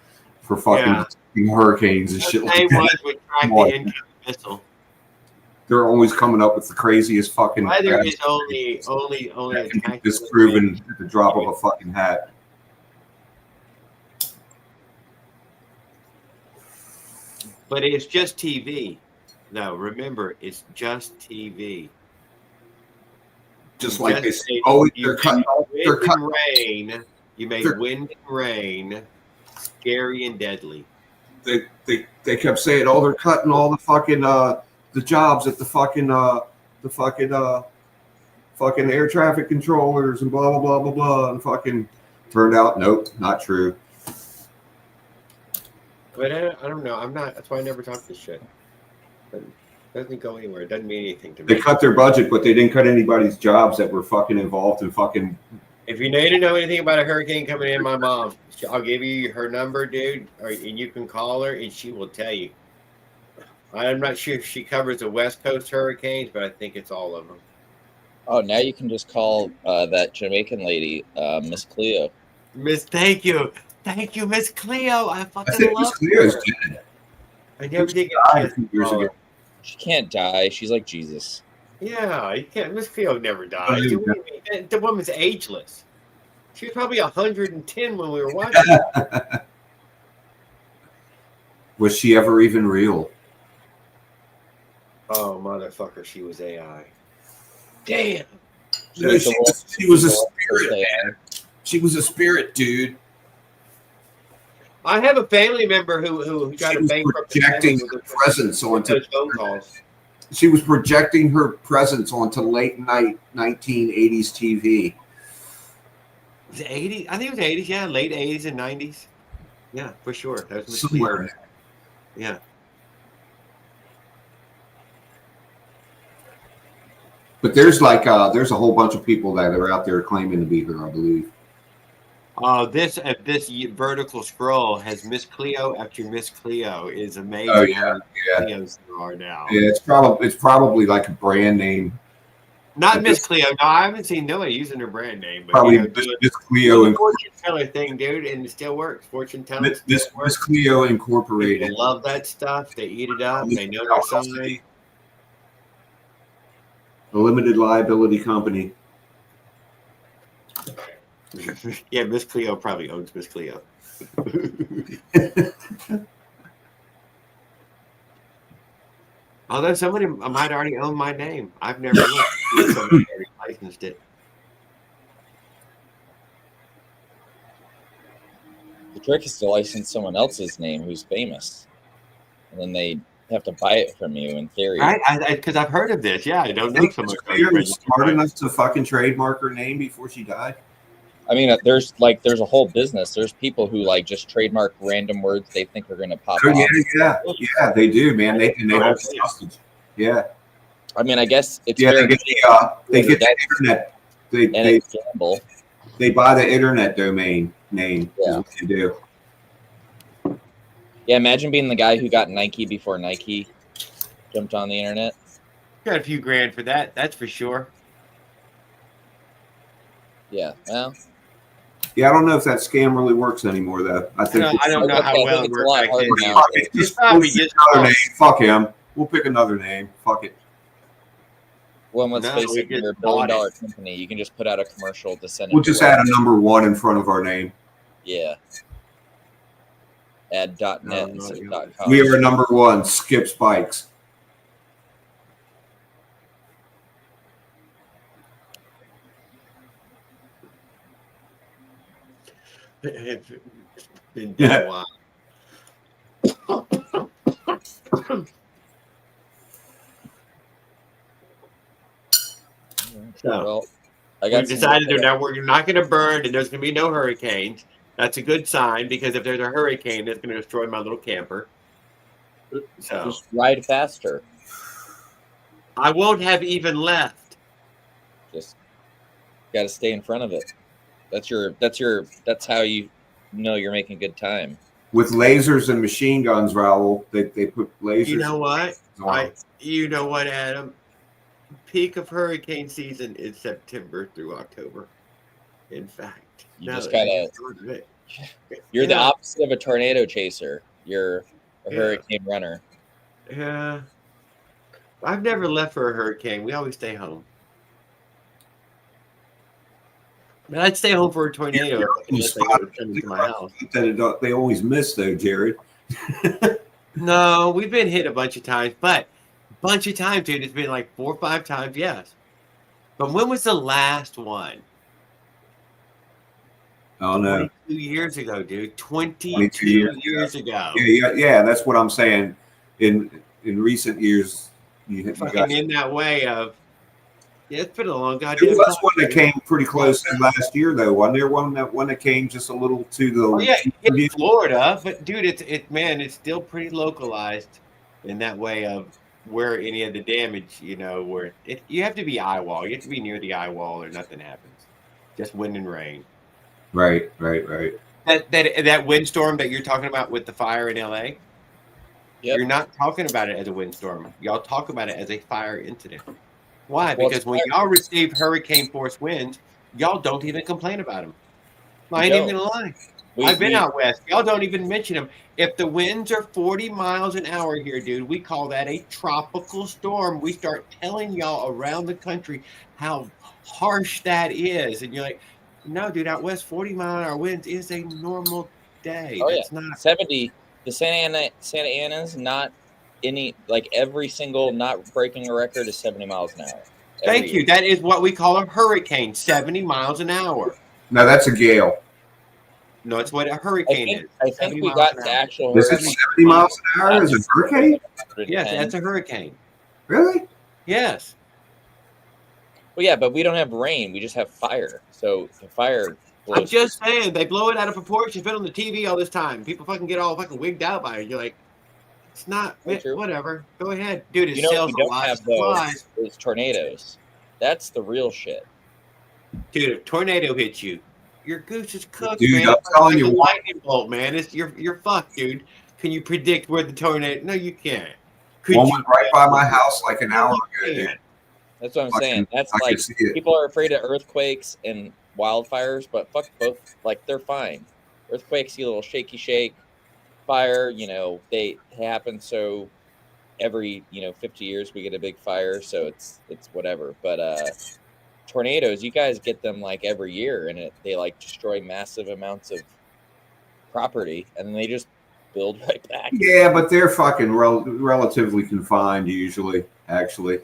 and shit like that. Would track the incoming missile. They're always coming up with the craziest fucking. Weather is only disproven at the drop of a fucking hat. But it's just TV. No, remember, it's just TV. Just like they say, they're cutting rain. You make wind and rain scary and deadly. They kept saying, oh, they're cutting all the fucking the jobs at the fucking air traffic controllers and blah blah blah blah blah, and fucking turned out nope, not true. But I don't know. I'm not. That's why I never talk this shit. It doesn't go anywhere. It doesn't mean anything to me. They cut their budget, but they didn't cut anybody's jobs that were fucking involved in fucking. If you need to know anything about a hurricane coming in, my mom, I'll give you her number, dude, and you can call her, and she will tell you. I'm not sure if she covers the West Coast hurricanes, but I think it's all of them. Oh, now you can just call that Jamaican lady, Miss Cleo. Thank you, Miss Cleo. I fucking love her. I never did get years ago. She can't die. She's like Jesus. Yeah, you can't. Miss Cleo never died. The woman's ageless. She was probably 110 when we were watching. Was she ever even real? Oh, motherfucker, she was AI. Damn. She was a spirit, man. She was a spirit, dude. I have a family member who got a bankrupt projecting her presence onto those phone calls. She was projecting her presence onto late night 1980s TV. Was it 80s? I think it was 80s. Yeah, late 80s and 90s. Yeah, for sure. That was Miss Cleo. Yeah. But there's like there's a whole bunch of people that are out there claiming to be her, I believe. This vertical scroll has Miss Cleo after Miss Cleo is amazing. Oh, yeah, how many yeah. Cleos there are now. Yeah, it's probably like a brand name. Not Miss Cleo. No, I haven't seen nobody using her brand name. But, probably Miss Cleo and fortune teller thing, dude, and it still works. Fortune telling. Miss Cleo Incorporated. People love that stuff. They eat it up. They know their sign. A limited liability company. Yeah, Miss Cleo probably owns Miss Cleo. Although somebody might already own my name. I've never looked. Somebody already licensed it. The trick is to license someone else's name who's famous, and then they have to buy it from you in theory. Right? Because I've heard of this. Yeah, I don't know someone was smart enough to fucking trademark her name before she died. I mean, there's a whole business. There's people who like just trademark random words they think are going to pop off. Yeah, they do, man. They hold hostage. Yeah. I mean, I guess it's they get the internet. They gamble. They buy the internet domain name. Yeah. Is what they do. Yeah, imagine being the guy who got Nike before Nike jumped on the internet. Got a few grand for that. That's for sure. Yeah. Well. Yeah, I don't know if that scam really works anymore, though. I don't know how well it works back then. Just another name. Fuck him. We'll pick another name. Fuck it. Well, let's face it, you're a billion-dollar company. You can just put out a commercial to send it. We'll just add a number 1 in front of our name. Yeah. Add .net instead of .com. We are number 1. Skip Spikes. It's been a while. So, we decided we're not going to burn, and there's going to be no hurricanes. That's a good sign, because if there's a hurricane, it's going to destroy my little camper. So just ride faster. I won't have even left. Just got to stay in front of it. That's how you know you're making good time. With lasers and machine guns, Raul, they put lasers. You know what? Adam? Peak of hurricane season is September through October. In fact, you're the opposite of a tornado chaser. You're a hurricane runner. Yeah, I've never left for a hurricane. We always stay home. But I'd stay home for a tornado unless they would come into my house. They always miss, though, Jared. No, we've been hit a bunch of times, but dude. It's been like 4 or 5 times, yes. But when was the last one? Oh, no. 22 years ago, dude. 22 years ago. Yeah, that's what I'm saying. In recent years, you got in that way of. Yeah, it's been a long goddamn time. That's one that came pretty close to last year, though. Wasn't there one that came just a little to the? Oh, yeah, in Florida, but dude, it's still pretty localized in that way of where any of the damage, where you have to be eye wall. You have to be near the eye wall, or nothing happens. Just wind and rain. Right. That windstorm that you're talking about with the fire in LA. Yep. You're not talking about it as a windstorm. Y'all talk about it as a fire incident. Why? Because when y'all receive hurricane force winds, y'all don't even complain about them. I ain't even gonna lie. I've been out west. Y'all don't even mention them. If the winds are 40 miles an hour here, dude, we call that a tropical storm. We start telling y'all around the country how harsh that is. And you're like, no, dude, out west, 40-mile-an-hour winds is a normal day. Oh, that's not 70. The Santa Ana's not any, like every single not breaking a record is 70 miles an hour. Thank you. That is what we call a hurricane, 70 miles an hour. No, that's a gale. No, it's what a hurricane is. I think 70 we miles got an to hour. actual Is it hurricane. 70 miles an hour as a hurricane? Yes, that's a hurricane. Really? Yes. Well, yeah, but we don't have rain. We just have fire. So the fire blows. I'm just saying, they blow it out of proportion. It's been on the TV all this time. People fucking get all fucking wigged out by it. You're like, it's not, True. whatever. Go ahead. Dude, it You know what sells we a don't lot of have supplies. though is tornadoes. That's the real shit. Dude, if tornado hits you, your goose is cooked, Dude, man. I'm telling Like you a what. lightning bolt, man. You're fucked, dude. Can you predict where the tornado? No, you can't. Could One you? went right by my house like an No, hour you ago, dude. can't. That's what I'm Fucking- saying. That's I like could see it. people are afraid of earthquakes and wildfires, but fuck both. Like they're fine. Earthquakes, you little shaky shake. Fire, they happen. So every 50 years we get a big fire, so it's whatever. But tornadoes, you guys get them like every year, and they like destroy massive amounts of property, and then they just build right back. Yeah, but they're fucking relatively confined usually, actually.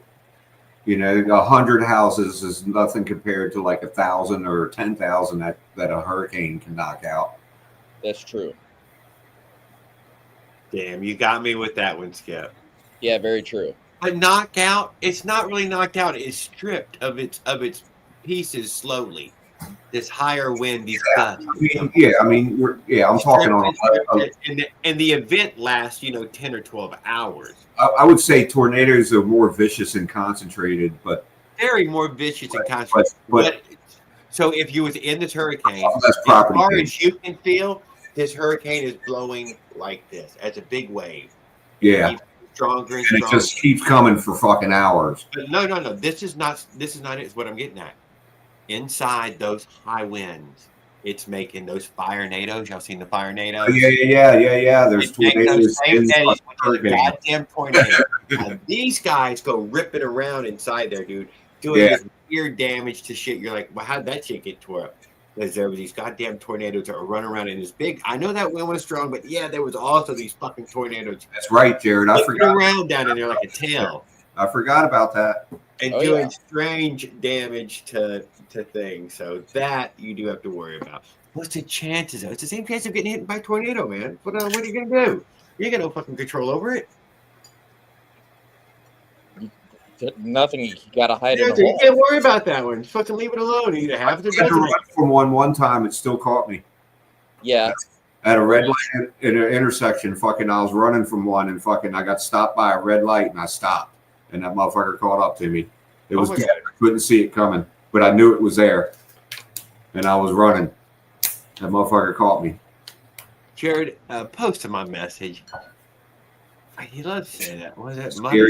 100 houses is nothing compared to like 1,000 or 10,000 that a hurricane can knock out. That's true. Damn, you got me with that one, Skip. Yeah, very true. But knocked out, it's not really knocked out. It's stripped of its pieces slowly. This higher wind, these gusts. I'm talking on. And the event lasts, 10 or 12 hours. I would say tornadoes are more vicious and concentrated, but very more vicious and concentrated. But so if you was in this hurricane, as far as you can feel, this hurricane is blowing like this as a big wave. Yeah. Stronger and stronger. It just keeps coming for fucking hours. But no. This is not it. Is what I'm getting at. Inside those high winds, it's making those fire nados. Y'all seen the fire nados? Yeah. There's tornadoes. Goddamn tornado. These guys go ripping around inside there, dude, doing this weird damage to shit. You're like, well, how'd that shit get tore up? Because there were these goddamn tornadoes that were running around in this big. I know that wind was strong, but yeah, there was also these fucking tornadoes. That's right, Jared. I forgot. Around down in there like a tail. I forgot about that. And doing strange damage to things. So that you do have to worry about. What's the chances of? It's the same chance of getting hit by a tornado, man. What are you gonna do? You got no fucking control over it. Nothing. You gotta hide it. You can't worry about that one. Just fucking leave it alone. You either have to run from one time. It still caught me. Yeah. At a red light in an intersection, fucking, I was running from one, and fucking, I got stopped by a red light, and I stopped, and that motherfucker caught up to me. It was dead. I couldn't see it coming, but I knew it was there, and I was running. That motherfucker caught me. Jared, posted my message. He loves to say that. Was it? Where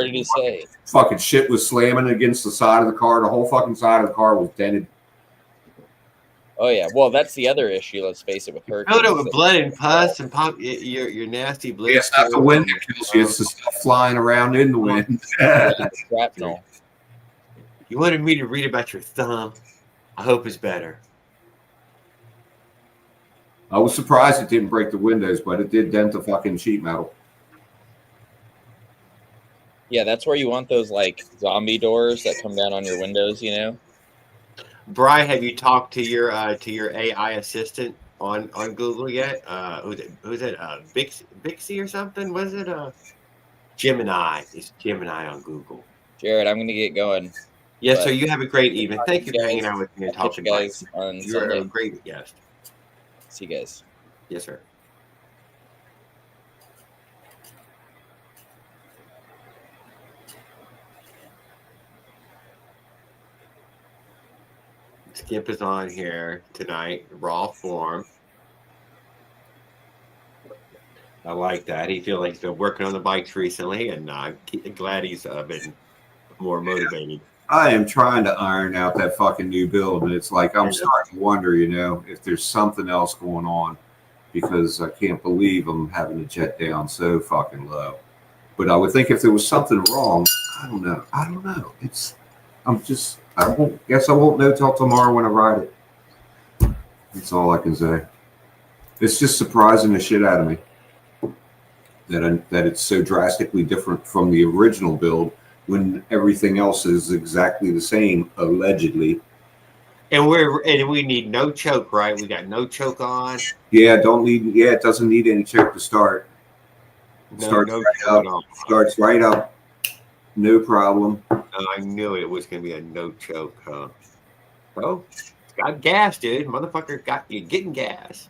did he say? Fucking shit was slamming against the side of the car. The whole fucking side of the car was dented. Oh yeah, well that's the other issue. Let's face it, with hurricanes. No, with blood and pus and pop, your nasty blood. Yeah, it's not the wind that kills you; it's the stuff flying around in the wind. Shrapnel. You wanted me to read about your thumb. I hope it's better. I was surprised it didn't break the windows, but it did dent the fucking sheet metal. Yeah, that's where you want those like zombie doors that come down on your windows, Bri, have you talked to your AI assistant on Google yet? Who's it? Bixby or something? Was it Gemini? It's Gemini on Google. Jared, I'm gonna get going. Yes, sir. You have a great evening. Thank you for hanging out with me and talking. Guys on You're Sunday. a great guest. See you guys. Yes, sir. Skip is on here tonight, raw form. I like that. He feels like he's been working on the bikes recently, and I'm glad he's been more motivated. I am trying to iron out that fucking new build, and it's like I'm starting to wonder, if there's something else going on, because I can't believe I'm having to jet down so fucking low. But I would think if there was something wrong, I don't know. I won't know till tomorrow when I ride it. That's all I can say. It's just surprising the shit out of me that it's so drastically different from the original build when everything else is exactly the same, allegedly. And we need no choke, right? We got no choke on. Yeah, don't need. Yeah, it doesn't need any choke to start. It No starts right choke up. at all. Starts right up. No problem. Oh, I knew it was gonna be a no choke, huh? Oh, it's got gas, dude. Motherfucker got you getting gas.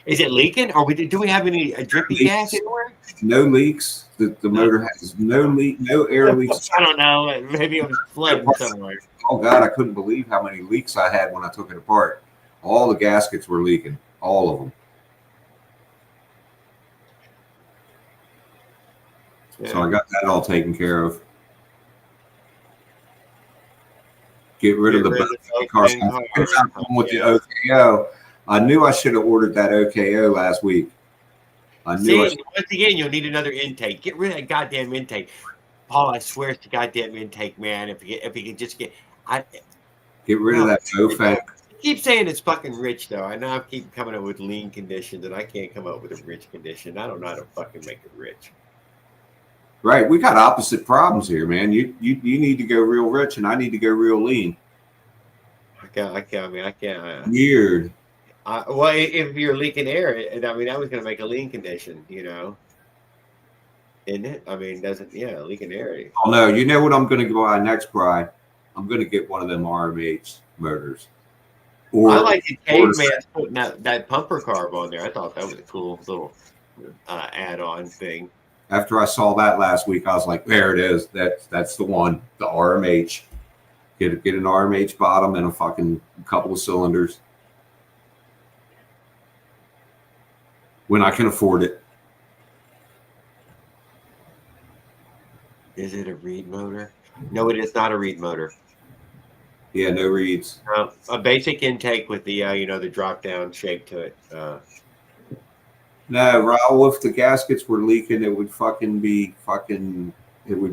Is it leaking? Or do we have any drippy gas Leaks. anywhere? No leaks. The No. motor has no leak. No air leaks. I don't know. Maybe it was flooding somewhere. Oh God, I couldn't believe how many leaks I had when I took it apart. All the gaskets were leaking. All of them. Yeah. So I got that all taken care of. Get rid of the car. With the OKO. I knew I should have ordered that OKO last week. I knew. See, once again, you'll need another intake. Get rid of that goddamn intake. Paul, I swear it's the goddamn intake, man. If you can just get rid of that I keep saying it's fucking rich, though. I know I keep coming up with lean conditions, and I can't come up with a rich condition. I don't know how to fucking make it rich. Right, we got opposite problems here, man. You need to go real rich, and I need to go real lean. I can't. Weird. Well, if you're leaking air, I mean, that was going to make a lean condition, you know. Isn't it? I mean, leaking air. Oh no, you know what I'm going to go buy next, Brian? I'm going to get one of them RMH motors. I like the caveman putting that pumper carb on there. I thought that was a cool little add-on thing. After I saw that last week, I was like, there it is. That's the one, the RMH. Get an RMH bottom and a fucking couple of cylinders. When I can afford it. Is it a reed motor? No, it is not a reed motor. Yeah, no reeds. A basic intake with the the drop down shape to it. No, Raul, if the gaskets were leaking, it would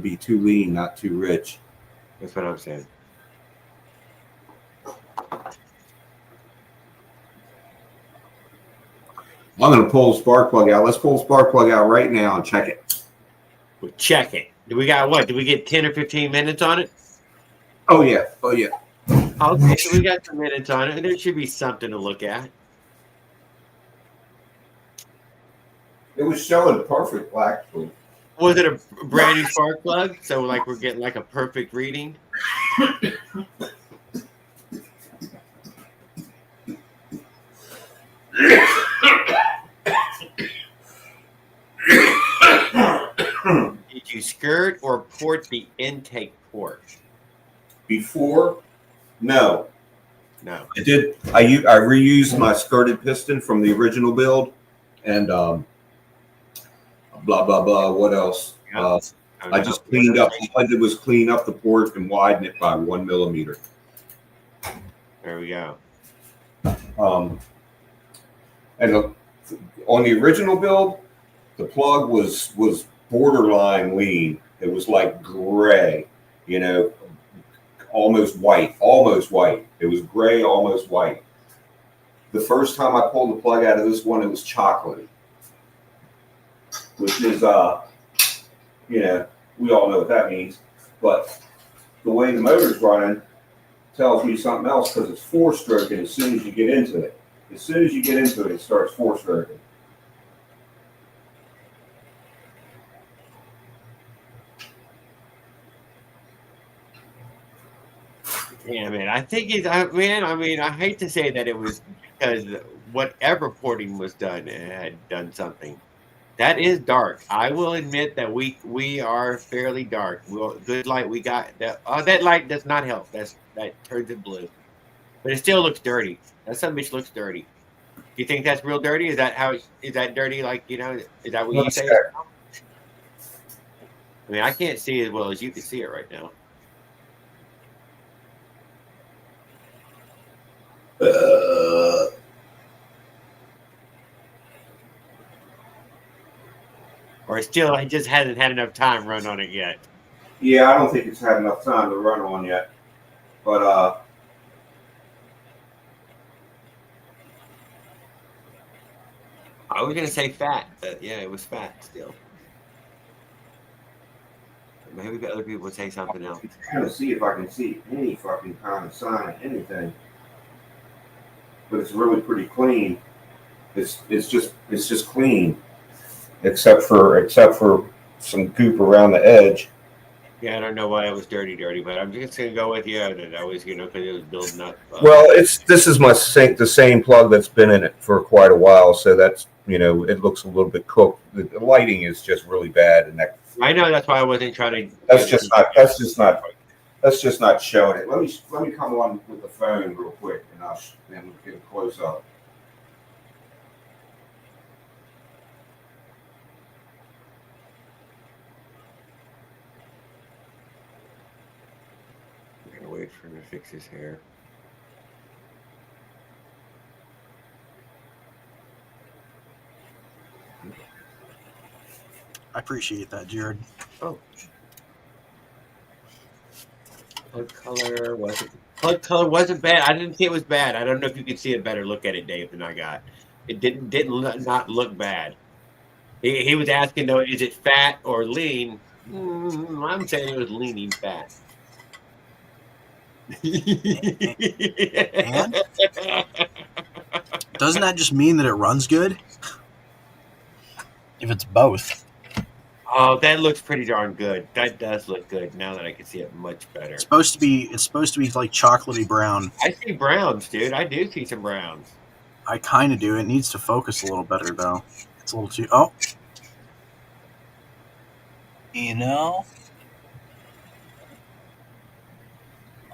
be too lean, not too rich. That's what I'm saying. I'm going to pull the spark plug out. Let's pull the spark plug out right now and check it. We'll check it. Do we got what? Do we get 10 or 15 minutes on it? Oh, yeah. Oh, yeah. Okay, so we got some minutes on it, and there should be something to look at. It was showing perfect, actually. Was it a brand new spark plug? So, like, we're getting like a perfect reading? Did you skirt or port the intake port? Before? No. No. I did. I reused my skirted piston from the original build, and blah blah blah. What else? Yeah. I just cleaned up. All I did was clean up the port and widen it by 1 millimeter. There we go. And on the original build, the plug was borderline lean. It was like gray, almost white. It was gray, almost white. The first time I pulled the plug out of this one, it was chocolatey, which is, we all know what that means. But the way the motor's running tells me something else because it's four-stroking as soon as you get into it. As soon as you get into it, it starts four-stroking. Damn it. I think I hate to say that it was because whatever porting was done, it had done something. That is dark. I will admit that we are fairly dark. Good light we got. That light does not help. That turns it blue. But it still looks dirty. That son bitch looks dirty. Do you think that's real dirty? Is that dirty? Like, is that what you say? I mean, I can't see as well as you can see it right now. Or still, I just hasn't had enough time run on it yet. Yeah, I don't think it's had enough time to run on yet. But I was gonna say fat, but yeah, it was fat still. maybe other people would say something else. I'm trying to see if I can see any fucking kind of sign, anything. But it's really pretty clean. It's just clean, except for some goop around the edge. Yeah, I don't know why it was dirty, but I'm just gonna go with you that I was, because it was building up. Well, this is my sink, the same plug that's been in it for quite a while, so that's it looks a little bit cooked. The lighting is just really bad, and I know that's why I wasn't trying to. that's just not showing it. Let me come on with the phone real quick, and then we'll get a close up. I'm gonna wait for him to fix his hair. I appreciate that, Jared. Oh. Plug color wasn't bad. I didn't think it was bad. I don't know if you could see a better look at it, Dave, than I got. It didn't not look bad. He was asking though, is it fat or lean? I'm saying it was leaning fat. And doesn't that just mean that it runs good? If it's both. Oh, that looks pretty darn good. That does look good now that I can see it much better. It's supposed to be like chocolatey brown. I see browns, dude. I do see some browns. I kind of do. It needs to focus a little better though. It's a little too. Oh,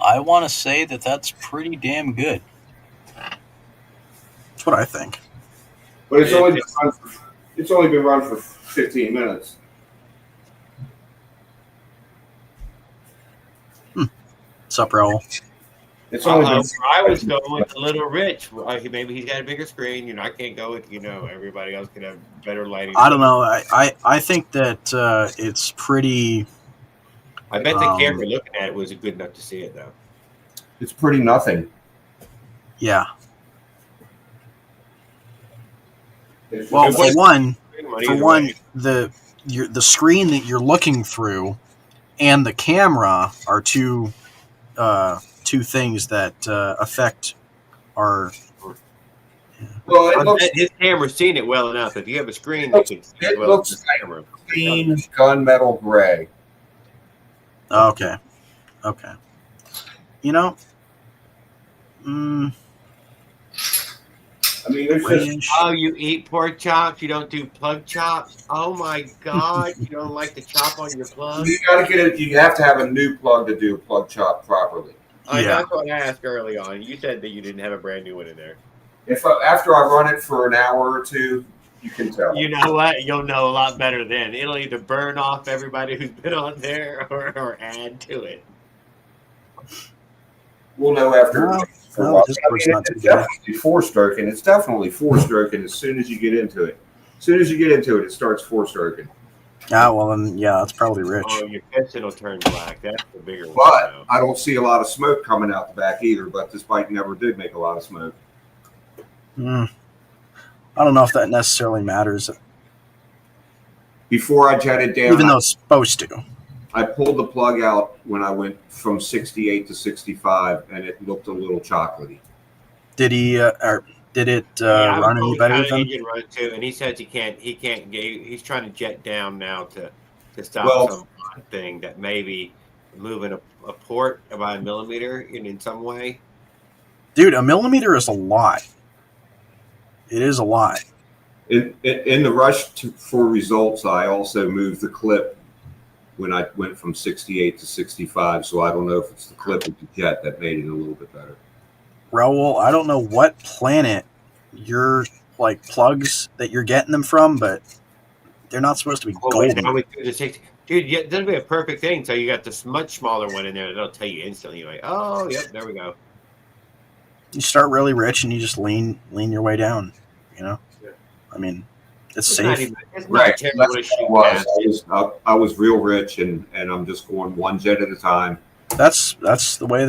I want to say that that's pretty damn good. that's what I think. But it's only been run for 15 minutes. What's up, Raul? It's only been. I was going with Little Rich. Maybe he's got a bigger screen. I can't go with everybody else can have better lighting. I don't know. I think that it's pretty. I bet the camera looking at it was good enough to see it though. It's pretty nothing. Yeah. Well, for one, the screen that you're looking through and the camera are two things that affect our. Well, his camera's seen it well enough. If you have a screen, that can see it well looks like camera. clean gunmetal gray. Okay. I mean, there's just Oh, you eat pork chops? You don't do plug chops? Oh my God! You don't like to chop on your plug? you got to get it. You have to have a new plug to do a plug chop properly. Yeah. That's what I asked early on. You said that you didn't have a brand new one in there. After I run it for an hour or two, you can tell. You know what? You'll know a lot better then. It'll either burn off everybody who's been on there or add to it. We'll know after. No, this works not too It's bad. definitely four-stroking. It's definitely four-stroking as soon as you get into it. As soon as you get into it, it starts four-stroking. Ah, well then, yeah, that's probably Rich. Oh, your piston will turn black. That's the bigger one. But though. I don't see a lot of smoke coming out the back either. But this bike never did make a lot of smoke. I don't know if that necessarily matters, Before I jetted down, even though it's supposed to. I pulled the plug out when I went from 68 to 65, and it looked a little chocolatey. Did he? Or did it Yeah, run any better than? He can run too, and he says he can't. He's trying to jet down now to stop some thing that maybe moving a port by a millimeter in some way. Dude, a millimeter is a lot. It is a lot. In the rush for results, I also moved the clip when I went from 68 to 65. So I don't know if it's the clip with the jet that made it a little bit better. Raul, I don't know what planet your plugs that you're getting them from, but they're not supposed to be golden. Dude, yeah, that'll be a perfect thing. So you got this much smaller one in there that'll tell you instantly. You're like, oh, yep, there we go. You start really rich and you just lean your way down. Yeah. I mean, it's safe. It's not Right. terrible That's to what shoot it was. past. I was real rich, and I'm just going one jet at a time. That's the way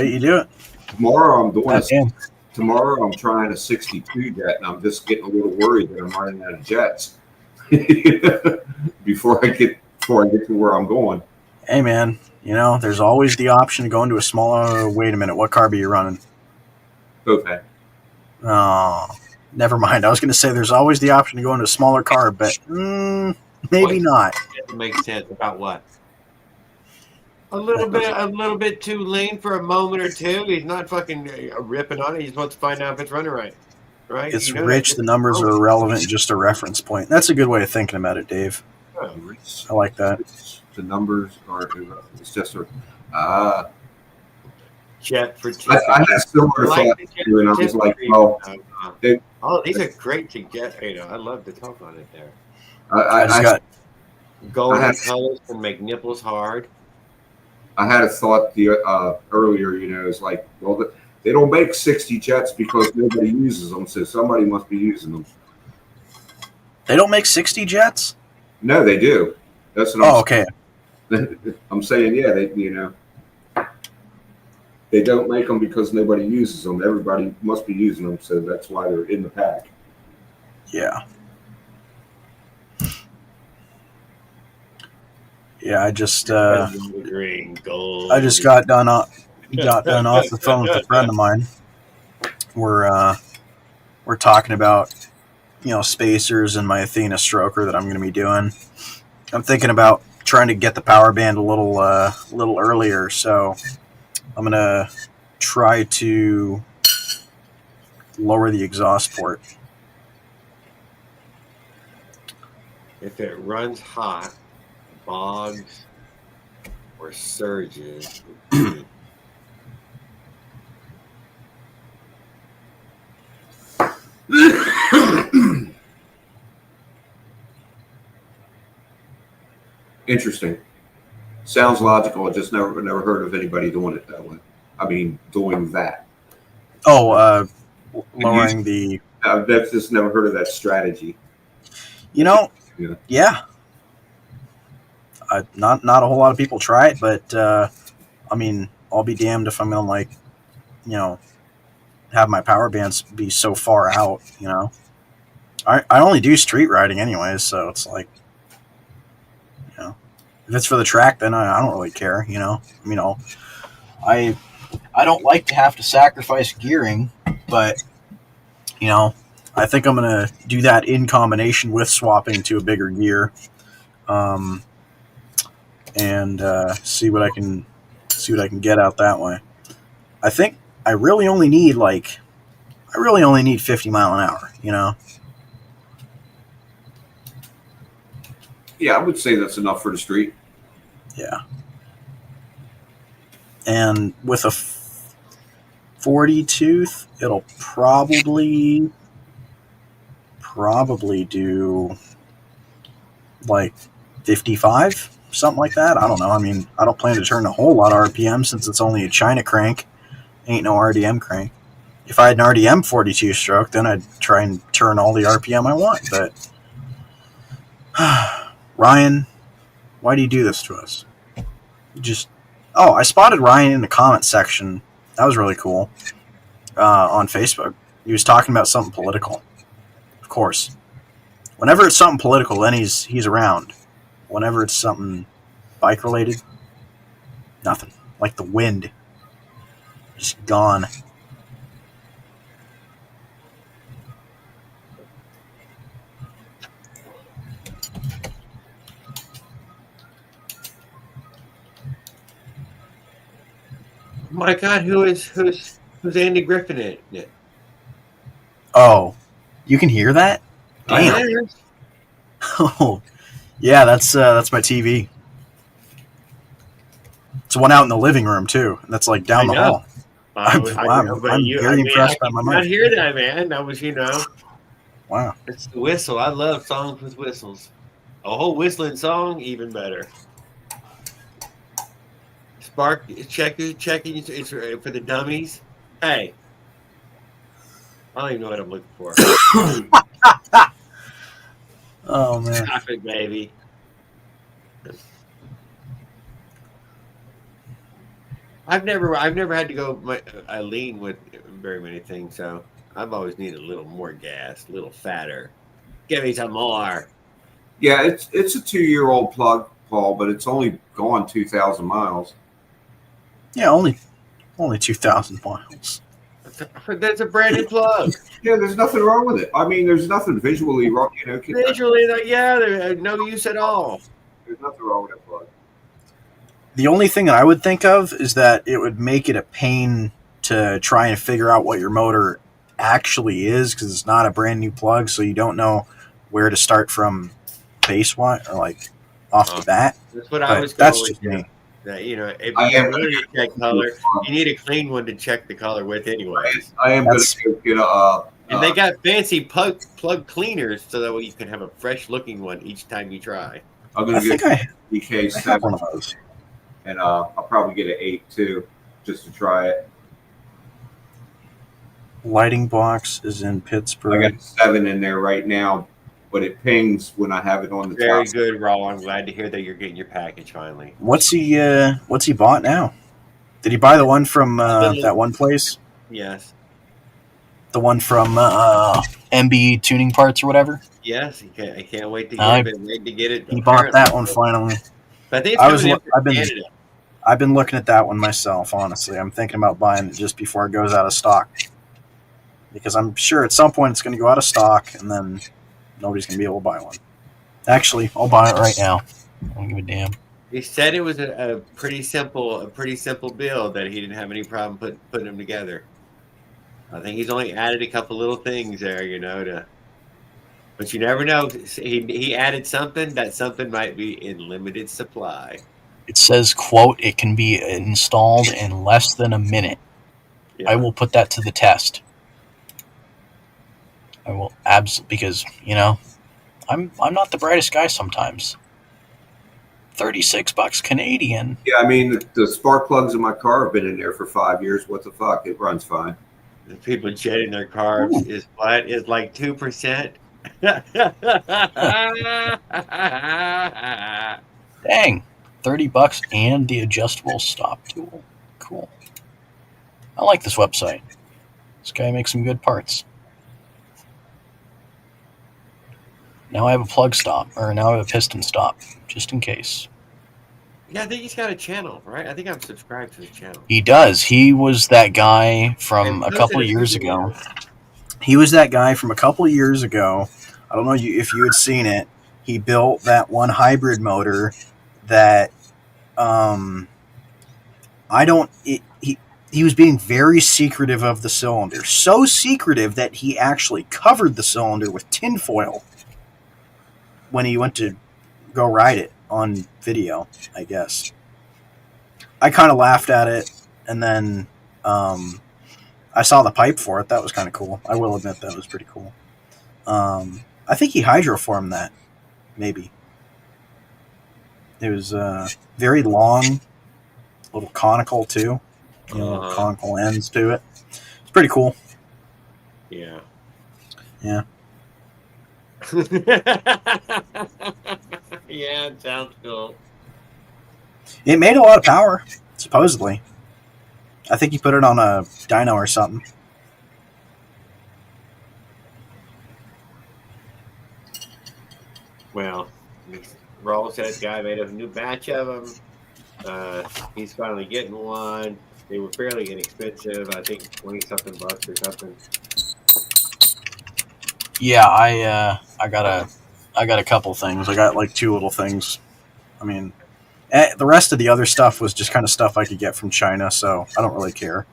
you do it. Tomorrow I'm doing Goddamn. Tomorrow I'm trying a 62 jet, and I'm just getting a little worried that I'm running out of jets before I get to where I'm going. Hey, man, there's always the option to go into a smaller. Wait a minute, what carb are you running? Okay. Oh, never mind. I was going to say there's always the option to go into a smaller carb, but maybe What? not. It makes sense about what? A little bit too lean for a moment or two. He's not fucking ripping on it. He's supposed to find out if it's running right. Right? It's You know that rich. The numbers are irrelevant. Just a reference point. That's a good way of thinking about it, Dave. I like that. The numbers are. It's just a. Jet for I had a similar thought too, and I was like, well, these are great to get. I love to talk on it there. I just got golden colors can make nipples hard. I had a thought earlier. It's like, well, they don't make 60 jets because nobody uses them, so somebody must be using them. They don't make 60 jets? No, they do. That's what I'm okay. I'm saying, yeah, they don't make them because nobody uses them. Everybody must be using them, so that's why they're in the pack. Yeah. Yeah, I just got done off the phone with a friend of mine. We're talking about spacers and my Athena stroker that I'm going to be doing. I'm thinking about trying to get the power band a little earlier, so I'm going to try to lower the exhaust port. If it runs hot, bogs or surges. Interesting. Sounds logical. I just never heard of anybody doing it that way. I mean, doing that. Oh, lowering the. I've just never heard of that strategy. Yeah. Not a whole lot of people try it, but I mean, I'll be damned if I'm gonna have my power bands be so far out. I only do street riding anyways, so it's like, if it's for the track, then I don't really care. I don't like to have to sacrifice gearing, but I think I'm gonna do that in combination with swapping to a bigger gear, and see what I can get out that way. I think I really only need 50 mile an hour. Yeah, I would say that's enough for the street. Yeah. And with a 40 tooth, it'll probably do like 55, something like that. I don't know. I mean, I don't plan to turn a whole lot of RPM since it's only a China crank. Ain't no RDM crank. If I had an RDM 42 stroke, then I'd try and turn all the RPM I want. But Ryan, why do you do this to us? I spotted Ryan in the comment section. That was really cool. On Facebook, he was talking about something political. Of course, whenever it's something political, then he's around. Whenever it's something bike related, nothing. Like the wind, just gone. My God, who's Andy Griffin in it? Oh, you can hear that? Damn. Oh, yeah, that's my TV. It's one out in the living room too. That's like down the hall. I'm very impressed by my mic. I hear that, man. That was, Wow. It's the whistle. I love songs with whistles. A whole whistling song, even better. Spark checking. It's for the dummies. Hey, I don't even know what I'm looking for. Oh man, traffic, baby. I've never had to go. I lean with very many things, so I've always needed a little more gas, a little fatter. Give me some more. Yeah, it's a 2-year-old plug. Paul, but it's only gone 2,000 miles. Yeah, only 2,000 miles. That's a brand new plug. Yeah, there's nothing wrong with it. I mean, there's nothing visually wrong. You know, Visually, there's no use at all. there's nothing wrong with that plug. The only thing that I would think of is that it would make it a pain to try and figure out what your motor actually is, because it's not a brand new plug, so you don't know where to start from base one or like off the bat. That's what I But was going that's with. just me. That, if I you am really check color, you need a clean one to check the color with anyway. I am going That's- to get a. And they got fancy plug cleaners so that way you can have a fresh looking one each time you try. I'm I going to think get I DK7 have one of those. and I'll probably get an 8 too, just to try it. Lighting box is in I Pittsburgh. got a 7 in there right now, but it pings when I have it on the Very top. good, Raw. I'm glad to hear that you're getting your package finally. What's he bought now? Did he buy the one from that one place? Yes. The one from MB Tuning Parts or whatever? Yes. I can't wait to I- get it. Wait to get it. He bought that one finally. But I think it's I was coming in look- from I've been- Canada. I've been looking at that one myself, honestly. I'm thinking about buying it just before it goes out of stock. Because I'm sure at some point it's going to go out of stock, and then nobody's going to be able to buy one. Actually, I'll buy it right now. I don't give a damn. He said it was a pretty simple build that he didn't have any problem putting them together. I think he's only added a couple little things there, but you never know. He added something. That something might be in limited supply. It says, quote, it can be installed in less than a minute. Yeah. I will put that to the test. I will absolutely, because, I'm not the brightest guy sometimes. $36 Canadian. Yeah, I mean, the spark plugs in my car have been in there for 5 years. What the fuck? It runs fine. The people jetting their carbs is like 2%. Dang. $30 and the adjustable stop tool. Cool. I like this website. This guy makes some good parts. Now I have a plug stop, or now I have a piston stop, just in case. Yeah, I think he's got a channel, right? I think I'm subscribed to his channel. He does. He was that guy from a couple of years ago. He was that guy from a couple of years ago. I don't know if you had seen it. He built that one hybrid motor that he was being very secretive of the cylinder. So secretive that he actually covered the cylinder with tinfoil when he went to go ride it on video, I guess. I kind of laughed at it, and then I saw the pipe for it. That was kind of cool. I will admit that was pretty cool. I think he hydroformed that, maybe. It was very long, little conical too. Conical ends to it. It's pretty cool. Yeah. Yeah. Yeah, it sounds cool. It made a lot of power, supposedly. I think he put it on a dyno or something. Well, Raw said guy made a new batch of them. He's finally getting one. They were fairly inexpensive. I think 20-something bucks or something. Yeah, I got a couple things. I got like 2 little things. I mean, the rest of the other stuff was just kind of stuff I could get from China, so I don't really care.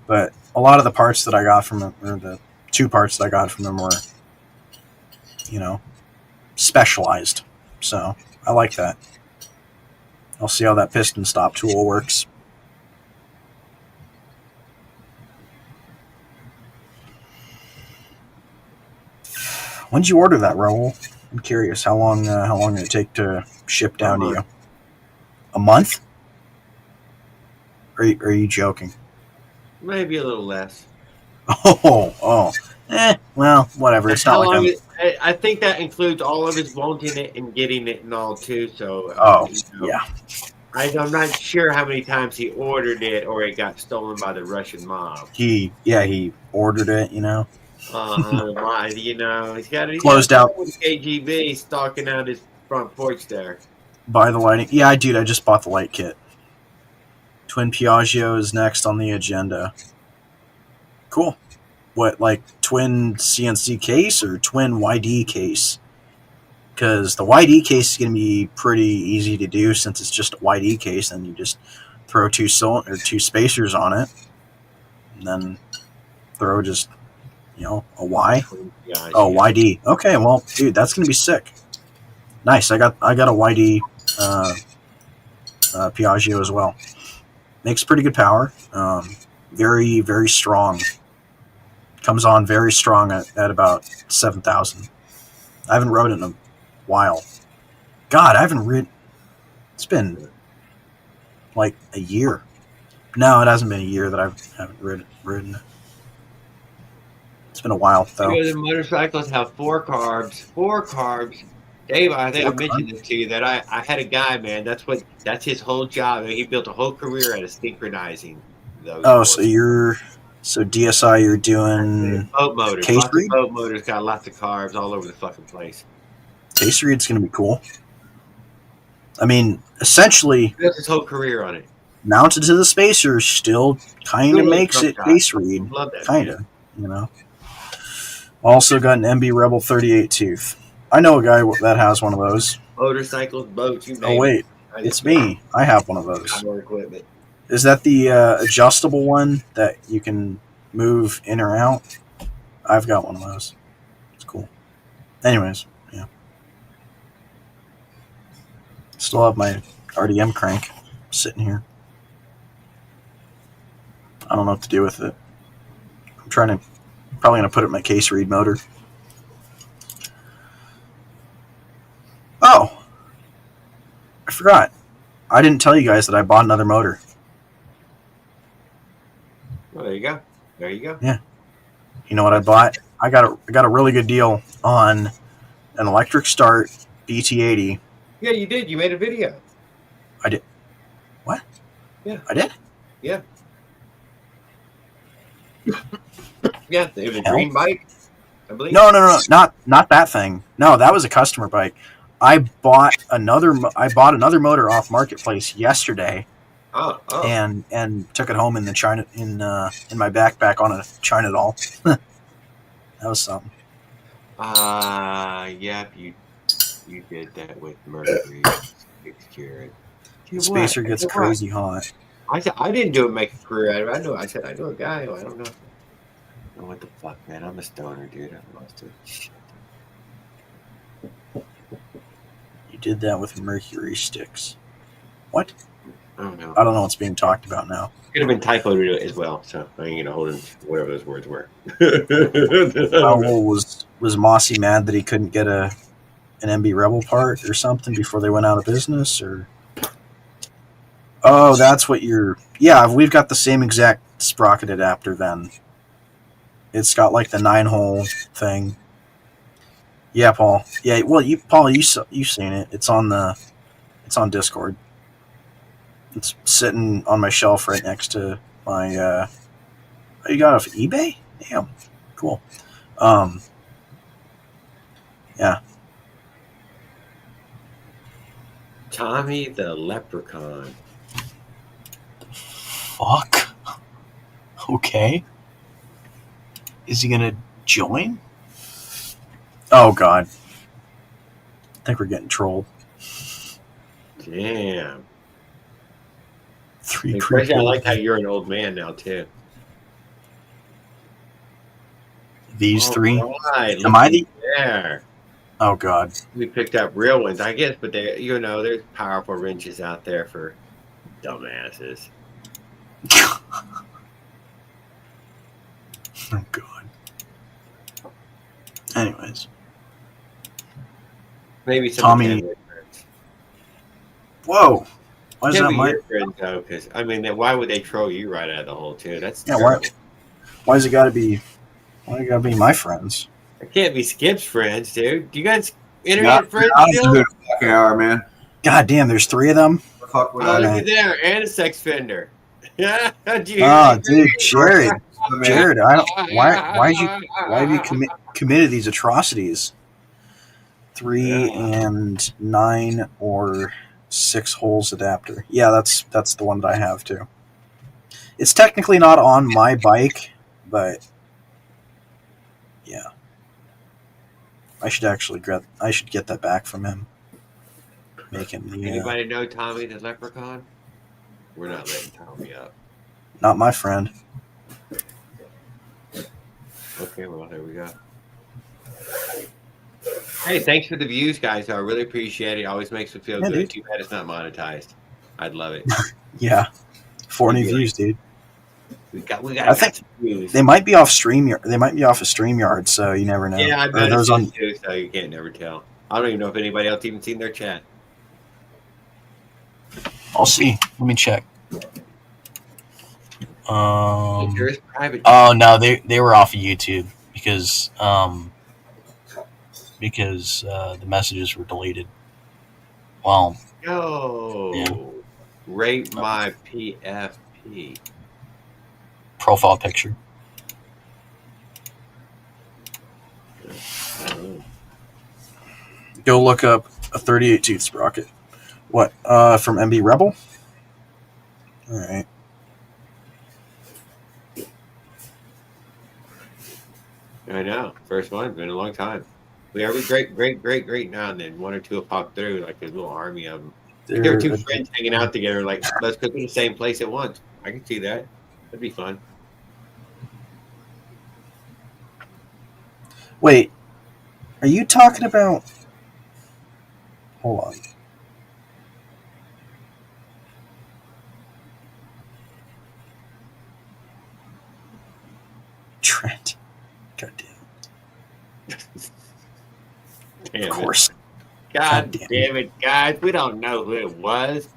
But a lot of the parts that I got from him, or the 2 parts that I got from him, were, specialized. So I like that. I'll see how that piston stop tool works. When'd you order that, Raul? I'm curious. How long did it take to ship down to you? A month? Are you joking? Maybe a little less. Oh. Well, whatever. It's not like I think that includes all of his wanting it and getting it and all too. So. Yeah. I'm not sure how many times he ordered it or it got stolen by the Russian mob. He ordered it. He's got Closed out. KGB stalking out his front porch there. Buy the lighting. Yeah, dude, I just bought the light kit. Twin Piaggio is next on the agenda. Cool. What, like twin CNC case or twin YD case? Because the YD case is going to be pretty easy to do since it's just a YD case, and you just throw two spacers on it, and then throw just a Y. Oh, YD. Okay, well, dude, that's going to be sick. Nice. I got a YD Piaggio as well. Makes pretty good power. Very, very strong. Comes on very strong at about 7,000. I haven't rode it in a while. God, I haven't ridden. It's been like a year. No, it hasn't been a year that I haven't ridden it. It's been a while, though. The motorcycles have 4 carbs. 4 carbs. Dave, I think I mentioned this to you that I had a guy, man. That's his whole job. He built a whole career out of synchronizing those. Oh, so DSI, you're doing boat motors. Case Lots read? of boat motors got lots of carbs all over the fucking place. Case read's gonna be cool. I mean, essentially, That's his whole career on it. Mounted to the spacer still kind of makes it case read. Love that. Kind of, Also got an MB Rebel 38 tooth. I know a guy that has one of those. Motorcycles, boats, you name Oh wait, it's me. I have one of those. More equipment. Is that the adjustable one that you can move in or out? I've got one of those. It's cool. Anyways, yeah. Still have my RDM crank sitting here. I don't know what to do with it. I'm probably going to put it in my case read motor. Oh, I forgot. I didn't tell you guys that I bought another motor. Well, there you go. There you go. Yeah. You know what I bought? I got a really good deal on an electric start BT80. Yeah, you did. You made a video. I did. What? Yeah. I did? Yeah. Yeah, it was a green bike, I believe. No, not that thing. No, that was a customer bike. I bought another motor off Marketplace yesterday. Oh. And took it home in the China in my backpack on a China doll. That was something. Yep, you did that with Mercury. The spacer gets crazy hot. I didn't do it make a career out of it. I know a guy who I don't know. Oh, what the fuck, man? I'm a stoner, dude. I lost it. Shit. You did that with Mercury sticks. What? I don't know. I don't know what's being talked about now. Could have been typoed as well, so I ain't gonna hold him whatever those words were. Was Mossy mad that he couldn't get an MB Rebel part or something before they went out of business? Or oh, that's what you're. Yeah, we've got the same exact sprocket adapter. Then it's got like the 9-hole thing. Yeah, Paul. Yeah, well, you've seen it. It's on Discord. It's sitting on my shelf right next to my. Oh, you got it off eBay? Damn, cool. Yeah. Tommy the Leprechaun. Fuck. Okay. Is he gonna join? Oh God. I think we're getting trolled. Damn. Three Especially, I like how you're an old man now too. These three. Right. Am I the? There. Oh God. We picked up real ones, I guess, but there's powerful wrenches out there for dumbasses. Oh God. Anyways. Maybe some Tommy. Whoa. Why is that my friend though? Because I mean, why would they throw you right out of the hole too? That's why is it got to be? Why it got to be my friends? It can't be Skip's friends, dude. Do you guys internet friends still? Who the fuck they are, man? God damn, there's 3 of them. Fuck look at there, and a sex offender. Yeah, dude, Jared, I don't. Why have you committed these atrocities? 3 and 9 or 6 holes adapter. Yeah, that's the one that I have too. It's technically not on my bike, but yeah, I should get that back from him. Making the Anybody know Tommy the Leprechaun? We're not letting Tommy up. not my friend. Okay, well, there we go. Hey, thanks for the views, guys. I really appreciate it. Always makes me feel Yeah, good. dude. Too bad it's not monetized. I'd love it. Yeah, 4 new Maybe views, dude. We got I think some views. they might be off StreamYard. They might be off of StreamYard, so you never know. Yeah, I Or bet those it's on. too, so you can't never tell. I don't even know if anybody else even seen their chat. I'll see. Let me check. There is private. Oh no, they were off of YouTube because the messages were deleted. Well, Yo, yeah. rate my PFP. Profile picture. Go look up a 38 tooth sprocket. What? From MB Rebel? All right. I know. First one. Been a long time. We every great now and then one or two will pop through like there's a little army of them. Like there were two friends hanging out together. Like let's cook in the same place at once. I can see that. That'd be fun. Wait, are you talking about? Hold on. Trent. Goddamn. Damn Of course. God damn it, guys. We don't know who it was.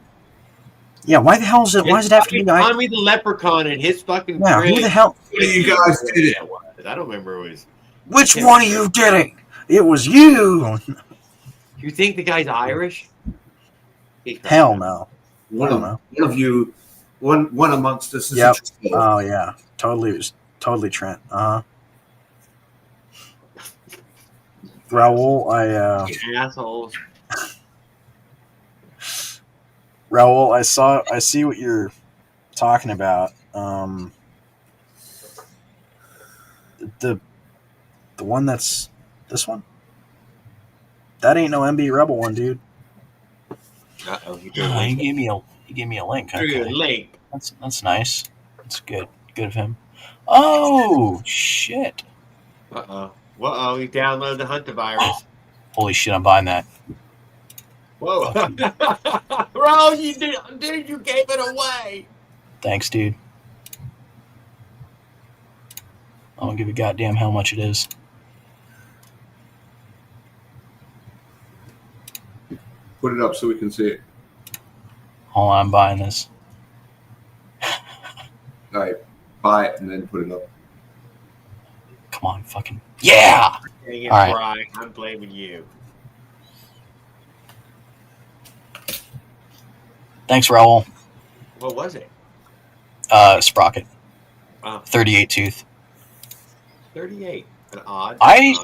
Yeah, why the hell is it? Why does it have to be guy? Tommy the Leprechaun and his fucking Yeah, friend. who the hell? What you guys did it? I don't remember it was. Which one of you did it? It was you. You think the guy's Irish? Hell no. One of you, one amongst us is Yep. a troll. Oh yeah, totally. It was totally Trent. Raul, assholes. Raul, I see what you're talking about. The one that's this one. That ain't no MB Rebel one, dude. He gave me a link. Okay. Link. That's nice. That's good. Good of him. Oh shit. Uh-oh. He downloaded the Hunter virus. Holy shit, I'm buying that. Whoa. Bro, you gave it away. Thanks, dude. I don't give a goddamn how much it is. Put it up so we can see it. Oh, I'm buying this. All right, buy it and then put it up. Come on, fucking yeah! Dang it, all right. Brian, I'm blaming you. Thanks, Raul. What was it? Sprocket. 38 tooth. 38. An odd. I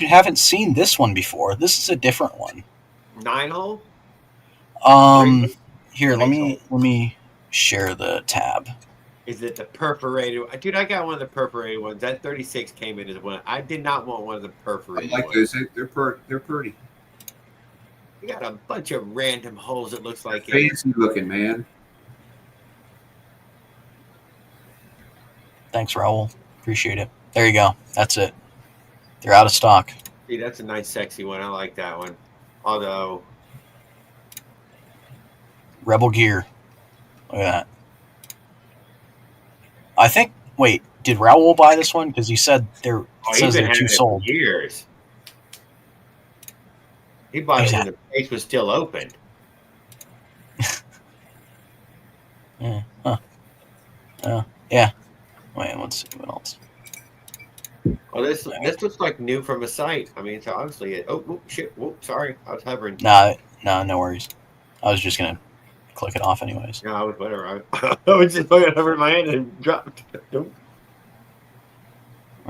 haven't seen this one before. This is a different one. 9-hole? Here, let me share the tab. Is it the perforated? Dude, I got one of the perforated ones. That 36 came in as one. I did not want one of the perforated I like ones. those. They're pretty. You got a bunch of random holes. It looks like Fancy looking, man. Thanks, Raul. Appreciate it. There you go. That's it. They're out of stock. See, that's a nice, sexy one. I like that one. Although, Rebel gear. Look at that. I think. Wait, did Raul buy this one? Because he said they're two sold. Years. He bought it when the place was still open. Yeah. Huh. Yeah. Wait, let's see what else. Well, this looks like new from a site. I mean, it's obviously it. Oh, shit. Whoop, sorry. I was hovering. No, worries. I was just going to click it off anyways. No, I was whatever. I was just looking over my hand and dropped. We're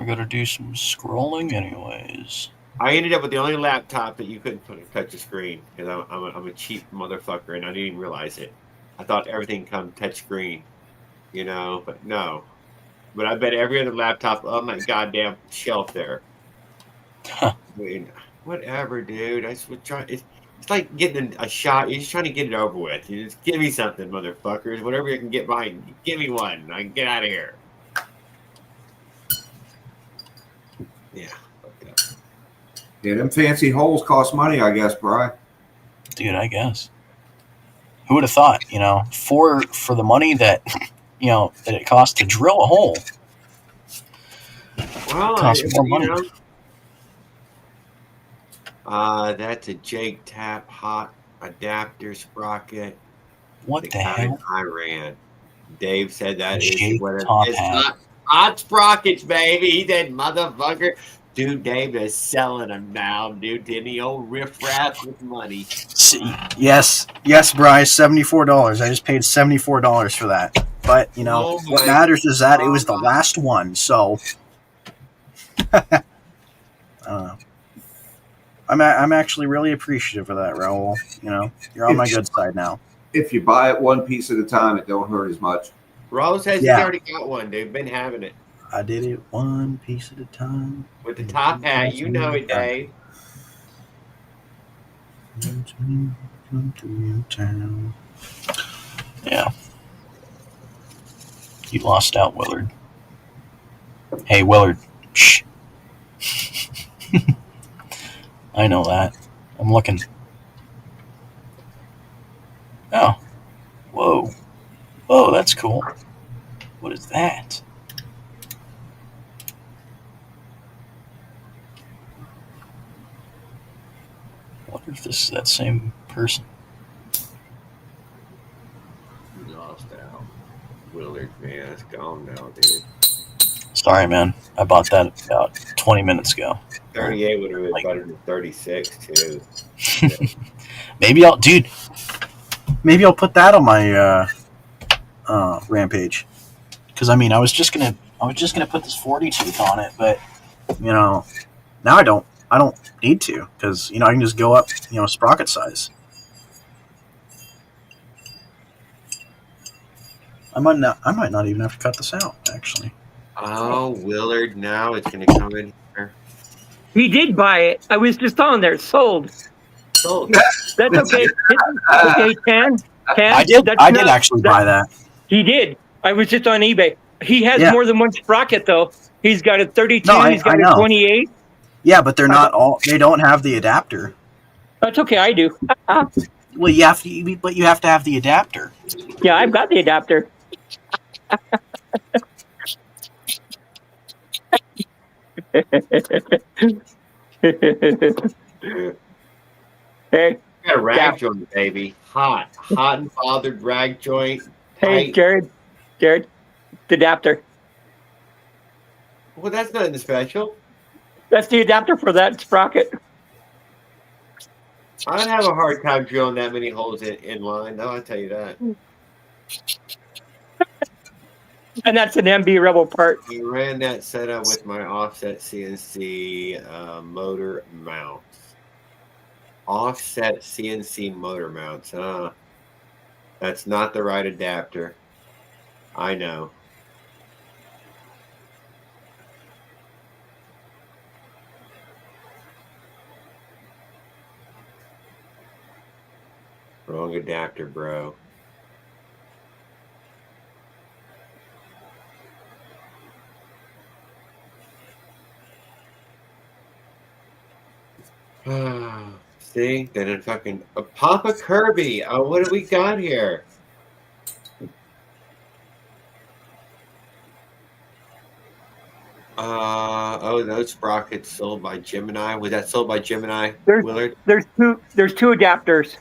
going to do some scrolling anyways. I ended up with the only laptop that you couldn't touch a screen because I'm a cheap motherfucker and I didn't even realize it. I thought everything come touch screen, but no. But I bet every other laptop on that goddamn shelf there. Huh. I mean, whatever, dude. I just would try. It's like getting a shot. You're just trying to get it over with. You just give me something, motherfuckers. Whatever you can get behind, give me one. I can get out of here. Yeah. Okay. Yeah, them fancy holes cost money, I guess, Bri. Dude, I guess. Who would have thought? For the money that that it costs to drill a hole, Well, it costs more money. That's a Jake Tap hot adapter sprocket. What the hell? Iran. Dave said that Jake is what Top it's Hat. not hot sprockets, baby. He said, motherfucker. Dude, Dave is selling them now, dude, to any old riffraff with money. Yes, Bryce, $74. I just paid $74 for that. But what matters is that it was the last one. So, I don't know. I'm actually really appreciative of that, Raul. You're on my good side now. If you buy it one piece at a time, it don't hurt as much. Raul says he's already got one. They've been having it. I did it one piece at a time. With the top hat, you know it, Dave. Yeah. You lost out, Willard. Hey, Willard. Shh. I know that. I'm looking. Oh. Whoa. Whoa, that's cool. What is that? I wonder if this is that same person. Lost out. Willard, man, it's gone now, dude. Sorry, man. I bought that about 20 minutes ago. 38 would have been better than 36, too. Maybe I'll put that on my Rampage. Because I was just gonna put this 40 tooth on it, but now I don't need to, because I can just go up sprocket size. I might not even have to cut this out, actually. Oh, Willard, now it's going to come in here. He did buy it. I was just on there. Sold. That's okay. Okay, Tan. I did actually buy that. He did. I was just on eBay. He has more than one sprocket, though. He's got a 32. He's got a 28. Yeah, but they're not all. They don't have the adapter. That's okay. I do. Well, you have to have the adapter. Yeah, I've got the adapter. Hey, got a rag joint, baby. Hot and bothered rag joint. Hey, Jared, the adapter. Well, that's nothing special. That's the adapter for that sprocket. I'd have a hard time drilling that many holes in line, though, I'll tell you that. And that's an MB Rebel part. I ran that setup with my offset CNC motor mounts. Offset CNC motor mounts. That's not the right adapter. I know. Wrong adapter, bro. See, then it fucking Papa Kirby. Oh, what do we got here? Those sprockets sold by Gemini. Was that sold by Gemini, Willard? There's two adapters.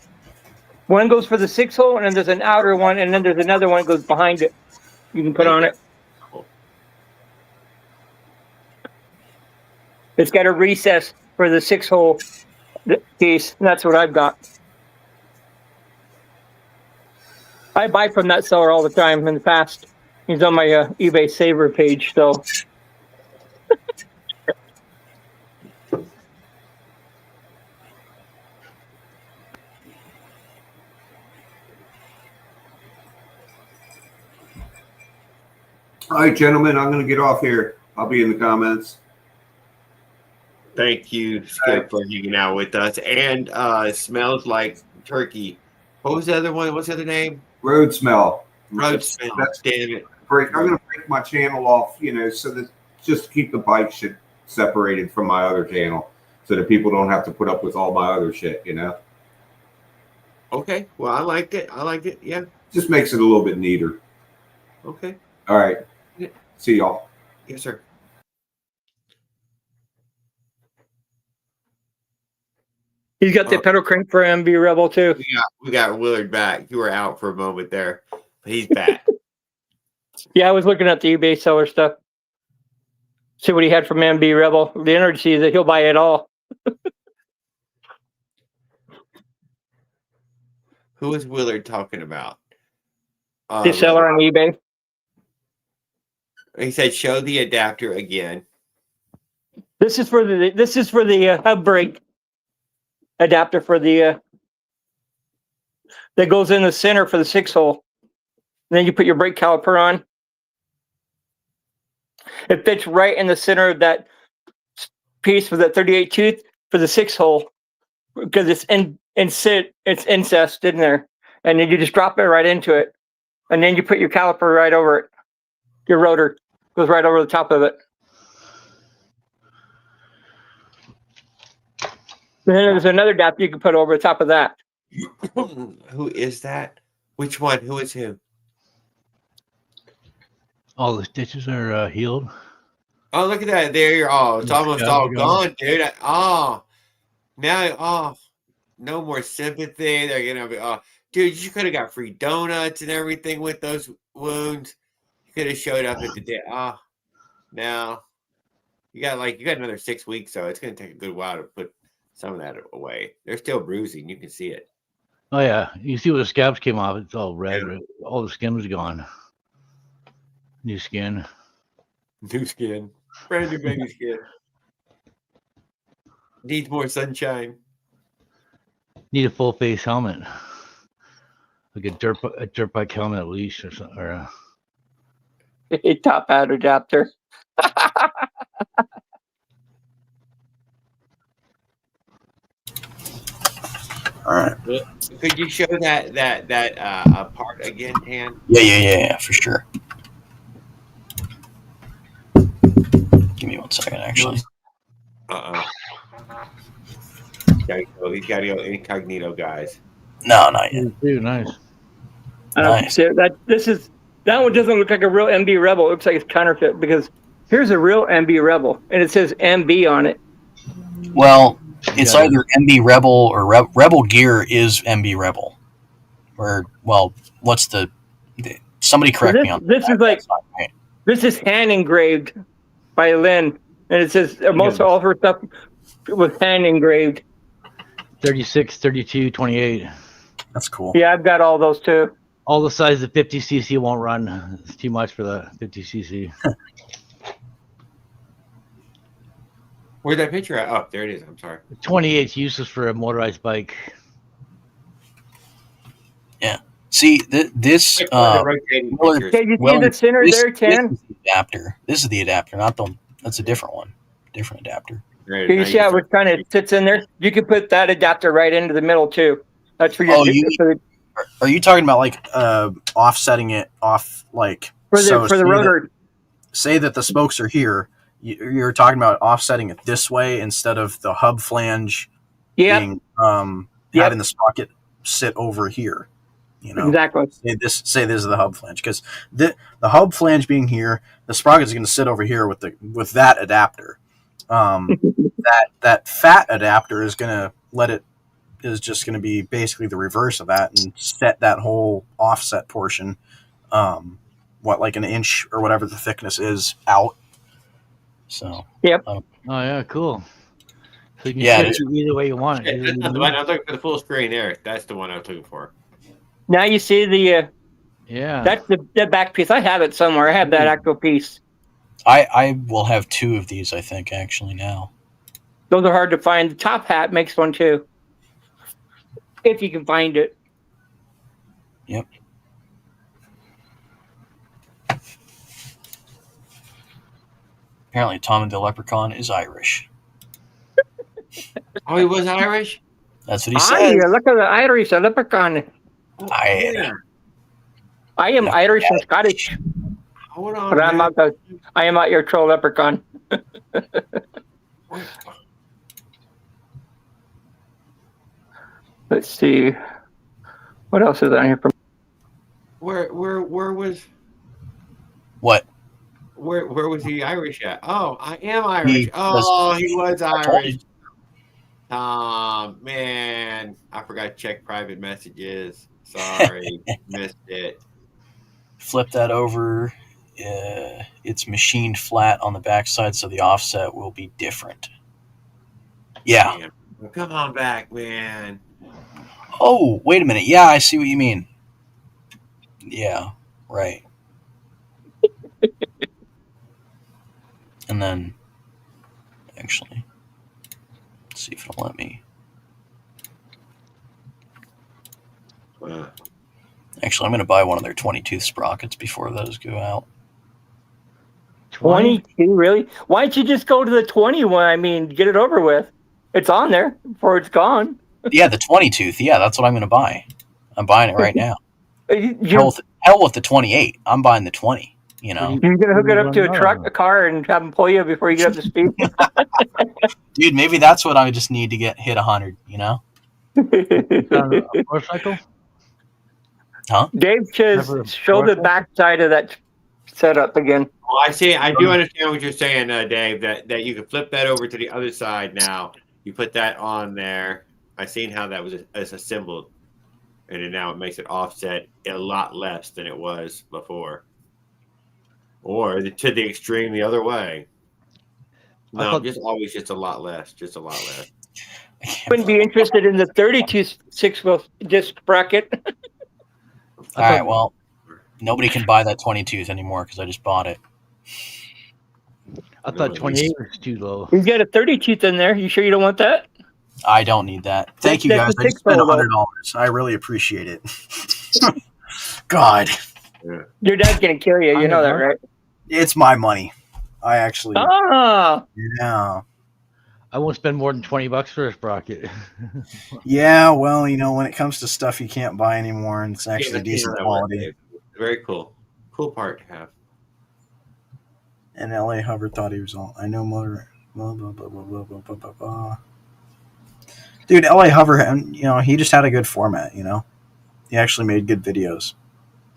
One goes for the 6-hole, and then there's an outer one, and then there's another one that goes behind it. You can put on it. Cool. It's got a recess for the 6-hole piece, and that's what I've got. I buy from that seller all the time in the past. He's on my eBay Saver page, so. All right, gentlemen, I'm going to get off here. I'll be in the comments. Thank you, Skip, for hanging out with us. And Smells Like Turkey. What was the other one? What's the other name? Road Smell. Road Smell. Damn it. Break. I'm going to break my channel off, so that just to keep the bike shit separated from my other channel, so that people don't have to put up with all my other shit. Okay. Well, I liked it. Yeah. Just makes it a little bit neater. Okay. All right. Yeah. See y'all. Yes, sir. He's got the pedal crank for MB Rebel too. We got Willard back. You were out for a moment there, but he's back. Yeah, I was looking at the eBay seller stuff. See what he had from MB Rebel. The energy is that he'll buy it all. Who is Willard talking about? The seller on eBay. He said, "Show the adapter again." This is for the hub brake adapter for the that goes in the center for the 6-hole. Then you put your brake caliper on. It fits right in the center of that piece with that 38 tooth for the 6-hole because it's incest in there, and then you just drop it right into it, and then you put your caliper right over it. Your rotor goes right over the top of it. And then there's another adapter you can put over the top of that. Who is that? Which one? Who is who? All the stitches are healed. Oh, look at that. There you're all. It's almost all gone, dude. Now, no more sympathy. They're going to be, dude, you could have got free donuts and everything with those wounds. You could have showed up at the day. Now you got another 6 weeks, so it's going to take a good while to put some of that away. They're still bruising. You can see it. Oh yeah, you see where the scabs came off. It's all red. Yeah. All the skin was gone. New skin. New skin. Brand new baby skin. Needs more sunshine. Need a full face helmet, like a dirt bike helmet at least, or something. Or a top hat adapter. All right. Could you show that part again, Tan? Yeah, for sure. Give me 1 second, actually. He's got to go incognito, guys. No, not yet. Dude, nice. Nice. That one doesn't look like a real MB Rebel. It looks like it's counterfeit because here's a real MB Rebel and it says MB on it. Well, it's either MB Rebel or Rebel Gear is MB Rebel. Or, well, what's the somebody correct me on this. This is hand engraved by Lynn, and it says most all of her stuff was hand engraved. 36, 32, 28. That's cool. Yeah, I've got all those too. All the size of 50cc won't run. It's too much for the 50cc. Where's that picture at? Oh, there it is. I'm sorry. 28 is useless for a motorized bike. Yeah. See, this Can you see the center there, Tan? This is the adapter. This is the adapter, not the. That's a different one. Different adapter. Right, can you see how it kind of sits in there? You can put that adapter right into the middle too. That's for your. Are you talking about like offsetting it off like for the rotor? Say that the spokes are here. You're talking about offsetting it this way instead of the hub flange being having the sprocket sit over here. Exactly. Say this is the hub flange because the hub flange being here, the sprocket is going to sit over here with that adapter. That fat adapter is just going to be basically the reverse of that and set that whole offset portion, like an inch or whatever the thickness is out. So yep. Oh yeah, cool. So you can set it either way you want. I was looking for the full screen there. That's the one I was looking for. Now you see the that's the back piece. I have it somewhere. I have that actual piece. I will have 2 of these, I think, actually now. Those are hard to find. The top hat makes one too. If you can find it. Yep. Apparently, Tom the Leprechaun is Irish. Oh, he was Irish? That's what he Aye, says. look at the Irish, a leprechaun. Oh, I- yeah. I am Yeah. Irish and Scottish, Hold on, but I am not your troll leprechaun. Let's see. What else is on here? Where was What? where was he Irish at? Oh, I am Irish. He He was I told Irish. Man, I forgot to check private messages. Sorry, missed it. Flip that over. It's machined flat on the backside, so the offset will be different. Yeah. Damn. Well, come on back, man. Oh, wait a minute. Yeah, I see what you mean. Yeah, right. And then, actually, let's see if it'll let me. Actually, I'm going to buy one of their 20-tooth sprockets before those go out. 22, really? Why don't you just go to the 21? I mean, get it over with. It's on there before it's gone. Yeah, the 20-tooth. Yeah, that's what I'm going to buy. I'm buying it right now. You're Hell with the 28. I'm buying the 20. You know, going to hook it up to a car, and have them pull you before you get up to speed. dude, maybe that's what I just need to get hit 100. You know, On a motorcycle? huh? Dave, just Never show the worked. back side of that setup again. Well, I see. I do understand what you're saying, Dave. That you can flip that over to the other side now. You put that on there. I seen how that was assembled, and then now it makes it offset a lot less than it was before, or to the extreme the other way. I No, thought- just always just a lot less. Just a lot less. Wouldn't be interested in the 32 6-wheel disc bracket. All right, well, nobody can buy that 20-tooth anymore because I just bought it. I thought 28 was too low. You got a 32th in there. You sure you don't want that? I don't need that. Thank you, That's guys. a I just spent six-fold, though. $100. I really appreciate it. God, Your dad's gonna kill you. You know that, right? it's my money. I actually, Ah, yeah. I won't spend more than $20 for a sprocket. Yeah, well, you know, when it comes to stuff you can't buy anymore and it's actually Yeah, decent that works, quality. Dave. Very cool. Cool part to have. And LA Hover thought he was all. I know motor. Blah, blah, blah, blah, blah, blah, blah, blah, blah. Dude, LA Hover, you know, he just had a good format. You know, he actually made good videos.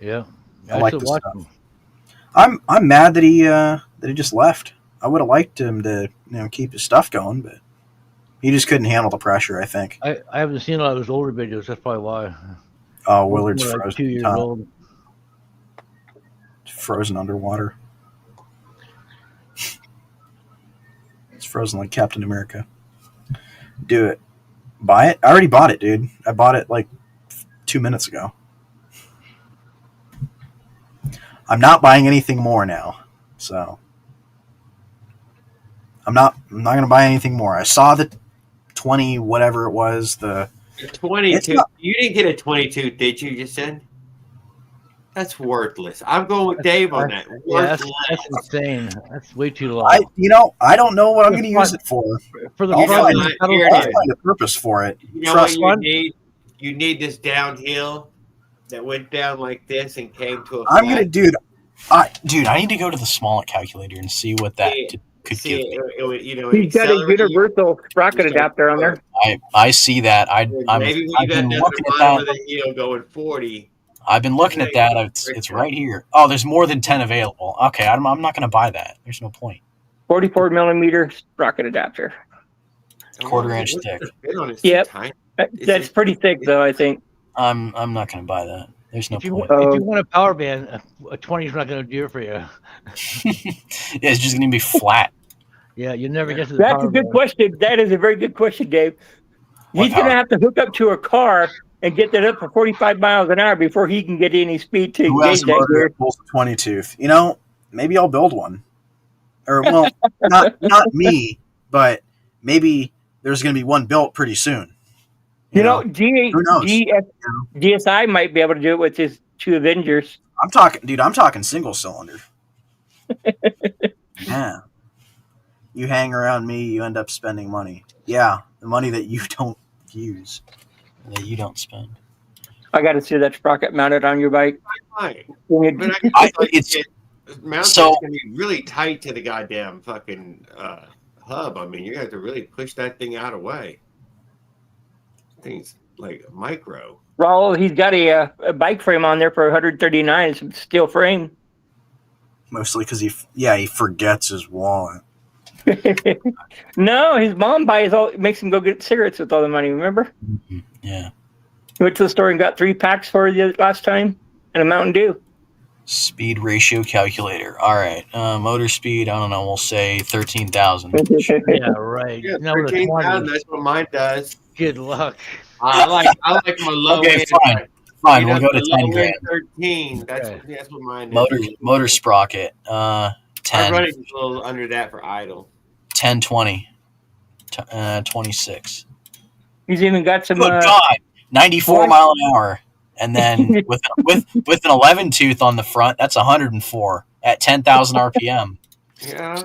Yeah. I like still the watch stuff. them. I'm mad that he just left. I would have liked him to keep his stuff going, but he just couldn't handle the pressure. I think. I haven't seen a lot of his older videos. That's probably why. Oh, Willard's He's more like frozen. 2 years Top. old. Frozen underwater. It's frozen like Captain America. Do it. Buy it? I already bought it, dude. I bought it like 2 minutes ago. I'm not buying anything more now. So I'm not gonna buy anything more. I saw the 20 whatever it was, the 22. You didn't get a 22, did you? You said that's worthless. I'm going with Dave on that. Yeah, Worthless. that's insane. That's way too low. I don't know what I'm gonna use it for. For the I'll front, find it. I don't Here it I'll buy it. find a purpose for it. You know Trust what me. you need? You need this downhill that went down like this and came to a I'm flat. gonna, dude, I need to go to the Smollett calculator and see what that could See, give me. it would, you know, he's got a accelerate- universal sprocket adapter on there. I see that. I've Maybe when you been got down to looking the at bottom of that. the heel going 40. I've been looking at that. It's right here. Oh, there's more than 10 available. Okay, I'm not going to buy that. There's no point. 44 millimeter sprocket adapter. Quarter-inch What's thick. the fit on it? Yep. Tiny. That's pretty thick, though, I think. I'm not going to buy that. There's no If you point. want a power band, a 20 is not going to do it for you. Yeah, it's just going to be flat. Yeah, you never get to the That's power a good band. question. That is a very good question, Dave. What He's going power? to have to hook up to a car and get that up for 45 miles an hour before he can get any speed to Who engage has a that motor gear. that pulls a 20 tooth? You know, maybe I'll build one. Or, well, not me, but maybe there's going to be one built pretty soon. You know, Who knows? DSI might be able to do it with his 2 Avengers. I'm talking single cylinder. Yeah. You hang around me, you end up spending money. Yeah, the money that you don't use, that you don't spend. I got to see that sprocket mounted on your bike. Fine. When But you- I guess like it's- mounted so- is gonna be really tight to the goddamn fucking hub. I mean, you have to really push that thing out of the way. Thing's like micro. Raul, he's got a bike frame on there for 139. It's a steel frame. Mostly because he forgets his wallet. No, his mom makes him go get cigarettes with all the money. Remember? Yeah. He went to the store and got 3 packs for the last time and a Mountain Dew. Speed ratio calculator. All right. Motor speed, I don't know. We'll say 13,000. Yeah, right. Yeah, Number 13,000. 20. That's what mine does. Good luck. I like my low Okay, end. Fine. We'll go to the 10 low grand. end 13. Okay. That's what mine is. Motor sprocket. I 10. run it a little under that for idle. 10, 20. 26. He's even got some. Good God. 94 mile an hour. And then with an 11 tooth on the front, that's 104 at 10,000 RPM. Yeah.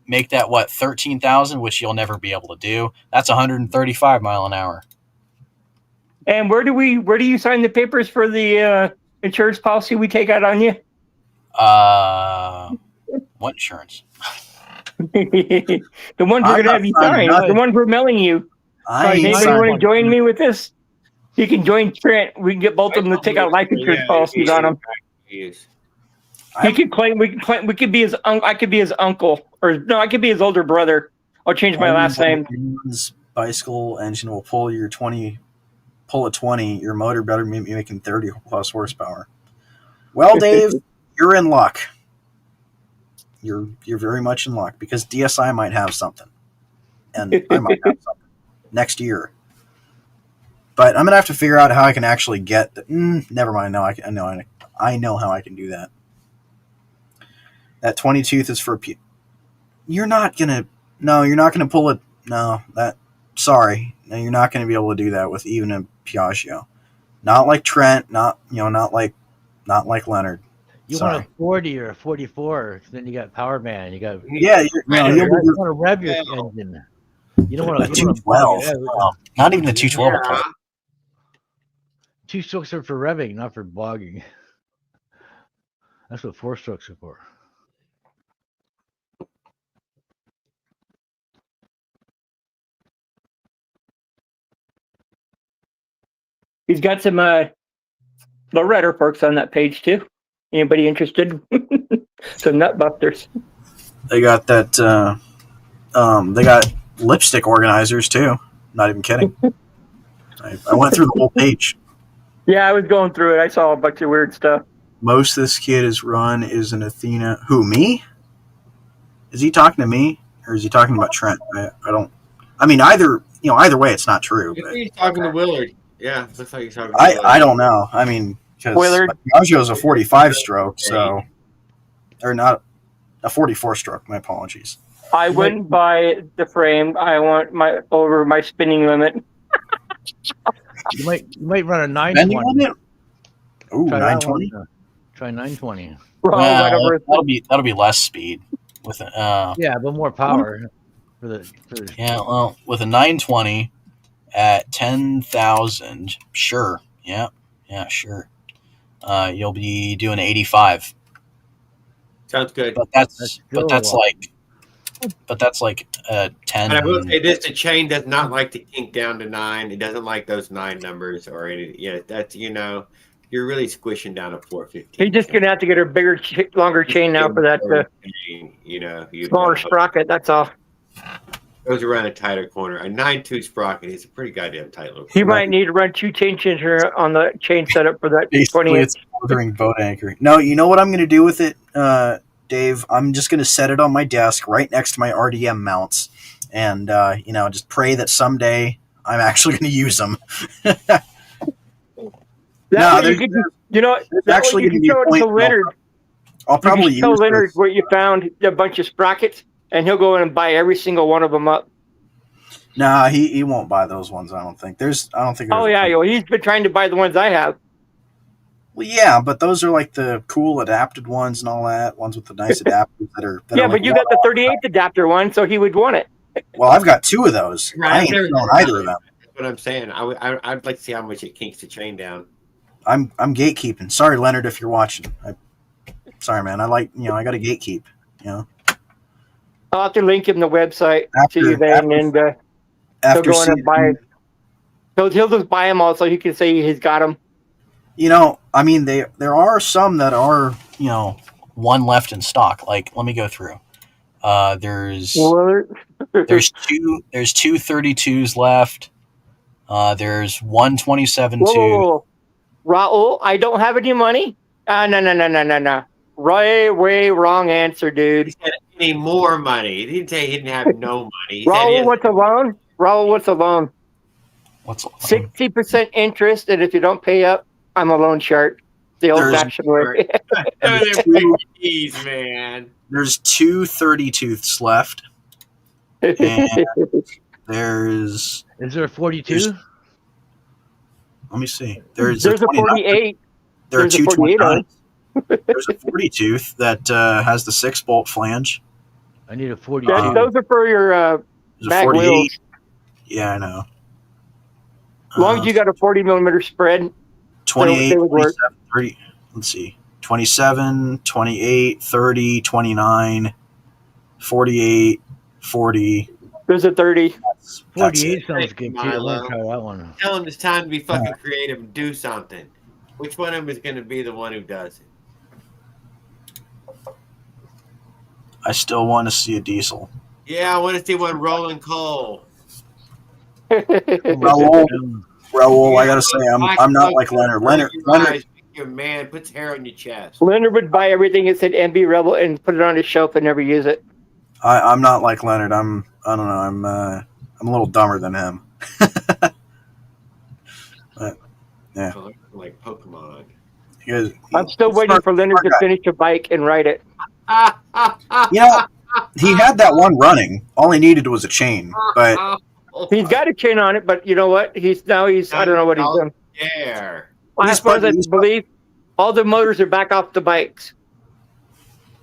Make that what, 13,000, which you'll never be able to do. That's 135 mile an hour. And where do you sign the papers for the insurance policy we take out on you? What insurance? The ones we're I'm gonna have you not signing sign. nothing. The ones we're mailing you. I ain't Anybody signing- want to join me with this? You can join Trent. We can get both of them to take out life insurance policies on them. Yes. He could claim. We could be his. I could be his uncle, or no, I could be his older brother. I'll change my last name. Bicycle engine will pull a 20. Your motor better be making 30 plus horsepower. Well, Dave, you're in luck. You're very much in luck because DSI might have something, and I might have something next year. But I'm gonna have to figure out how I can actually get. Never mind. No, I know how I can do that. That 20 tooth is for. You're not gonna pull it. No, sorry. No, you're not gonna be able to do that with even a Piaggio. Not like Trent. Not like Leonard. You Sorry. want a 40 or a 44, then you got Power Man. You got Yeah, you want to rev your engine. You don't want a to 212. Not even the 212. Yeah. 2 strokes are for revving, not for bogging. That's what 4 strokes are for. He's got some lowrider perks on that page too. Anybody interested? Some nut busters. They got that. They got lipstick organizers too. Not even kidding. I went through the whole page. Yeah, I was going through it. I saw a bunch of weird stuff. Most this kid has run is an Athena. Who, me? Is he talking to me or is he talking about Trent? I don't. I mean, either way, it's not true. But He's talking to Willard. Yeah, looks like he's talking to Willard. I don't know. I mean, because Willard. Piaggio is a 45 stroke, so or not a 44 stroke. My apologies. I wouldn't buy the frame. I want over my spinning limit. You might run a Bending 920. limit? Ooh, Try 920. that one. Try 920. Right over That'll be less speed with Yeah, but more power for the yeah. Well, with a 920 at 10,000, sure. Yeah, sure. You'll be doing 85. Sounds good. But that's still like 10. And I will say this: the chain does not like to kink down to 9. It doesn't like those 9 numbers or any. Yeah, that's you're really squishing down a 415. He's just gonna have to get a bigger, longer chain now for that smaller sprocket. That's all. Goes around a tighter corner. A 9.2 sprocket is a pretty goddamn tight little. He might need to run 2 chain changer on the chain setup for that 20 inch. It's motoring boat anchoring. No, you know what I'm going to do with it, Dave? I'm just going to set it on my desk right next to my RDM mounts, and just pray that someday I'm actually going to use them. That's actually you can show it to Leonard. I'll probably use tell Leonard this. where you found a bunch of sprockets, and he'll go in and buy every single one of them up. Nah, he won't buy those ones. I don't think. Oh yeah, he's been trying to buy the ones I have. Well, yeah, but those are like the cool adapted ones and all that. Ones with the nice adapters that are. Yeah, are like but you got the 38 adapter one, so he would want it. Well, I've got two of those. Right, I I've ain't never selling done either of them. That's what I'm saying. I'd like to see how much it kinks the chain down. I'm gatekeeping. Sorry, Leonard, if you're watching. Sorry, man. I like I got to gatekeep. I'll have to link him the website to you then, and he'll After go in and seeing, buy it. He'll just buy them all so he can say he's got them. I mean, there are some that are one left in stock. Like, let me go through. There's Well, there's two 32s left. There's one 27 whoa, whoa, tooth. whoa. Raul, I don't have any money. No. Way wrong answer, dude. He said any more money. He didn't say he didn't have no money. He said he Raul, has- what's a loan? Raul, what's a loan? What's 60% interest, and if you don't pay up, I'm a loan shark. The old-fashioned way. Jeez, man. There's two 32ths left. And there's Is there a 42? let me see. There's a 29. 48. There are There's a two 48 29s. There's a 40 tooth that has the 6-bolt flange. I need a 42. Those are for your There's a back 48. wheels. Yeah, I know. As long as you got a 40-millimeter spread, 28, they would work. 27, 30. Let's see. 27, 28, 30, 29, 48, 40. there's a 30. That's 48 it. sounds good too. I Milo. want to try that one. Tell him it's time to be fucking creative and do something. Which one of them is going to be the one who does it? I still want to see a diesel. Yeah, I want to see one rolling coal. Raul, I gotta say, I'm not like Leonard. Leonard, Your man puts hair on your chest. Leonard would buy everything that said MB Rebel and put it on his shelf and never use it. I'm not like Leonard. I don't know. I'm a little dumber than him. But yeah, Like Pokemon. I'm still waiting for Leonard to finish a bike and ride it. He had that one running. All he needed was a chain. But he's got a chain on it, but you know what? He's I don't know what he's done. Yeah. Well, as far as I believe, all the motors are back off the bikes.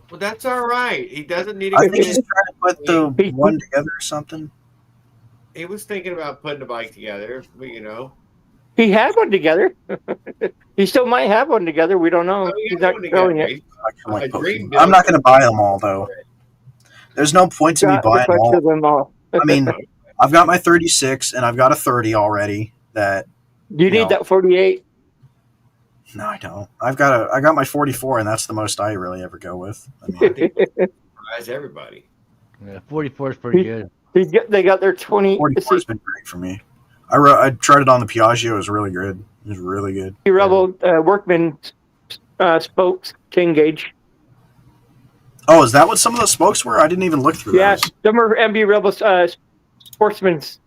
Well, that's all right. He doesn't need to. I think he's trying to put the one together or something. He was thinking about putting the bike together, but He had one together. He still might have one together. We don't know. He's not showing it. I'm not going to buy them all, though. There's no point to me buying them all. I mean, I've got my 36 and I've got a 30 already. That you need that 48. No, I don't. I got my 44, and that's the most I really ever go with. I mean, surprise everybody. Yeah, 44 is pretty good. They got their 20. 44 has been great for me. I tried it on the Piaggio. It was really good. It was really good. Rebel Workman spokes, King Gauge. Oh, is that what some of the spokes were? I didn't even look through yeah, those. some are MB Rebel Sportsman's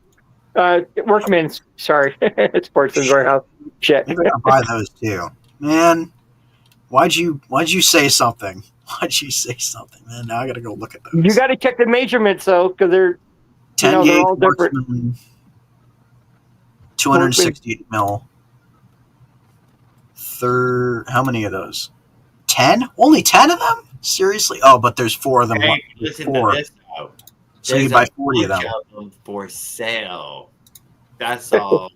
Workman's. Sorry, Sportsman's Warehouse. Shit. Maybe I'll buy those too. Man, why'd you say something? Why'd you say something, man? Now I got to go look at those. You got to check the measurements though, because they're 10 they're all different. Marksman, 268 mil. How many of those? 10? Only 10 of them? Seriously? Oh, but there's 4 of them. Hey, listen to this though. So you buy 40 of them. For sale. That's all.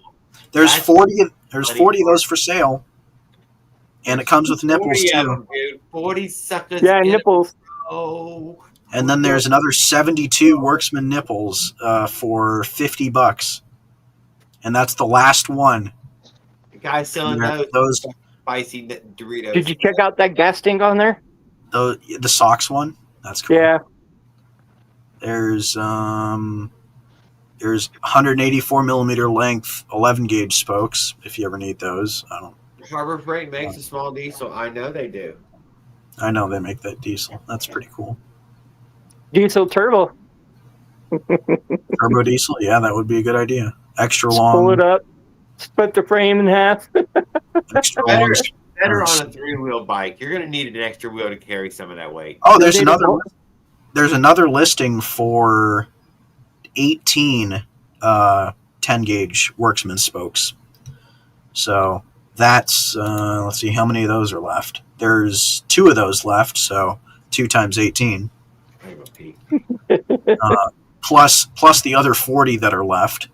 There's 40 of those for sale. And it comes with nipples too. Them, dude. 40 suckers. Yeah, nipples. Oh. And then there's another 72 Worksman nipples for $50. And that's the last one. The guy selling those spicy Doritos. Did you check out that gas tank on there? The socks one? That's cool. Yeah. There's 184 millimeter length 11 gauge spokes if you ever need those. I don't. Harbor Freight makes a small diesel. I know they do. I know they make that diesel. That's pretty cool. Diesel turbo. Turbo diesel? Yeah, that would be a good idea. Extra long. Pull it up. Split the frame in half. Extra long. Better on a 3-wheel bike. You're going to need an extra wheel to carry some of that weight. Oh, there's another listing for 18 10 gauge Worksman spokes. So That's let's see how many of those are left. There's 2 of those left, so 2 times 18. I go pee. Plus the other 40 that are left.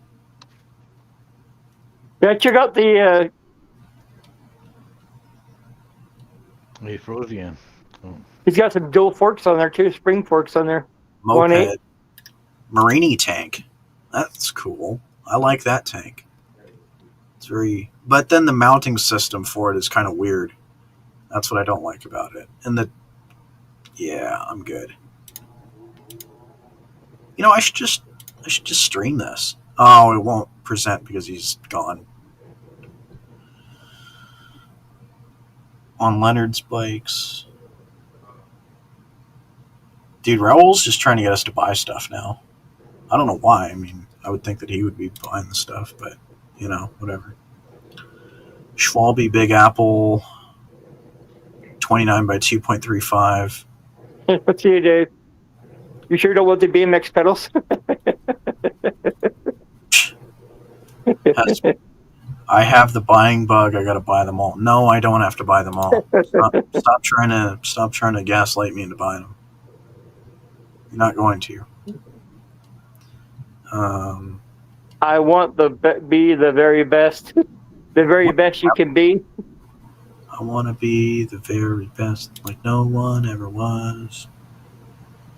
Yeah, check out the He froze again. Oh. he's got some dual forks on there too, spring forks on there. 1.8. Moped Marini tank. That's cool. I like that tank. It's very, but then the mounting system for it is kind of weird. That's what I don't like about it. And yeah, I'm good. I should just stream this. Oh, it won't present because he's gone. On Leonard's bikes. Dude, Raoul's just trying to get us to buy stuff now. I don't know why. I mean, I would think that he would be buying the stuff, but, whatever. Schwalbe Big Apple, 29 by 2.35. Let's see, Dave. You sure don't want the BMX pedals? I have the buying bug. I got to buy them all. No, I don't have to buy them all. Stop trying to gaslight me into buying them. You're not going to. I want be the very best, the very best you can be. I want to be the very best, like no one ever was.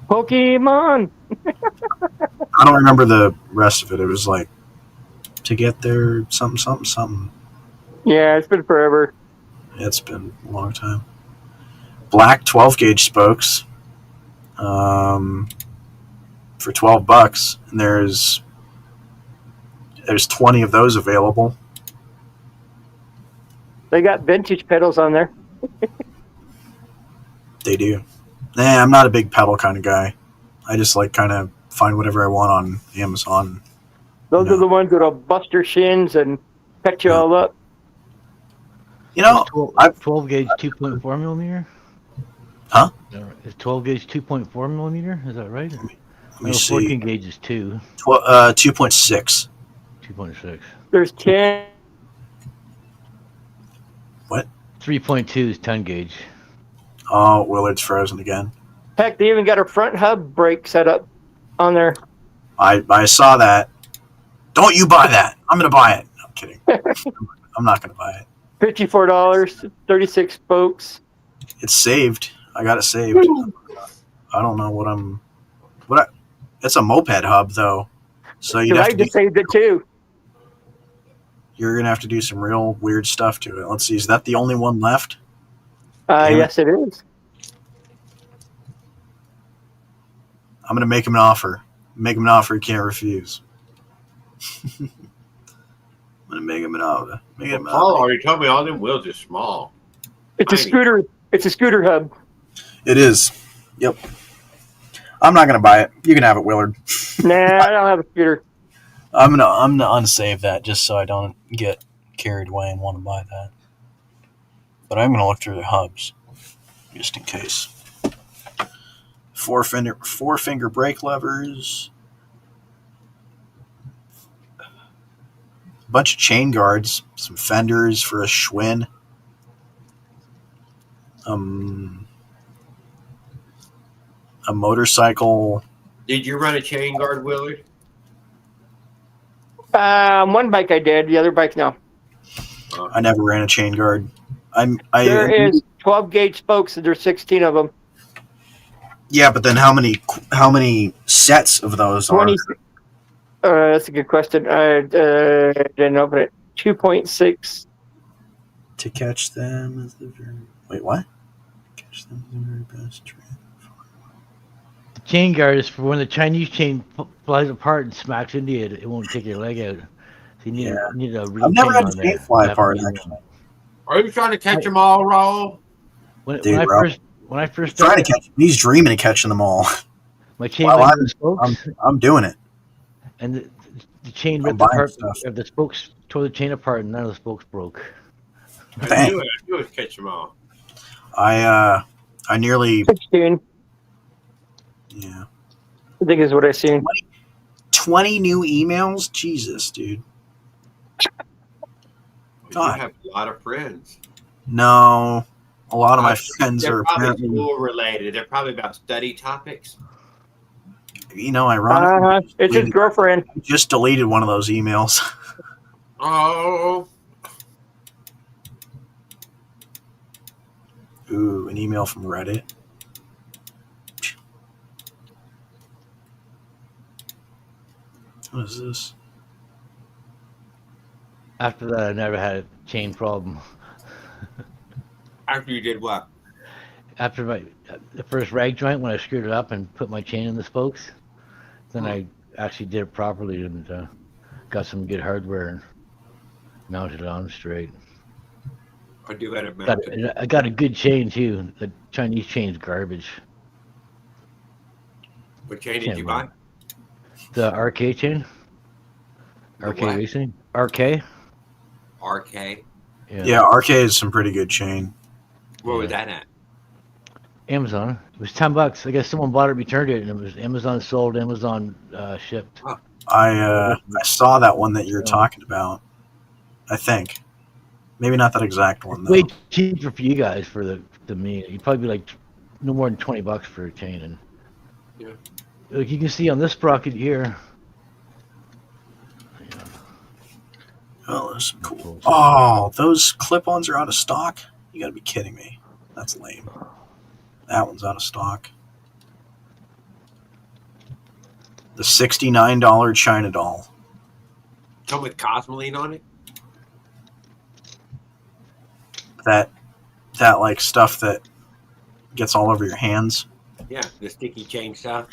Pokemon. I don't remember the rest of it. It was like to get there, something. Yeah, it's been forever. It's been a long time. Black 12 gauge spokes, for $12, and there's 20 of those available. They got vintage pedals on there. They do. Nah, I'm not a big pedal kind of guy. I just like kind of find whatever I want on Amazon. Those are the ones that'll bust your shins and cut you all up. 12 gauge 2.4 millimeter. Huh? Is 12 gauge 2.4 millimeter? Is that right? Let me see. 14 gauge is 2. 2.6. 2.6. There's 10. What? 3.2 is 10 gauge. Oh, Willard's frozen again. Heck, they even got a front hub brake set up on there. I saw that. Don't you buy that. I'm going to buy it. No, I'm kidding. I'm not going to buy it. $54, 36 spokes. It's saved. I got it saved. I don't know what it's a moped hub, though. So I just saved it, too. You're going to have to do some real weird stuff to it. Let's see. Is that the only one left? Yes, it is. I'm going to make him an offer. Make him an offer he can't refuse. I'm going to make him an offer. Paul already told me all them wheels are small. It's a scooter. It's a scooter hub. It is. Yep. I'm not going to buy it. You can have it, Willard. Nah, I don't have a scooter. I'm gonna unsave that just so I don't get carried away and want to buy that. But I'm gonna look through the hubs just in case. Four finger brake levers. A bunch of chain guards, some fenders for a Schwinn. A motorcycle. Did you run a chain guard, Willard? One bike I did, the other bike no. I never ran a chain guard. There is 12 gauge spokes, and there's 16 of them. Yeah, but then how many sets of those 20, are? that's a good question. I didn't open it. 2.6. To catch them is the very... Wait, what? Catch them is the very best trend. The chain guard is for when the Chinese chain flies apart and smacks into it. It won't take your leg out. So you need a real I've never had chain a on chain there. fly apart, actually. Are you trying to catch them all, Raul? When Dude, I first trying started, to catch him. He's dreaming of catching them all. my chain Well, went to the spokes, I'm doing it. and the chain I'm ripped buying apart. stuff. The spokes tore the chain apart, and none of the spokes broke. I knew it. Catch them all. I nearly... 16. Yeah. I think is what I've seen. 20 new emails? Jesus, dude. You God. have a lot of friends. No, a lot of my friends They're are probably apparently, school related. They're probably about study topics. ironically, It's his girlfriend. I just deleted one of those emails. Oh, Ooh, an email from Reddit. What is this? After that, I never had a chain problem. after you did what? After the first rag joint, when I screwed it up and put my chain in the spokes, then I actually did it properly and got some good hardware and mounted it on straight. I do have it mounted. I got a good chain too. The Chinese chain's garbage. What chain did Can't you run. buy? The RK chain? The RK what? Racing? RK? RK. Yeah, RK is some pretty good chain. Where was Yeah. that at? Amazon. It was $10. I guess someone bought it, returned it, and it was Amazon sold, Amazon shipped. I saw that one that you're talking about. I think maybe not that exact one It's though. way cheaper for you guys than me. You'd probably be like no more than $20 for a chain. And Yeah. like you can see on this sprocket here. Oh, there's some cool. Oh, those clip-ons are out of stock. You got to be kidding me. That's lame. That one's out of stock. The $69 China doll. Come with Cosmoline on it? That like stuff that gets all over your hands. Yeah, the sticky chain stuff.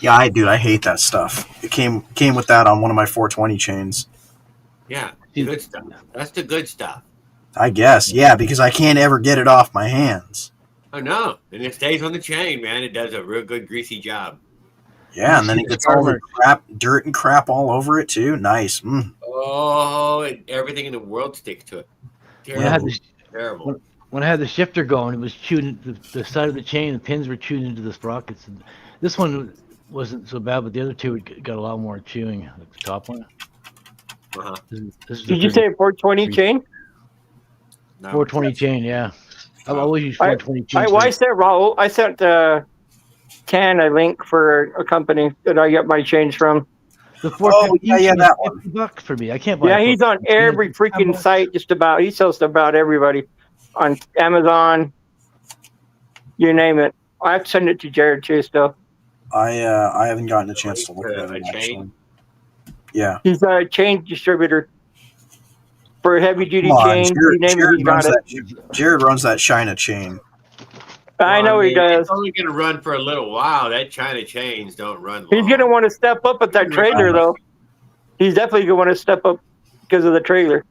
Yeah, I hate that stuff. It came with that on one of my 420 chains. Yeah, good stuff. That's the good stuff. I guess, yeah, because I can't ever get it off my hands. Oh no, and it stays on the chain, man. It does a real good greasy job. Yeah, and then it gets all the dirt and crap all over it too. Nice. Oh, and everything in the world sticks to it. Terrible. When I had the shifter going, it was chewing the side of the chain. The pins were chewed into the sprockets. And this one wasn't so bad, but the other two got a lot more chewing. Like the top one. Uh-huh. This is Did you say 420 chain? No, 420 chain, yeah. I've always used 420 chain. I sent Raul. I sent Tan a link for a company that I get my chains from. The 450 yeah, that one. $50 for me. I can't buy. Yeah, he's on every freaking site. Just about. He sells to about everybody on Amazon. You name it. I have to send it to Jared too. Still, I haven't gotten a chance to look at it actually. Yeah, he's a chain distributor for heavy duty chains. Jared runs that China chain. I know he does. It's only going to run for a little while. That China chains don't run long. He's going to want to step up at that trailer, though. He's definitely going to want to step up because of the trailer.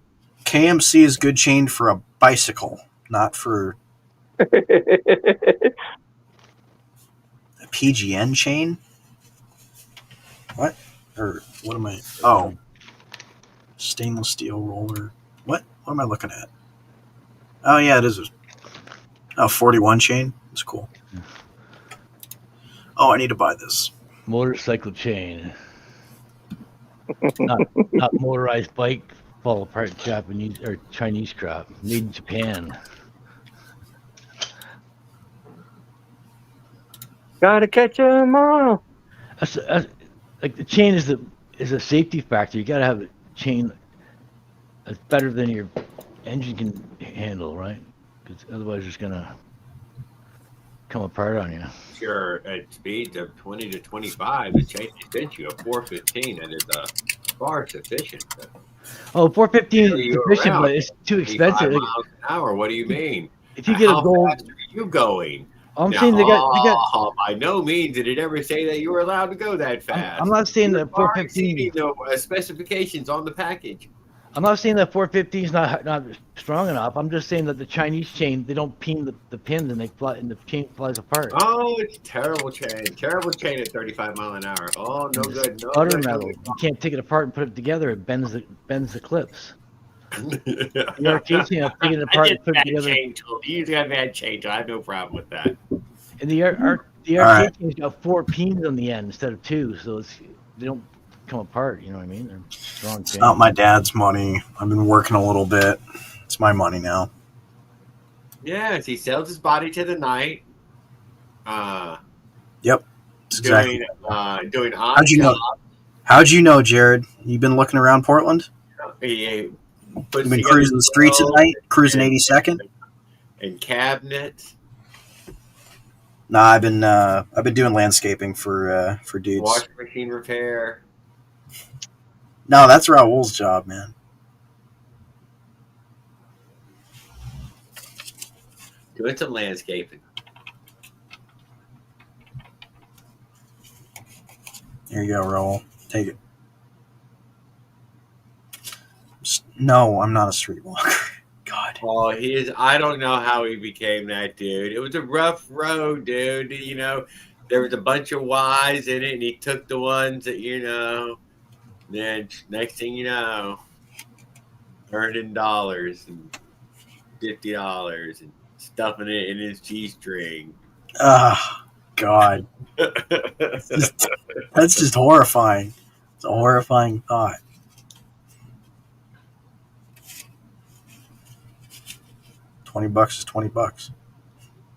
KMC is good chain for a bicycle, not for a PGN chain. What? Or what am I? Oh, stainless steel roller. What am I looking at? Oh yeah, it is a 41 chain. It's cool. Oh, I need to buy this. Motorcycle chain. not motorized bike fall apart Japanese or Chinese crap. Made in Japan. Gotta catch 'em all. That's like the chain is a safety factor. You gotta have a chain that's better than your engine can handle, right? Because otherwise it's gonna come apart on you. Sure, at speeds of 20 to 25, the chain fits you a 415, and it's far sufficient. 415 is sufficient, but it's too expensive. Miles an hour. What do you mean? If you get a gold, fast are you going? I'm saying they got. By no means did it ever say that you were allowed to go that fast. I'm not saying that 415. The specifications on the package. I'm not saying that 415 is not strong enough. I'm just saying that the Chinese chain, they don't pin the pins and the chain flies apart. Oh, it's terrible chain. Terrible chain at 35 mile an hour. Oh, no good. No butter good, metal. no good. You can't take it apart and put it together. It bends the clips. The arcade chain, I'm taking it apart and put it together. You got bad chain tool. I have no problem with that. And the arcade chain's got 4 pins on the end instead of 2, so they don't come apart. You know what I mean? They're strong. It's not my dad's money. I've been working a little bit. It's my money now. Yes, he sells his body to the night. Yep. That's exactly. Doing odd How'd you know? jobs. How'd you know, Jared? You been looking around Portland? He You puts been together cruising the streets at grills night? Cruising and- 82nd? and cabinets, Nah, I've been doing landscaping for dudes. washing machine repair. No, that's Raul's job, man. Doing some landscaping. Here you go, Raul. Take it. No, I'm not a streetwalker. God. Oh, he is. I don't know how he became that dude. It was a rough road, dude. You know, there was a bunch of Y's in it, and he took the ones that, you know. Then next thing you know, earning dollars and $50 and stuffing it in his G-string. Ah, God. That's just horrifying. It's a horrifying thought. $20 is $20.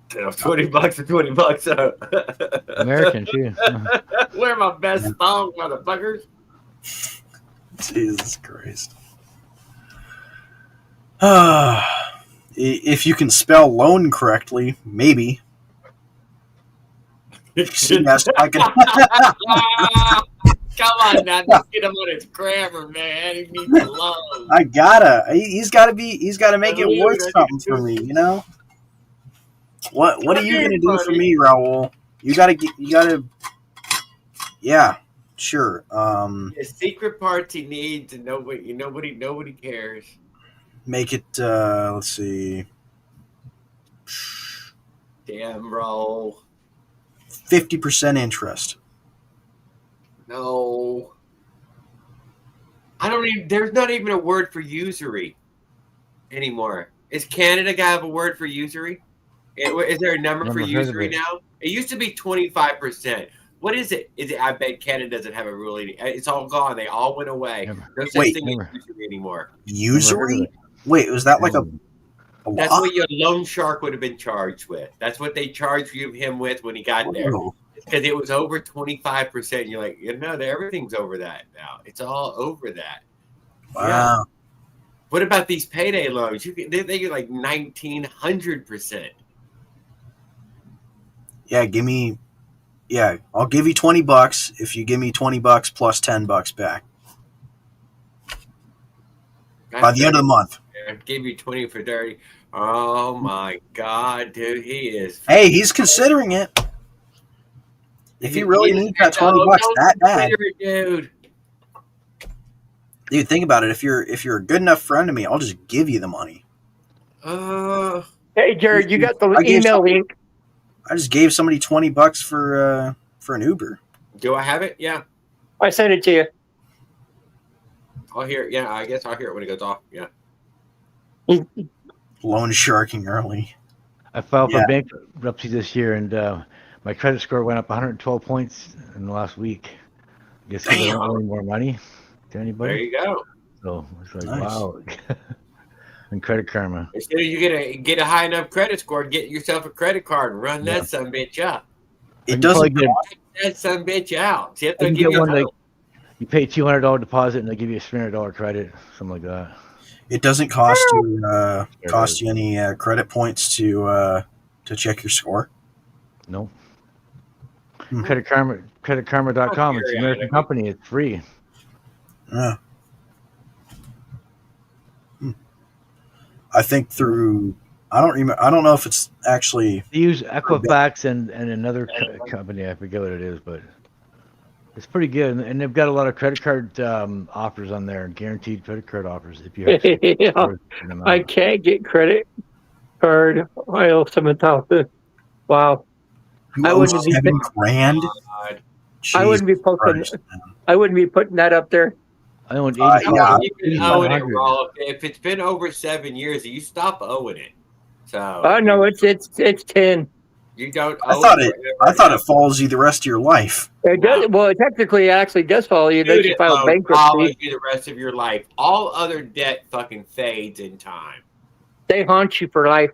$20 for $20. American too. Wear my best thong, motherfuckers. Jesus Christ. If you can spell loan correctly, maybe. Yes, I can. Come on now, just get him on his grammar, man. He needs a loan. I gotta. He's gotta make it worth something for me, you know. What are you gonna do for me, Raul? You gotta. Yeah, sure. The secret parts he needs, and nobody cares. Make it. Let's see. Damn, bro. 50% interest. No. I don't even. There's not even a word for usury anymore. Is Canada gonna have a word for usury? Is there a number for usury now? It used to be 25%. What is it? I bet Canada doesn't have a rule. It's all gone. They all went away. No such thing as usury anymore. Usury? Wait, was that like a That's lot? what your loan shark would have been charged with. That's what they charged him with when he got there. Because it was over 25%. You're like, everything's over that now. It's all over that. Wow. Yeah. What about these payday loans? They get like 1,900%. Yeah, I'll give you $20 if you give me $20 plus $10 back by the end of the month. I gave you 20 for 30. Oh my God, dude, he is. Hey, he's considering it. If he really needs that $20 that bad, dude, think about it. If you're a good enough friend to me, I'll just give you the money. Hey, Jared, you got the email link. I just gave somebody $20 for an Uber. Do I have it? Yeah. I sent it to you. I'll hear it. Yeah, I guess I'll hear it when it goes off. Yeah. Loan sharking early. I filed for bankruptcy this year, and my credit score went up 112 points in the last week. I guess I don't owe any more money to anybody. There you go. So it's like, wow. And Credit Karma. Instead of you get a high enough credit score, get yourself a credit card and run that son bitch up. It doesn't get that son bitch out. So you pay $200 deposit and they give you a $300 credit, something like that. It doesn't cost you any credit points to check your score. No. Credit Karma, creditkarma.com. It's an American company. It's free. Yeah. I think through. I don't know if it's actually. They use Equifax and another company. I forget what it is, but it's pretty good. And they've got a lot of credit card offers on there, guaranteed credit card offers. If you have I can't get credit card. I owe $7,000. Wow. I wouldn't be $7,000. I wouldn't be posting. I wouldn't be putting that up there. I own if it's been over 7 years, you stop owing it. So no, it's 10. You don't I owe thought it it. forever. I thought it follows you the rest of your life. It does. Well, technically, it actually does follow you. Unless you Student file loan follows bankruptcy. you the rest of your life. All other debt fucking fades in time. They haunt you for life.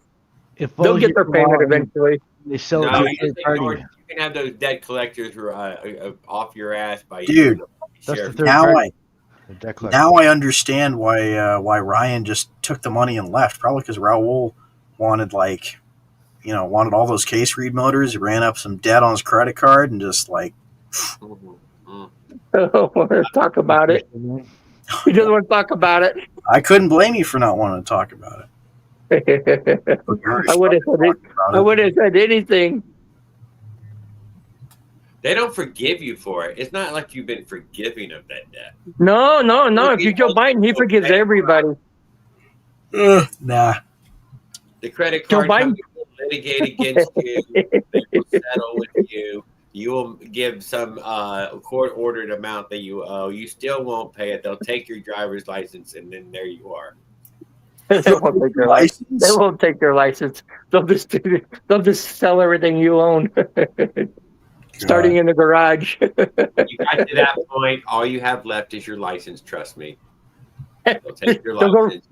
If They'll follows get you their for a while, payment and then eventually. they sell it No, to a you third just party. ignore. You can have those debt collectors off your ass by Dude, using the That's the sheriff. third Now party. The debt collector. Now I understand why Ryan just took the money and left. Probably because Raul wanted wanted all those case read motors. He ran up some debt on his credit card and just like Mhm, mhm. I don't want to talk about it. He doesn't want to talk about it. I couldn't blame you for not wanting to talk about it. I would have said it. I would have said anything. They don't forgive you for it. It's not like you've been forgiving of that debt. No. If you Joe Biden, he forgives everybody. Nah. The credit Joe card Biden. company will litigate against you. They will settle with you. You will give some court-ordered amount that you owe. You still won't pay it. They'll take your driver's license, and then there you are. They won't take their license. They won't take their license. They'll just sell everything you own, starting in the garage. When you got to that point, all you have left is your license. Trust me. They'll take your license.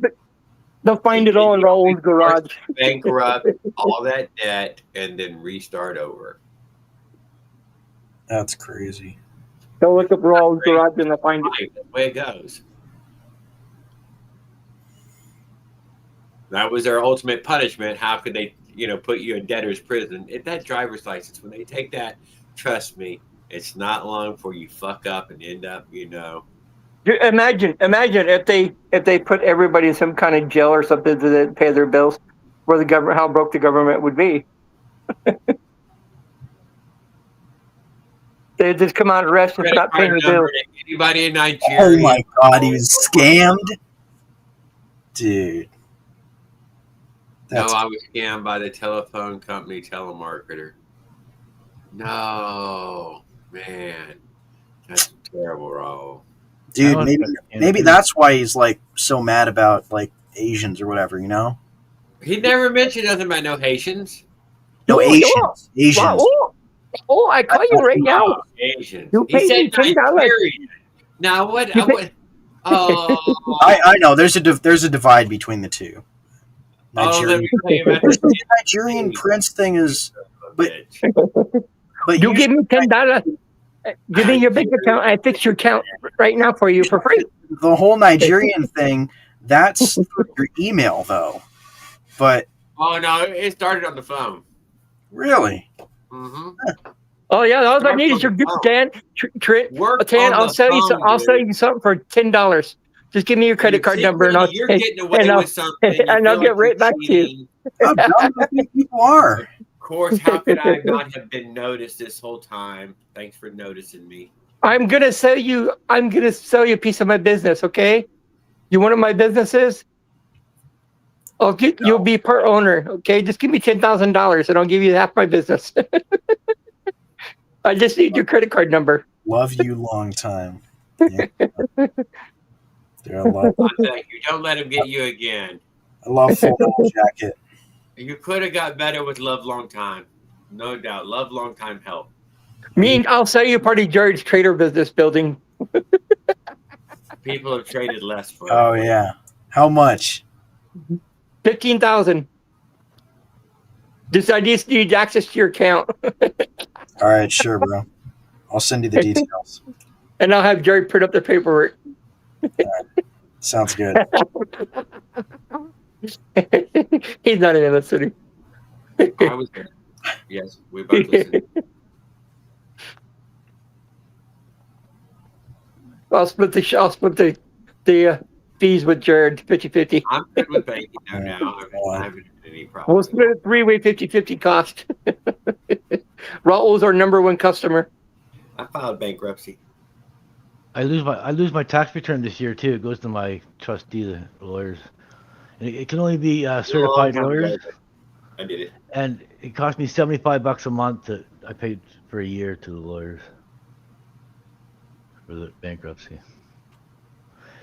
They'll find it all in Raul's garage. Bankrupt all that debt, and then restart over. That's crazy. They'll look up Raul's garage and they'll find it. That's the way it goes. That was their ultimate punishment. How could they, put you in debtor's prison? That driver's license, when they take that, trust me, it's not long before you fuck up and end up, Imagine if they put everybody in some kind of jail or something to pay their bills, where the government, how broke the government would be. They just come out arrested for not paying the bill. Anybody in Nigeria? Oh my God, he was scammed, dude. No, I was scammed by the telephone company telemarketer. No, man, that's terrible, Raul. Dude, maybe that's why he's like so mad about like Asians or whatever, He never mentioned nothing about no Haitians. No, Asians. Asians. Oh, I call you right now. Asians. You pay me $10. Now what? I know. There's a divide between the two. Nigerian. The Nigerian prince thing is, but you give me $10. Give me your bank account. I fix your account right now for you for free. The whole Nigerian thing, that's through your email though. But oh no, it started on the phone. Really? Mm-hmm. Oh yeah, all I need is your gift, Dan. I'll sell you something for $10. Just give me your credit card number, and I'll get right back to you. How dumb do you think people are? Of course, how could I not have been noticed this whole time? Thanks for noticing me. I'm gonna sell you a piece of my business. Okay, you want my businesses? You'll be part owner. Okay, just give me $10,000, and I'll give you half my business. I just need your credit card number. Love you long time. Yeah. You don't let him get you again. I love Full Metal Jacket. You could have got better with Love Long Time. No doubt. Love Long Time help. I'll sell you part of Jared's trader business building. People have traded less for it. Oh yeah. How much? 15,000. I just need access to your account. All right, sure, bro. I'll send you the details. And I'll have Jared print up the paperwork. Right. Sounds good. He's not in the city. I was there. Yes, we both listened. I'll split the fees with Jared 50-50. I'm good with banking now. I haven't had any problem. We'll split a three-way 50-50 cost. Raul's our number one customer. I filed bankruptcy. I lose my tax return this year too. It goes to my trustee, the lawyers. And it can only be certified lawyers. I did it. And it cost me $75 a month that I paid for a year to the lawyers for the bankruptcy.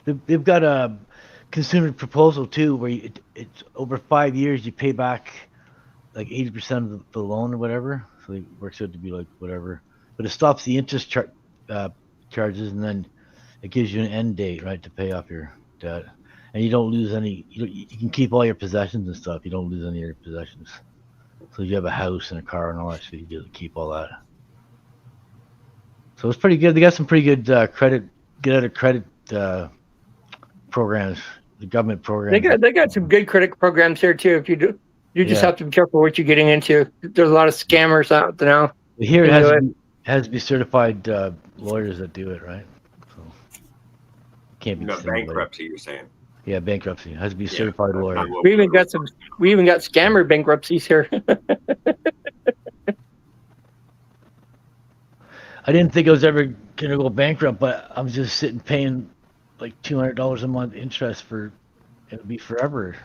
They've got a consumer proposal too, where it's over 5 years you pay back like 80% of the loan or whatever. So it works out to be like whatever. But it stops the interest charges, and then it gives you an end date, right, to pay off your debt. And you don't lose any. You can keep all your possessions and stuff. You don't lose any of your possessions. So if you have a house and a car and all that shit, you get to keep all that. So it's pretty good. They got some pretty good get out of credit programs. The government programs. They got some good credit programs here too. If you do, you just Yeah. have to be careful what you're getting into. There's a lot of scammers out there now. Here You it do has to be certified lawyers that do it, right? So can't be No, just anybody. bankruptcy, you're saying. Yeah, bankruptcy. It has to be Yeah, certified that's lawyer. not what We even we're- got some. We even got scammer bankruptcies here. I didn't think I was ever gonna go bankrupt, but I'm just sitting paying like $200 a month interest for it'll be forever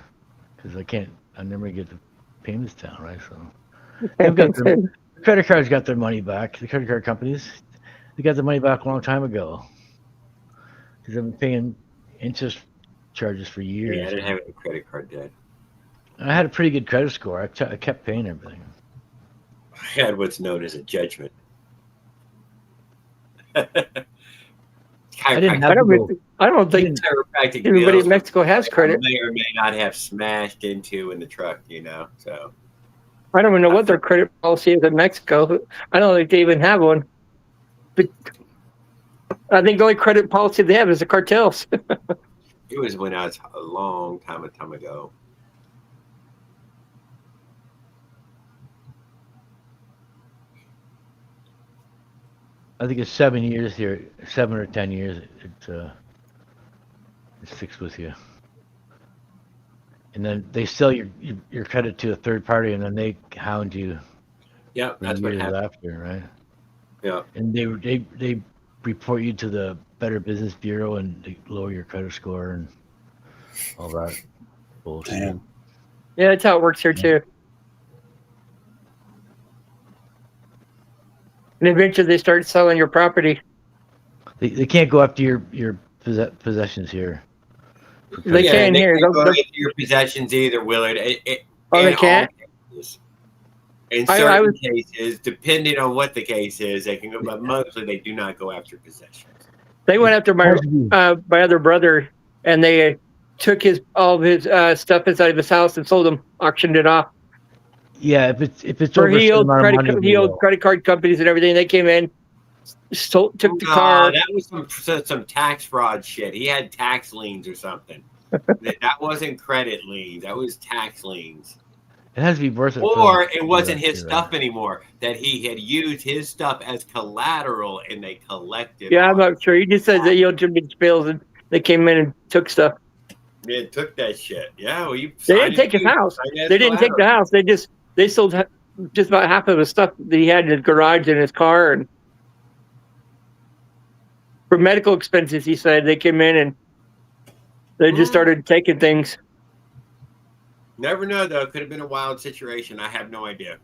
because I never get the payments down, right? So they've got their credit cards got their money back. The credit card companies, they got their money back a long time ago because I've been paying interest charges for years. Yeah, I didn't have any credit card debt. And I had a pretty good credit score. I kept paying everything. I had what's known as a judgment. I didn't I have to go. don't think chiropractic everybody bills in Mexico has credit. may or may not have smashed into in the truck, so I don't even know what their credit policy is in Mexico. I don't think they even have one. But I think the only credit policy they have is the cartels. it was when I was a long time ago. I think it's 7 years here, 7 or 10 years. It sticks with you, and then they sell your credit to a third party, and then they hound you Yeah, for that's what years happened. after, right? Yeah. And they report you to the Better Business Bureau, and they lower your credit score and all that bullshit. Damn. Yeah, that's how it works here too. And eventually they start selling your property. They can't go after your possessions here. They can they here. can't go They'll- into your possessions either, Willard. Oh, they In all can't? cases. In I certain was- cases, depending on what the case is, they can go, but mostly they do not go after possessions. They went after my other brother, and they took all of his stuff inside of his house and sold them, auctioned it off. Yeah, if it's For over a he certain owed amount of credit, money, he they owed will. credit card companies and everything. They came in, took the No, car. that was some tax fraud shit. He had tax liens or something. That wasn't credit liens. That was tax liens. It has to be worth it. Or it wasn't his right? stuff anymore. That he had used his stuff as collateral and they collected. Yeah, I'm on not sure. He just says that he owed too many bills, and they came in and took stuff. it. It took that shit. Yeah, well, you They signed didn't take it his too. house. Signed it as They didn't take the collateral. house. They sold just about half of his stuff that he had in his garage and his car, and for medical expenses, he said they came in and they just started taking things. Never know though. Could have been a wild situation. I have no idea.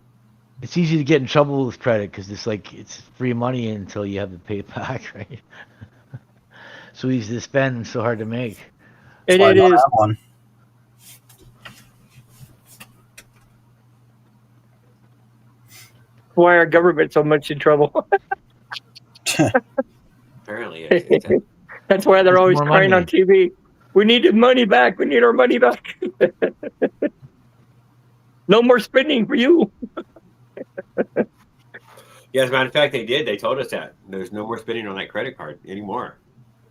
It's easy to get in trouble with credit because it's free money until you have to pay it back, right? So easy to spend and so hard to make. That's And why I it don't is. have one. Why our government's so much in trouble. Apparently, it's That's why they're It's always more crying money. on TV. We need the money back. We need our money back. No more spending for you. yeah. As a matter of fact, they did. They told us that there's no more spending on that credit card anymore.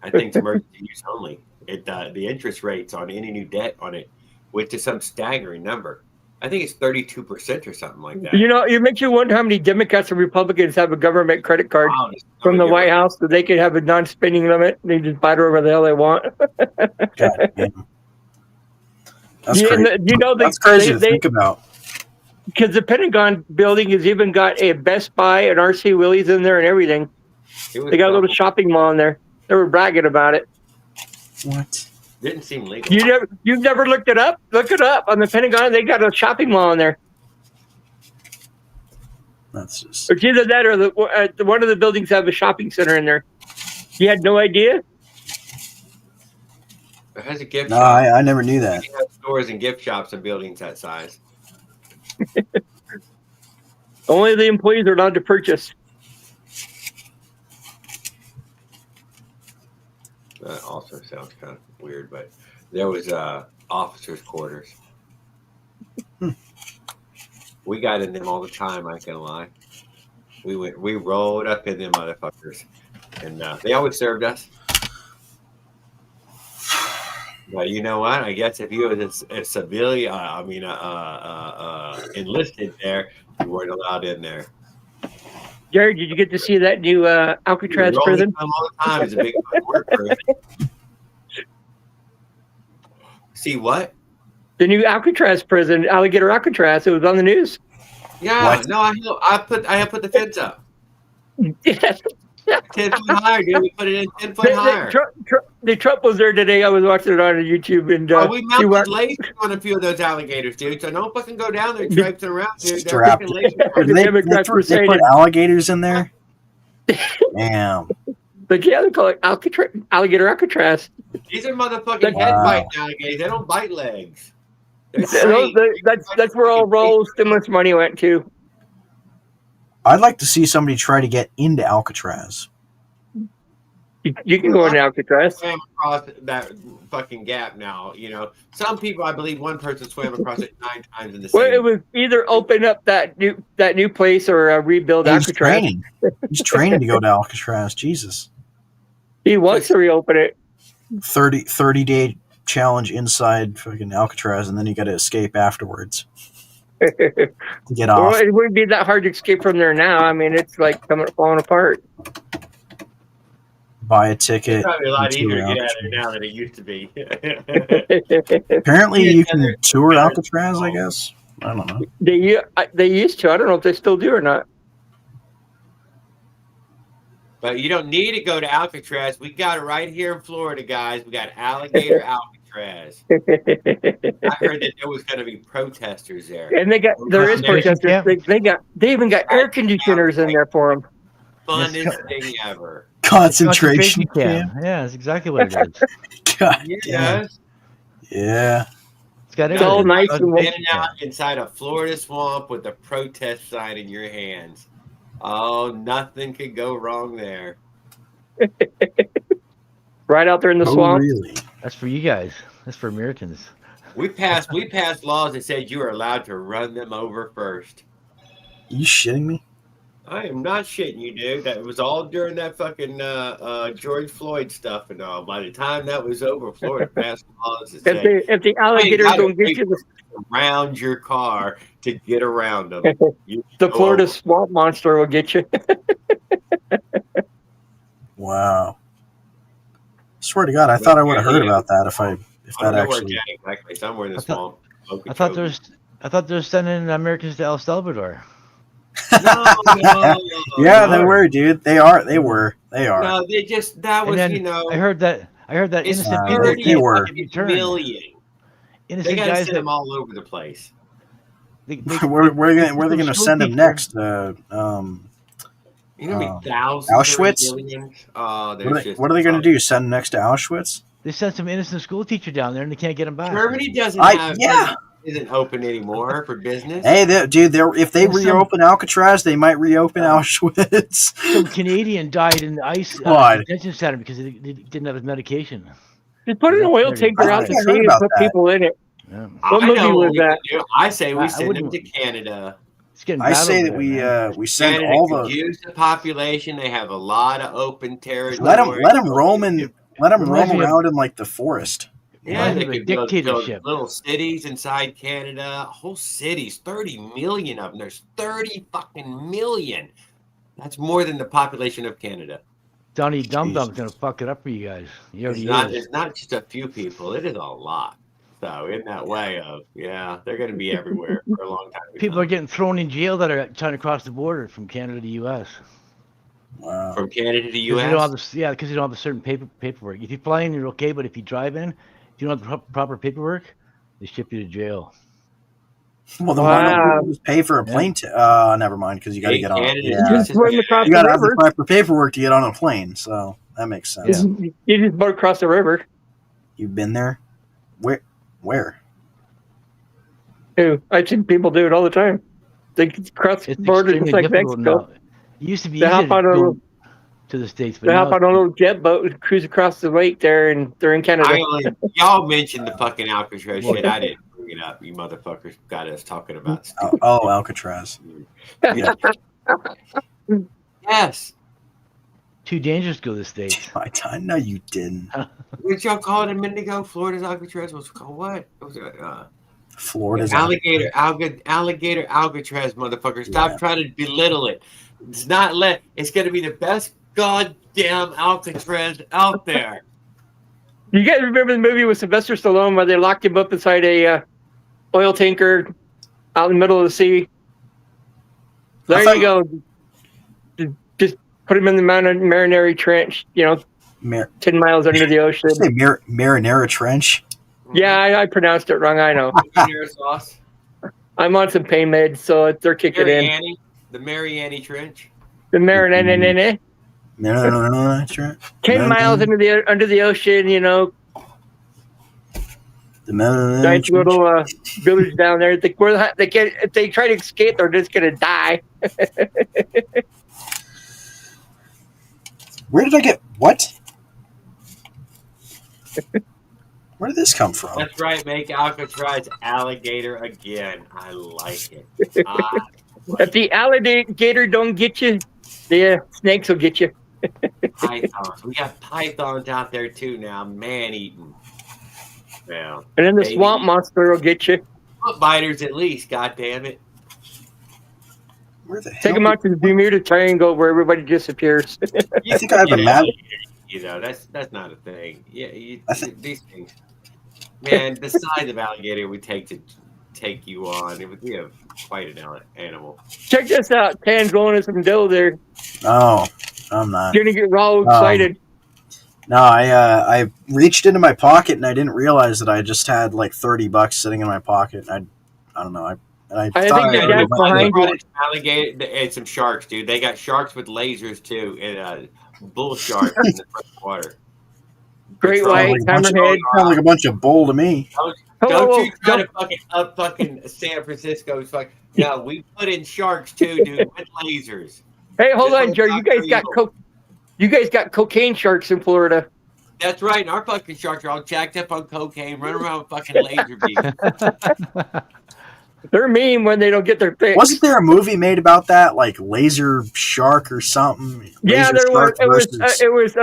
I think it's emergency use only. The interest rates on any new debt on it went to some staggering number. I think it's 32% or something like that. You know, it makes you wonder how many Democrats and Republicans have a government credit card Wow, it's from the gonna White get- House that they could have a non-spending limit. They just buy it wherever the hell they want. God damn. That's Yeah, crazy. and you know, That's crazy to think about. because the Pentagon building has even got a Best Buy and RC Willie's in there and everything. It was They got a little double. shopping mall in there. They were bragging about it. What? Didn't seem legal. You've never looked it up? Look it up on the Pentagon. They got a shopping mall in there. That's just. It's either that or one of the buildings have a shopping center in there. You had no idea? It has a gift No, shop. I never knew that. You have stores and gift shops and buildings that size. Only the employees are allowed to purchase. That also sounds kind of weird, but there was officers' quarters. We got in them all the time. I ain't gonna lie. We rolled up in them motherfuckers, and they always served us. But you know what? I guess if you was a civilian, enlisted there, you weren't allowed in there. Jared, did you get to see that new Alcatraz prison? All the time. It's a big work prison. See what? The new Alcatraz prison, Alligator Alcatraz. It was on the news. Yeah, What? no, I have put the fence up. Yes. 10 foot higher, dude. We put it in 10 foot higher. Trump was there today. I was watching it on YouTube, and we mounted lasers on a few of those alligators, dude. So don't fucking go down there traipsing around, dude. Strapped. They put alligators in there? Damn. But yeah, they call it Alligator Alcatraz. These are motherfucking head biting alligators. They don't bite legs. That's where all Roll's stimulus money went to. I'd like to see somebody try to get into Alcatraz. You can go into Alcatraz. Swam across that fucking gap now. You know, some people, I believe, one person swam across it 9 times in the same. Well, it was either open up that new place or rebuild Alcatraz. He's training to go to Alcatraz. Jesus. He wants to reopen it. 30-day challenge inside fucking Alcatraz, and then you got to escape afterwards. To get off. Well, it wouldn't be that hard to escape from there now. I mean, it's like falling apart. Buy a ticket. It's probably a lot easier to get out of there now than it used to be. Apparently, you can tour Alcatraz, I guess. I don't know. They used to. I don't know if they still do or not. But you don't need to go to Alcatraz. We got it right here in Florida, guys. We got Alligator Alcatraz. I heard that there was going to be protesters there. And there is protesters. They even got air conditioners in there for them. Funnest thing ever. Concentration camp. Yeah, that's exactly what it is. God yes. Yeah. It's all nice and standing out inside a Florida swamp with a protest sign in your hands. Oh, nothing could go wrong there. Right out there in the swamp. Really? That's for you guys. That's for Americans. We passed laws that said you are allowed to run them over first. Are you shitting me? I am not shitting you, dude. That was all during that fucking George Floyd stuff and all. By the time that was over, Florida passed laws that said if the alligators don't get you around your car to get around them. The Florida swamp monster will get you. Wow. Swear to God, I thought I would have heard about that if that actually. Exactly, somewhere in the swamp. I thought they were sending Americans to El Salvador. No, yeah, they were, dude. They are. No, that was, I heard that innocent people they were. Million. Innocent they gotta guys send them all over the place. Where are they going to send them next? Thousands. Auschwitz. What are they going to do? Send them next to Auschwitz? They sent some innocent school teacher down there, and they can't get him back. Germany isn't open anymore for business. Hey, if they reopen Alcatraz, they might reopen Auschwitz. Some Canadian died in the ICE detention center because he didn't have his medication. Just put an oil tanker out to sea and put people in it. Yeah. What movie was that? I say we send them to Canada. I say that we send Canada all could use the population. They have a lot of open territory. Let them roam around in like the forest. Yeah, they could build little cities inside Canada. Whole cities, 30 million of them. There's 30 fucking million. That's more than the population of Canada. Donnie Dum Dum's gonna fuck it up for you guys. It's not just a few people. It is a lot. So in that way they're going to be everywhere for a long time. People are getting thrown in jail that are trying to cross the border from Canada to U.S. Wow. From Canada to U.S. Because you don't have a certain paperwork. If you fly in, you're okay, but if you drive in, if you don't have the proper paperwork, they ship you to jail. Well, then why don't we just pay for a plane ticket? Never mind, because you got to get on. You got to have the proper paperwork to get on a plane, so that makes sense. Yeah. You just boat across the river. You've been there? Where? I've seen people do it all the time. They cross It's borders extremely just like difficult Mexico. now. It used to be They easy hop to on a go little, to the States, but they now hop on a little jet boat and cruise across the lake there, and they're in Canada. Y'all mentioned the fucking Alcatraz What? shit. I didn't bring it up. You motherfuckers got us talking about stupid. Oh, Alcatraz. Yeah. Yes. too dangerous to go to the States. My time. No, you didn't. What y'all call it a minute ago? Florida's Alcatraz was called what? What was it? Florida's Alligator Alcatraz, motherfucker. Stop Yeah. trying to belittle it. It's not it's gonna be the best goddamn Alcatraz out there. You guys remember the movie with Sylvester Stallone where they locked him up inside a oil tanker out in the middle of the sea? There you go. Just put him in the Marinara Trench, 10 miles under the ocean. Did you say Marinara Trench? Yeah, I pronounced it wrong. I know. Sauce. I'm on some pain meds, so they're kicking in. The Mariani Trench. The Marinara. No, Trench. 10 miles under the ocean, The nice little village down there. If they try to escape, they're just gonna die. Where did I get what? Where did this come from? That's right. Make Alcatraz alligator again. I like it. If the alligator don't get you, the snakes will get you. Pythons. We got pythons out there too now. Man eating. Yeah. And then the swamp monster will get you. Foot biters at least. God damn it. Where the hell? Take them out to the Bermuda Triangle where everybody disappears. You think I have a map? That's not a thing. Yeah, these things. Man, the size of alligator would take to take you on. It would be quite an animal. Check this out. Tan's rolling us some dough there. Oh, I'm not. You're gonna get raw excited. No, I reached into my pocket and I didn't realize that I just had like $30 sitting in my pocket. I don't know. I think your dad's behind you. Alligator and some sharks, dude. They got sharks with lasers too, and bull sharks in the fresh water. Great white, hammerhead. Sounds like a bunch of bull to me. Don't you try to fucking up fucking San Francisco's fucking. No, we put in sharks too, dude, with lasers. Hey, hold on, Jerry. You guys got cocaine sharks in Florida. That's right. And our fucking sharks are all jacked up on cocaine, running around with fucking laser beams. They're mean when they don't get their fix. Wasn't there a movie made about that, like Laser Shark or something? Yeah, there was. It was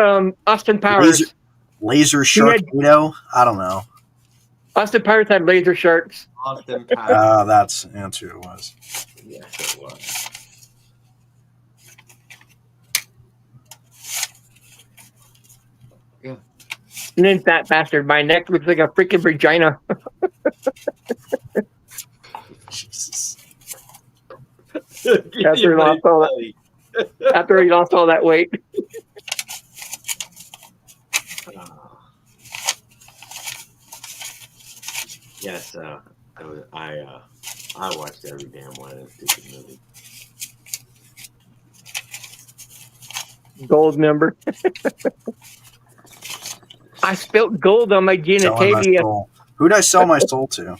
Austin Powers. Laser Sharknado? I don't know. Austin Powers had laser sharks. Austin Powers. That's who it was. Yes, it was. Yeah. And then fat bastard, my neck looks like a freaking vagina. Jesus. After he lost all that weight. Yes, I watched every damn one of those stupid movies. Gold member. I spilt gold on my genitalia. Who did I sell my soul to?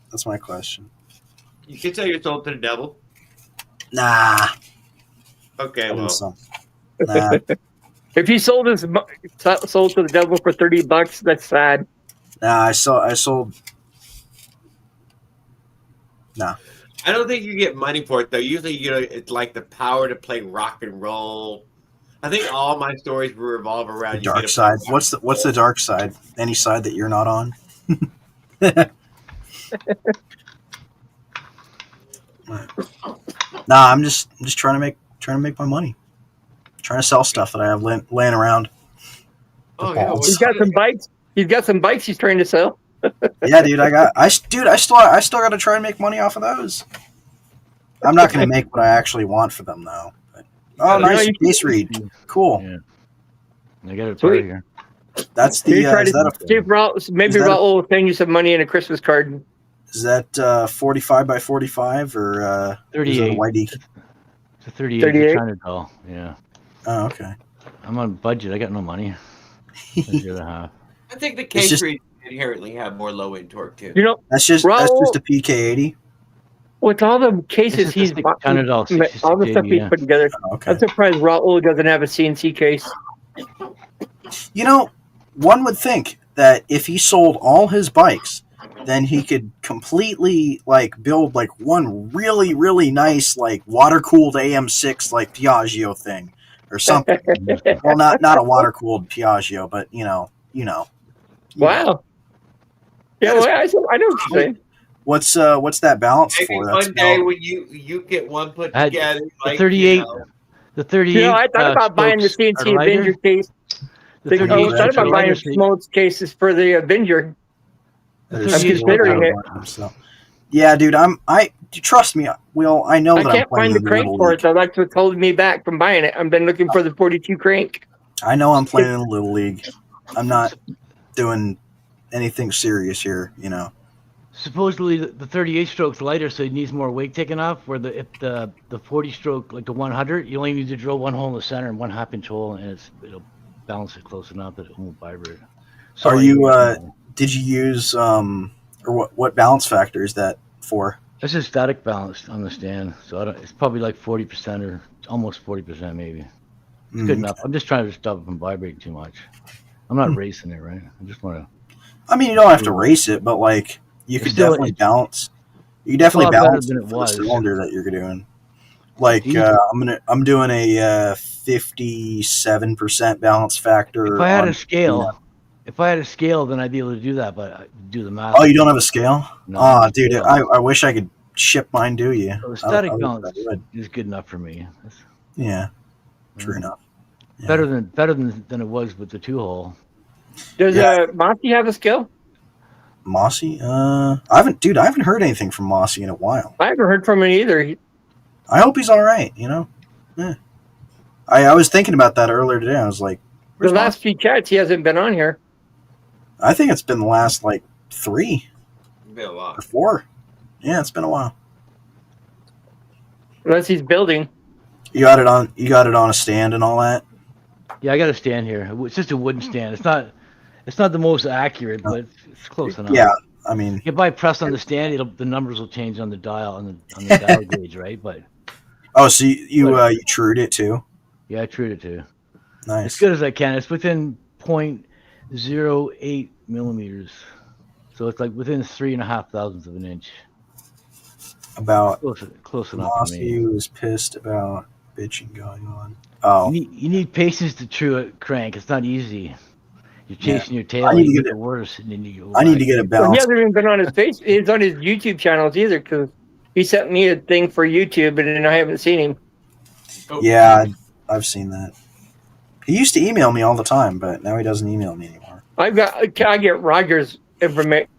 That's my question. You could sell your soul to the devil. Nah. Okay, well. Nah. If he sold his soul to the devil for $30, that's sad. Nah, I sold. Nah. I don't think you get money for it though. Usually, it's like the power to play rock and roll. I think all my stories revolve around the dark side. What's the dark side? Any side that you're not on? Nah, I'm just trying to make my money. Trying to sell stuff that I have laying around. Oh yeah, he's got some bikes. He's got some bikes he's trying to sell. Yeah, dude, I still got to try and make money off of those. I'm not going to make what I actually want for them though. But, nice case read. Cool. Yeah. I got it right here. That's the. Maybe Raul will send you some money in a Christmas card. Is that 45 by 45 or 38? It's a 38 China doll. Yeah. Oh, okay. I'm on budget. I got no money. The other half. I think the case read inherently have more low end torque too. You know, That's just Raul, a PK80. with all the It's cases just a he's bought, all $600 the stuff 6680, he's yeah. put together, Okay. I'm surprised Raul doesn't have a CNC case. You know, one would think that if he sold all his bikes, then he could completely like build like one really really nice like water cooled AM6 like Piaggio thing or something. Well, not a water cooled Piaggio, but you know. Wow. Yeah, well, I know what you're saying. What's that balance Maybe for? That's one day about, when you get one put I had together, the like 38, you know, the 38. You know, I thought about buying the strokes are CNC lighter. Avenger case. The I 38 was thought strokes are about lighter. buying So small cases for the Avenger. the there's 38 still considering it. So. Yeah, dude, trust me, Will. I know I that I'm can't playing find the in the crank little for league. it, so that's what's holding me back from buying it. I've been looking for the 42 crank. I know I'm playing in the little league. I'm not doing anything serious here, you know. supposedly the 38 strokes lighter, so it needs more weight taken off. Where if the 40 stroke, like the 100, you only need to drill one hole in the center and 1/2 inch hole, and it'll balance it close enough that it won't vibrate. So Are you did you use or what balance factor is that for? It's just static balance on the stand, so it's probably like 40% or almost 40% maybe. It's good enough. I'm just trying to stop it from vibrating too much. I'm not racing it, right? I just want to. I mean, you don't have to race it, but like you could definitely balance. You definitely balance than it for the was. cylinder that you're doing. Like I'm doing a 57% balance factor. If I had a scale, then I'd be able to do that. But I do the math. Oh, you don't have a scale? No, oh, dude, I wish I could ship mine to you. So static balance is good enough for me. Yeah, true enough. Yeah. Better than it was with the 2-hole. Does Monty have a scale? Mossy? I haven't heard anything from Mossy in a while. I haven't heard from him either. I hope he's all right. You know. Yeah. I was thinking about that earlier today. I was like, the last few chats he hasn't been on here. I think it's been the last like 3. It's been a lot. Or 4. Yeah, it's been a while. Unless he's building. You got it on a stand and all that? Yeah, I got a stand here. It's just a wooden stand. It's not the most accurate, but it's close enough. Yeah, I mean, if I press on the stand, the numbers will change on the dial on the dial gauge, right? But so you trued it too? Yeah, I trued it too. Nice. As good as I can. It's within 0.08 millimeters, so it's like within 3.5 thousandths of an inch. About close enough for me. Mossy was pissed about bitching going on. Oh, you need patience to true a crank. It's not easy. You're chasing your tail. I need to get it worse. And then I need to get a balance. Well, he hasn't even been on his face. He's on his YouTube channels either, because he sent me a thing for YouTube, and then I haven't seen him. Yeah, I've seen that. He used to email me all the time, but now he doesn't email me anymore. I get Roger's information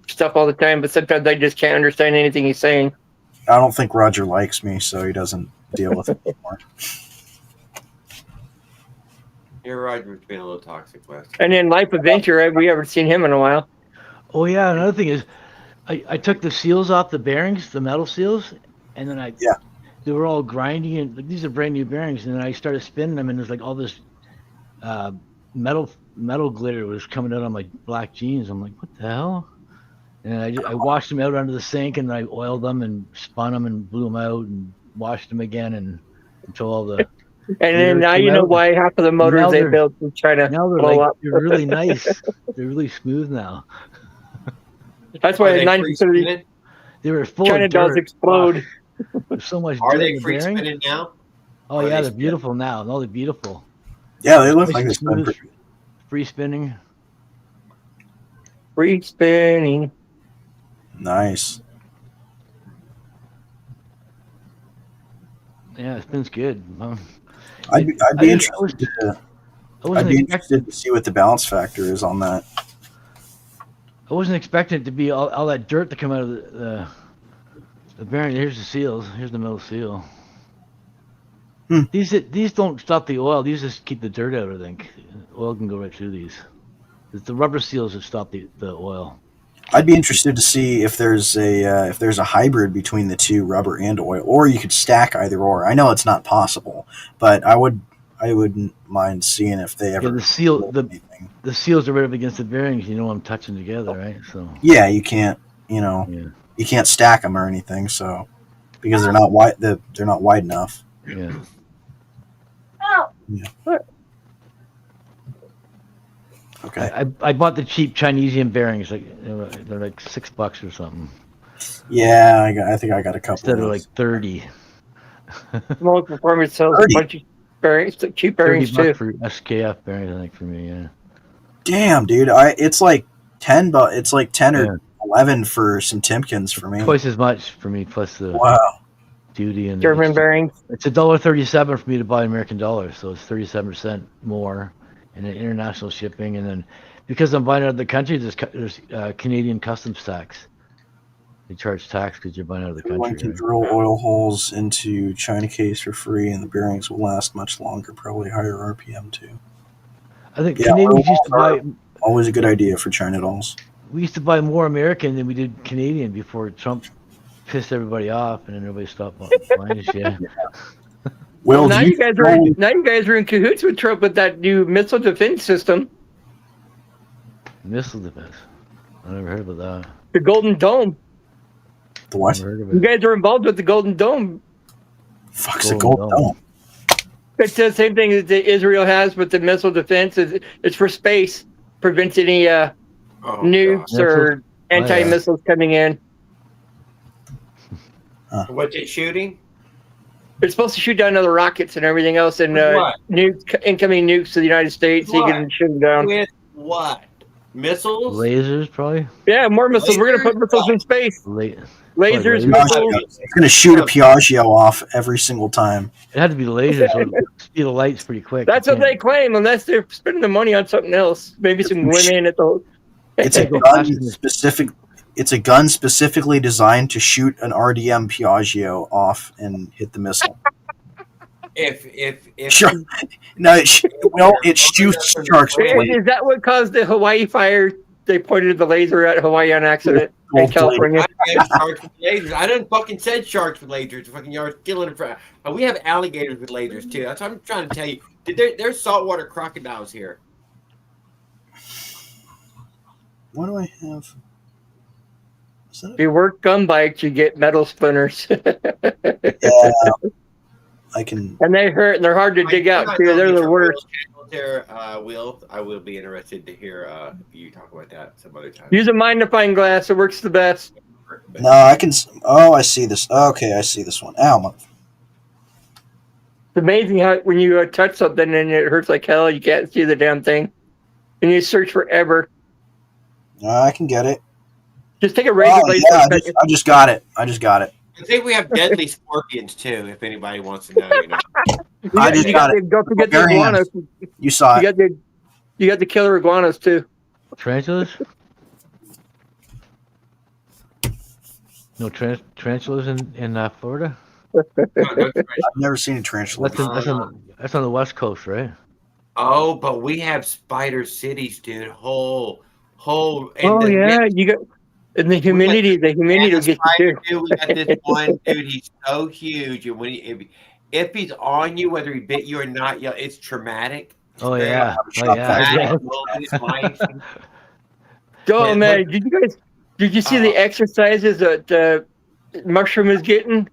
stuff all the time, but sometimes I just can't understand anything he's saying. I don't think Roger likes me, so he doesn't deal with it anymore. Yeah, Roger's been a little toxic last time. And then Life Adventure, we haven't seen him in a while. Oh yeah, another thing is, I took the seals off the bearings, the metal seals, and then they were all grindy, and like, these are brand new bearings, and then I started spinning them, and there's like all this metal glitter was coming out on my black jeans. I'm like, what the hell? And I washed them out under the sink, and I oiled them and spun them and blew them out and washed them again and until all the. And then now you know why half of the motors they built in China blow up. They're really nice. They're really smooth now. That's why 90% they were full China of dirt. dolls explode. There's so much. Are dirt they in the free bearing. spinning now? Oh yeah, they're beautiful now. No, they're beautiful. Yeah, they look like they're spinning. Free spinning. Free spinning. Nice. Yeah, it spins good. I'd be interested to see what the balance factor is on that. I wasn't expecting it to be all that dirt to come out of the bearing. Here's the seals. Here's the middle seal. These don't stop the oil. These just keep the dirt out. I think oil can go right through these. It's the rubber seals that stop the oil. I'd be interested to see if there's a hybrid between the two, rubber and oil, or you could stack either or. I know it's not possible, but I would I wouldn't mind seeing if they ever. Yeah, the seal, build the anything. the seals are right up against the bearings. You know, I'm touching together, right? So Yeah, you can't. yeah, You can't stack them or anything. So because they're not wide, they're not wide enough. yeah. Yeah. What? Okay. I bought the cheap Chinesian bearings. Like they're like $6 or something Yeah, I think I got a couple instead of of those. like 30. Most performance sells a 30. bunch of bearings, cheap 30 bearings bucks too. for SKF bearings, I think, for me. Yeah. Damn, dude, it's like 10, but it's like 10 Yeah. or 11 for some Timkins for me. Twice as much for me, plus the Wow. duty and German bearings. It's $1.37 for me to buy American dollars, so it's 37% more in the international shipping, and then because I'm buying out of the country, there's Canadian customs tax. They charge tax because you're buying out of the Everyone country. can Right? drill oil holes into China case for free, and the bearings will last much longer, probably higher RPM too. I think Yeah, Canadians oil used to holes buy. Always a good idea for China dolls. We used to buy more American than we did Canadian before Trump pissed everybody off, and then everybody stopped buying shit. Will, Now do you guys are know- now you guys are in cahoots with Trump with that new missile defense system, Missile defense. I never heard about that. the Golden Dome. the what? Never heard of You it. guys are involved with the Golden Dome. Fuck's a Golden gold Dome. dome? It's the same thing that Israel has with the missile defense. It's for space, prevents any Oh, nukes God. or anti-missiles coming in. God. What's it shooting? It's supposed to shoot down other rockets and everything else, and With what? incoming nukes to the United States. So you can What? shoot them down. With what? Missiles? Lasers, probably. Yeah, more missiles. We're gonna put Lasers? missiles in space. Lasers. Lasers, lasers. missiles. It's going to shoot a Piaggio off every single time. It had to be lasers, so the speed of light's pretty quick. That's You what they can't- claim, unless they're spending the money on something else. Maybe some women at the. It's a Go gun faster than- specific. It's a gun specifically designed to shoot an RDM Piaggio off and hit the missile. If Sure. No, it shoots sharks. Is that what caused the Hawaii fire? They pointed the laser at Hawaii on accident in Gold-plated. California. I have sharks with lasers. I done fucking said sharks with lasers. Fucking yards killing in front. We have alligators with lasers too. That's what I'm trying to tell you. There's saltwater crocodiles here. What do I have? Is that If you work gun bikes, you get metal splinters, yeah, I can. and they hurt and they're hard to dig out too. They're the worst. There, Will, I will be interested to hear you talk about that some other time. Use a magnifying glass; it works the best. No, I can. Oh, I see this. Okay, I see this one. Ow, It's amazing how when you touch something and it hurts like hell, you can't see the damn thing, and you search forever. I can get it. Just take a razor Oh, blade. yeah, I just got it. I just got it. I think we have deadly scorpions too. If anybody wants to know, you know. I just got it. Don't forget the Bare iguanas. You saw it. You got the killer iguanas too. Tarantulas? No tarantulas in Florida? I've never seen a tarantula. That's on the West Coast, right? Oh, but we have spider cities, dude. Whole. Oh yeah, you got. And the humidity will get you too. Dude, we got this one dude. He's so huge, and when if he's on you, whether he bit you or not, it's traumatic. It's Oh very yeah. traumatic. Oh man, did you see the exercises that Mushroom is getting?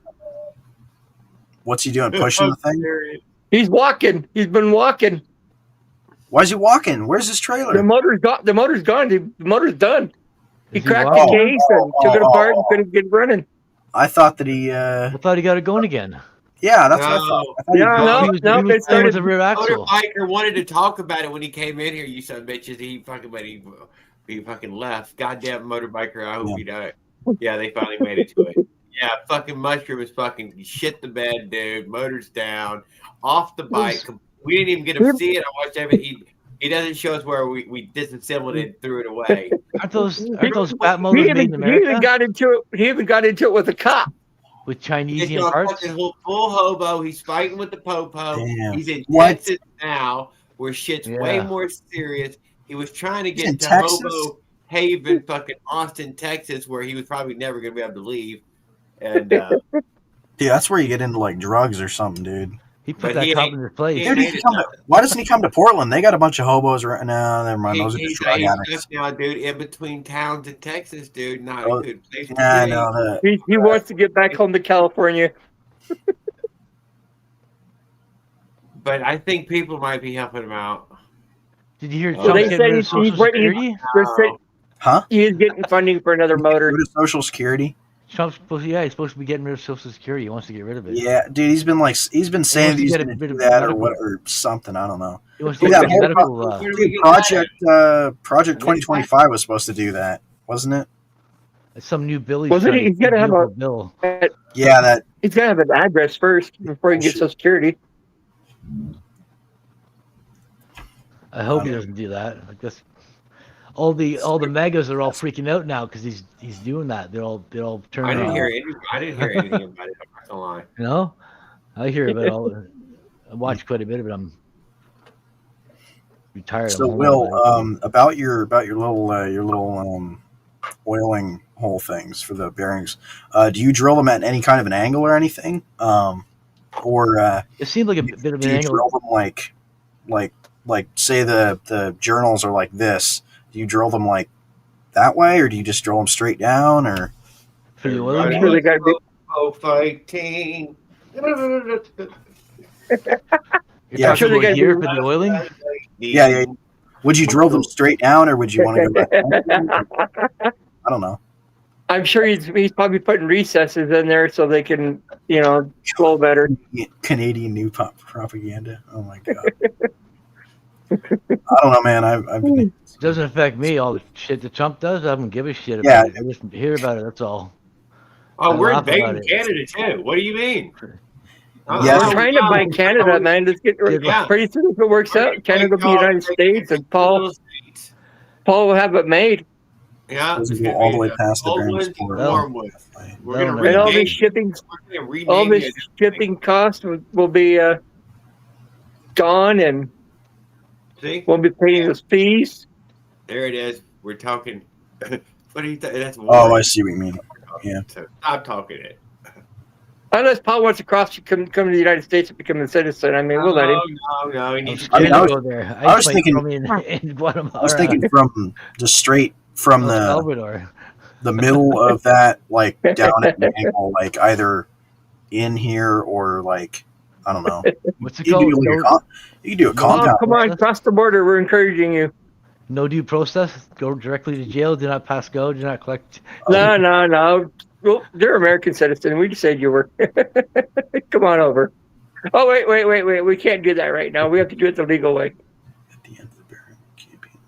What's he doing? Pushing the thing? He's walking. He's been walking. Why is he walking? Where's his trailer? The motor's gone. The motor's gone. The motor's done. He Is he cracked walking? the case and took it apart and couldn't get running. I thought that he. I thought he got it going again. Yeah, that's what I thought. I thought he- Yeah, He was no, playing they started. with the rear axle. Motorbiker wanted to talk about it when he came in here. You son of bitches. He fucking left. Goddamn motorbiker. I hope he died. Yeah, they finally made it to it. Yeah, fucking Mushroom is fucking shit the bed, dude. Motor's down, off the bike. We didn't even get to see it. I watched everything. He doesn't show us where we disassembled it and threw it away. Aren't those fat motors made in He America? even got into it. He even got into it with a cop. With He's Chinesian a parts? fucking full hobo. He's fighting with the popo. Damn. He's in What? Texas now, where shit's way Yeah. more serious. He was trying to He's get in to Texas? Hobo Haven, fucking Austin, Texas, where he was probably never going to be able to leave. And Dude, that's where you get into like drugs or something, dude. He put But that he cop ain't- in his place. he Dude, he ain't can come to, why doesn't he come to Portland? They got a bunch of hobos right now. Never mind. Those are just drug he's addicts. stuck now, dude, in between towns in Texas, dude. Not Oh, a good place to Yeah, I be. know that. He wants to get back home to California. But I think people might be helping him out. Did you hear Well, Trump they getting said rid of Social Security? Huh? He's getting funding for another motor. Go to Social Security. Trump's supposed to, he's supposed to be getting rid of Social Security. He wants to get rid of it. Yeah, dude, he's been saying wants to he's get going to rid do of that or medical. what or something. I don't know. He wants to Dude, get that rid of whole medical. Where do we Dude, get Project 2025 was supposed to do that, wasn't it? Some new bill he's Wasn't trying he? He's gotta have beautiful a bill. Yeah, that. He's got to have an address first before he can get Social Security. I hope he doesn't do that. I guess all the megas are all freaking out now because he's doing that. They're all turning. I didn't around. hear anything about it. I'm not gonna lie. You know, I hear about it all. I watch quite a bit of it. I'm retired. So, I'm home Will, all day. about your little oiling hole things for the bearings, do you drill them at any kind of an angle or anything, or It seemed like a bit of do an you angle. drill them like say the journals are like this? Do you drill them like that way, or do you just drill them straight down, or? For the oil, Everybody you sure mean? they gotta be- fighting. You're Yeah, talking sure they about gotta here be- for the oiling. Yeah. Would you drill them straight down, or would you want to go back? I don't know. I'm sure he's probably putting recesses in there so they can, flow better. Canadian new pop propaganda. Oh my god. I don't know, man. I've been. It doesn't affect me. All the shit that Trump does, I don't give a shit Yeah. about it. I just hear about it. That's all. Oh, I we're laugh about invading it. Canada too. What do you mean? Yeah. We're trying to buy Canada, man. Let's get Yeah. pretty soon if it works out. Canada will be United States, and Paul will have it made. Yeah, Doesn't it's go gonna all be the way the past the cold Bering ones and Sport. the warm ones. We're gonna They'll And all rename. this shipping, We're gonna rename all this it. shipping cost will be gone, and See, we'll be paying those fees. there it is. We're talking. What do you think? That's war. Oh, I see what you mean. Yeah. So stop talking it. Unless Paul wants to come to the United States and become a citizen, I mean, we'll let him. No. He I'm needs to scared I to was- go there. I was might thinking- throw me in Guatemala. I was thinking from just straight from El the Salvador. middle of that, like down at an angle, like either in here or like I don't know. What's it You called? could do, you could do a Oh, compound. come on, cross the border. We're encouraging you. No due process. Go directly to jail. Do not pass go. Do not collect. No. Well, you're American citizen. We just said you were. Come on over. Oh, wait. We can't do that right now. We have to do it the legal way. At the end of the Bering campaign.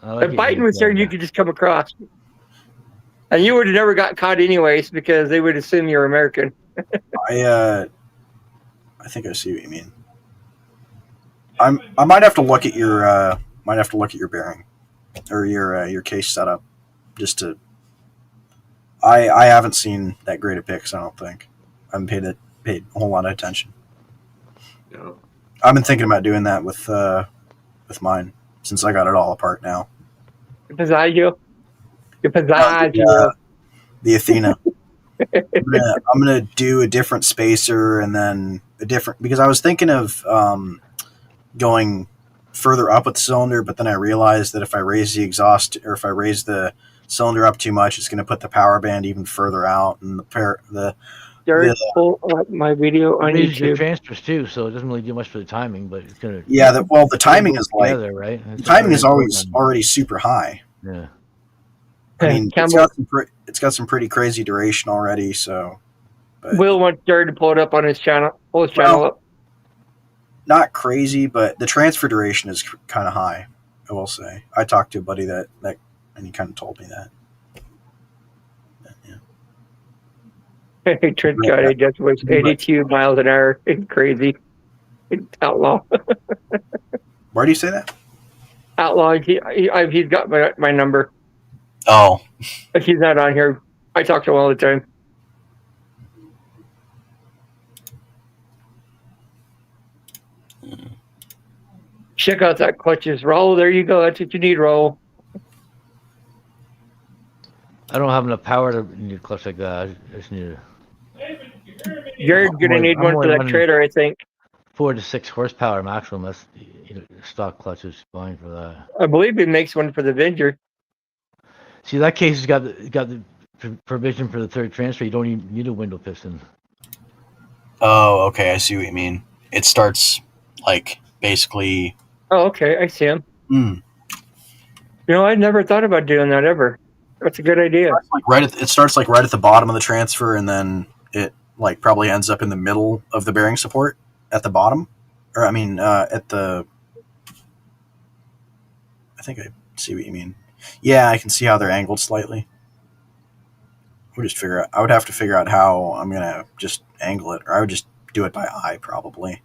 I like If it Biden here, was there, you could just come across. And you would have never got caught anyways because they would assume you're American. I think I see what you mean. I might have to look at your bearing or your case setup just to. I haven't seen that great of pics. I don't think I haven't paid a whole lot of attention. No. I've been thinking about doing that with mine since I got it all apart now. Pizzagio. The Athena. I'm gonna do a different spacer and then a different because I was thinking of going further up with the cylinder, but then I realized that if I raise the exhaust or if I raise the cylinder up too much, it's going to put the power band even further out, and Jared, pull up my video on Raises your YouTube. transfers too, so it doesn't really do much for the timing, but it's gonna. the timing is like together, right? the timing is already super high. Yeah. I mean, Campbell, it's got some pretty crazy duration already. So, but Will wants Jared to pull it up on his channel. Pull his channel up. not crazy, but the transfer duration is kind of high. I will say. I talked to a buddy that and he kind of told me that. But, yeah. Trent got a just was 82 miles an hour. It's crazy. It's outlaw. Why do you say that? Outlaw. He's got my number. Oh, If he's not on here, I talk to him all the time. Check out that clutches. Roll. There you go. That's what you need, roll. I don't have enough power to need a clutch like that. I just need Jared's gonna need I'm one for only that running trailer, I think. 4 to 6 horsepower maximum. That's stock clutch is fine for that. I believe he makes one for the Avenger. See, that case has got the provision for the third transfer. You don't even need a window piston. Oh, okay. I see what you mean. It starts like basically. Oh, okay, I see him. Hmm. You know, I never thought about doing that ever. That's a good idea. It starts like right at the bottom of the transfer, and then it like probably ends up in the middle of the bearing support at the bottom, or I mean at the. I think I see what you mean. Yeah, I can see how they're angled slightly. We'll just figure out. I would have to figure out how I'm gonna just angle it, or I would just do it by eye probably.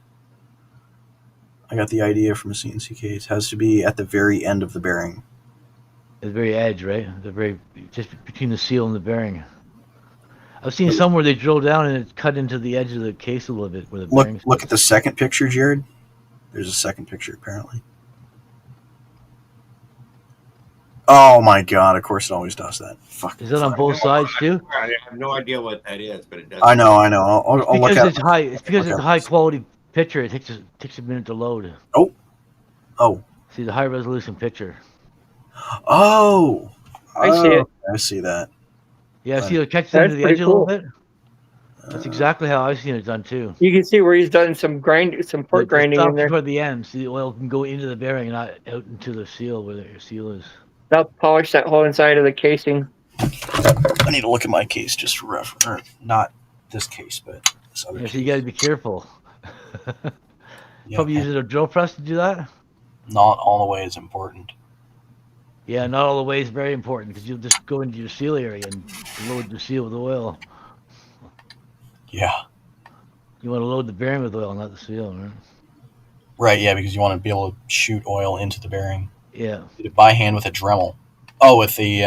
I got the idea from a CNC case. It has to be at the very end of the bearing. At the very edge, right? The very just between the seal and the bearing. I've seen some where they drill down and it's cut into the edge of the case a little bit where the bearings. Look at the second picture, Jared. There's a second picture apparently. Oh my god! Of course, it always does that. Fuck. Is that on both sides too? I have no idea what that is, but it does. I know. I'll look at it's high. It's because it's a high quality picture. It takes a minute to load. Oh. See the high resolution picture. Oh. I see it. I see that. Yeah, see it catches That's into the pretty edge cool. a little bit. That's exactly how I've seen it done too. You can see where he's done some port grinding in there. Toward the end, so the oil can go into the bearing and not out into the seal where the seal is. They'll polish that whole inside of the casing. I need to look at my case just for reference. Not this case, but this other case. So you got to be careful. Yeah, Probably using a drill press to do that. not all the way is important. Yeah, not all the way is very important because you'll just go into your seal area and load the seal with oil. Yeah. You want to load the bearing with oil, not the seal, right? Right, yeah, because you want to be able to shoot oil into the bearing. Yeah. Did it by hand with a Dremel? Oh, with the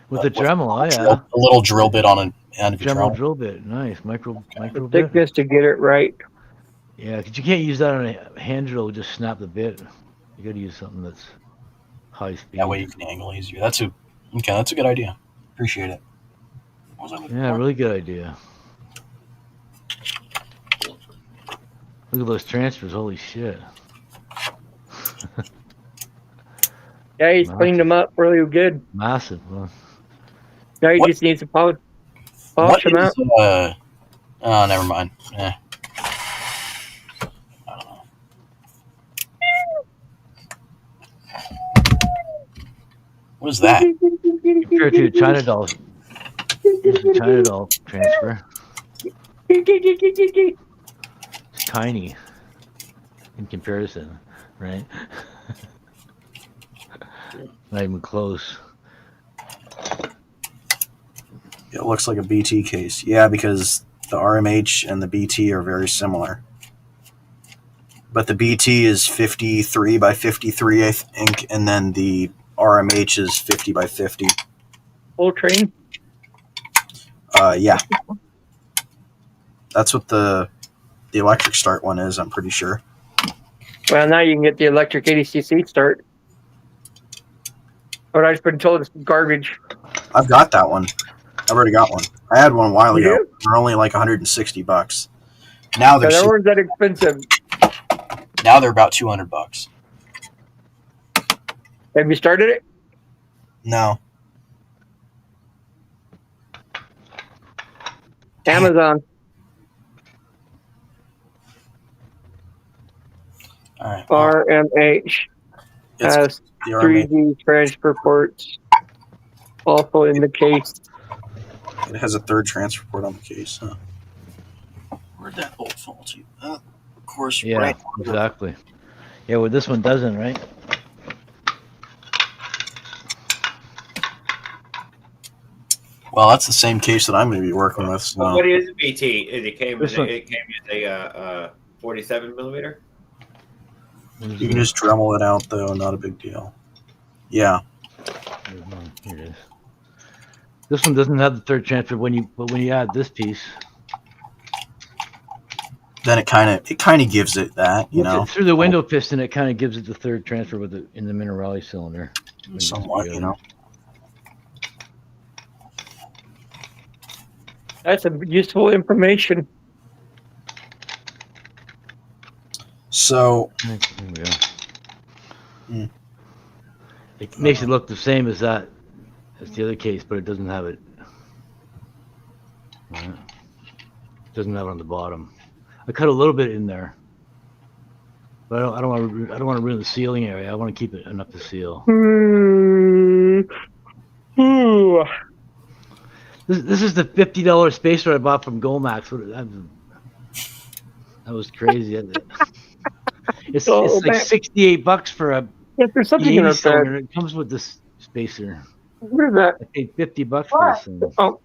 With the Dremel, oh yeah. a little drill bit on an end of your Dremel Dremel. drill bit, nice micro The bit. thickness to get it right. Yeah, because you can't use that on a hand drill. Just snap the bit. You got to use something that's high speed. That way you can angle easier. That's a good idea. Appreciate it. What was I looking Yeah, for? really good idea. Look at those transfers. Holy shit. Yeah, he's cleaned them up really good. Massive. Huh? Now he What- just needs to polish What them out. is, oh, never mind. I don't know. What is that? Compared to a China doll. Here's a China doll transfer. It's tiny in comparison, right? Not even close. It looks like a BT case. Yeah, because the RMH and the BT are very similar. But the BT is 53 by 53, I think, and then the RMH is 50 by 50. Full train. Yeah. That's what the electric start one is, I'm pretty sure. Well, now you can get the electric 80cc start. But I've been told it's garbage. I've got that one. I've already got one. I had one a while You ago. They're only like $160. Now they're They weren't that expensive. now they're about $200. Have you started it? No. Amazon. All right. RMH It's has the RMH. 3D transfer ports also in the case. It has a third transfer port on the case. Huh? Where'd that bolt fall to? Of course, Yeah, right. exactly. Yeah, well, this one doesn't, right? Well, that's the same case that I'm going to be working with. So. What is a BT? It came This as one. a 47 millimeter. You can just Dremel it out, though. Not a big deal. Yeah. Here it is. This one doesn't have the third transfer but when you add this piece, Then it kind of gives it that, you know, through the window piston, it kind of gives it the third transfer in the Minerali cylinder. somewhat, you know. That's a useful information. So There we go. Hmm. It makes it look the same as that, as the other case, but it doesn't have it. It doesn't have it on the bottom. I cut a little bit in there, but I don't want to ruin the sealing area. I want to keep it enough to seal. This is the $50 spacer I bought from Golmax. That was crazy. It's like $68 for a Yes, there's something in V80 our cylinder. bag. It comes with this spacer. What is that? I paid $50 for this thing. Oh.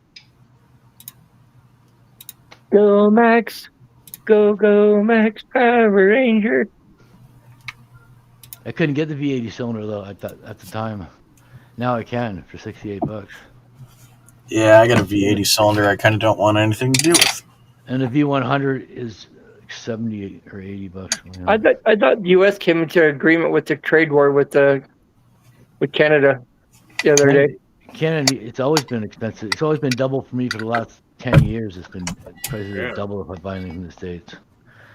Go Max. Go Max Power Ranger. I couldn't get the V80 cylinder though at the time. Now I can for $68. yeah, I got a V80 cylinder. I kind of don't want anything to do with. And the V100 is like $70 or $80. You know? I thought the U.S. came into agreement with the trade war with Canada the other day. Canada, it's always been expensive. It's always been double for me for the last 10 years. It's been prices are double if I buy anything from the States.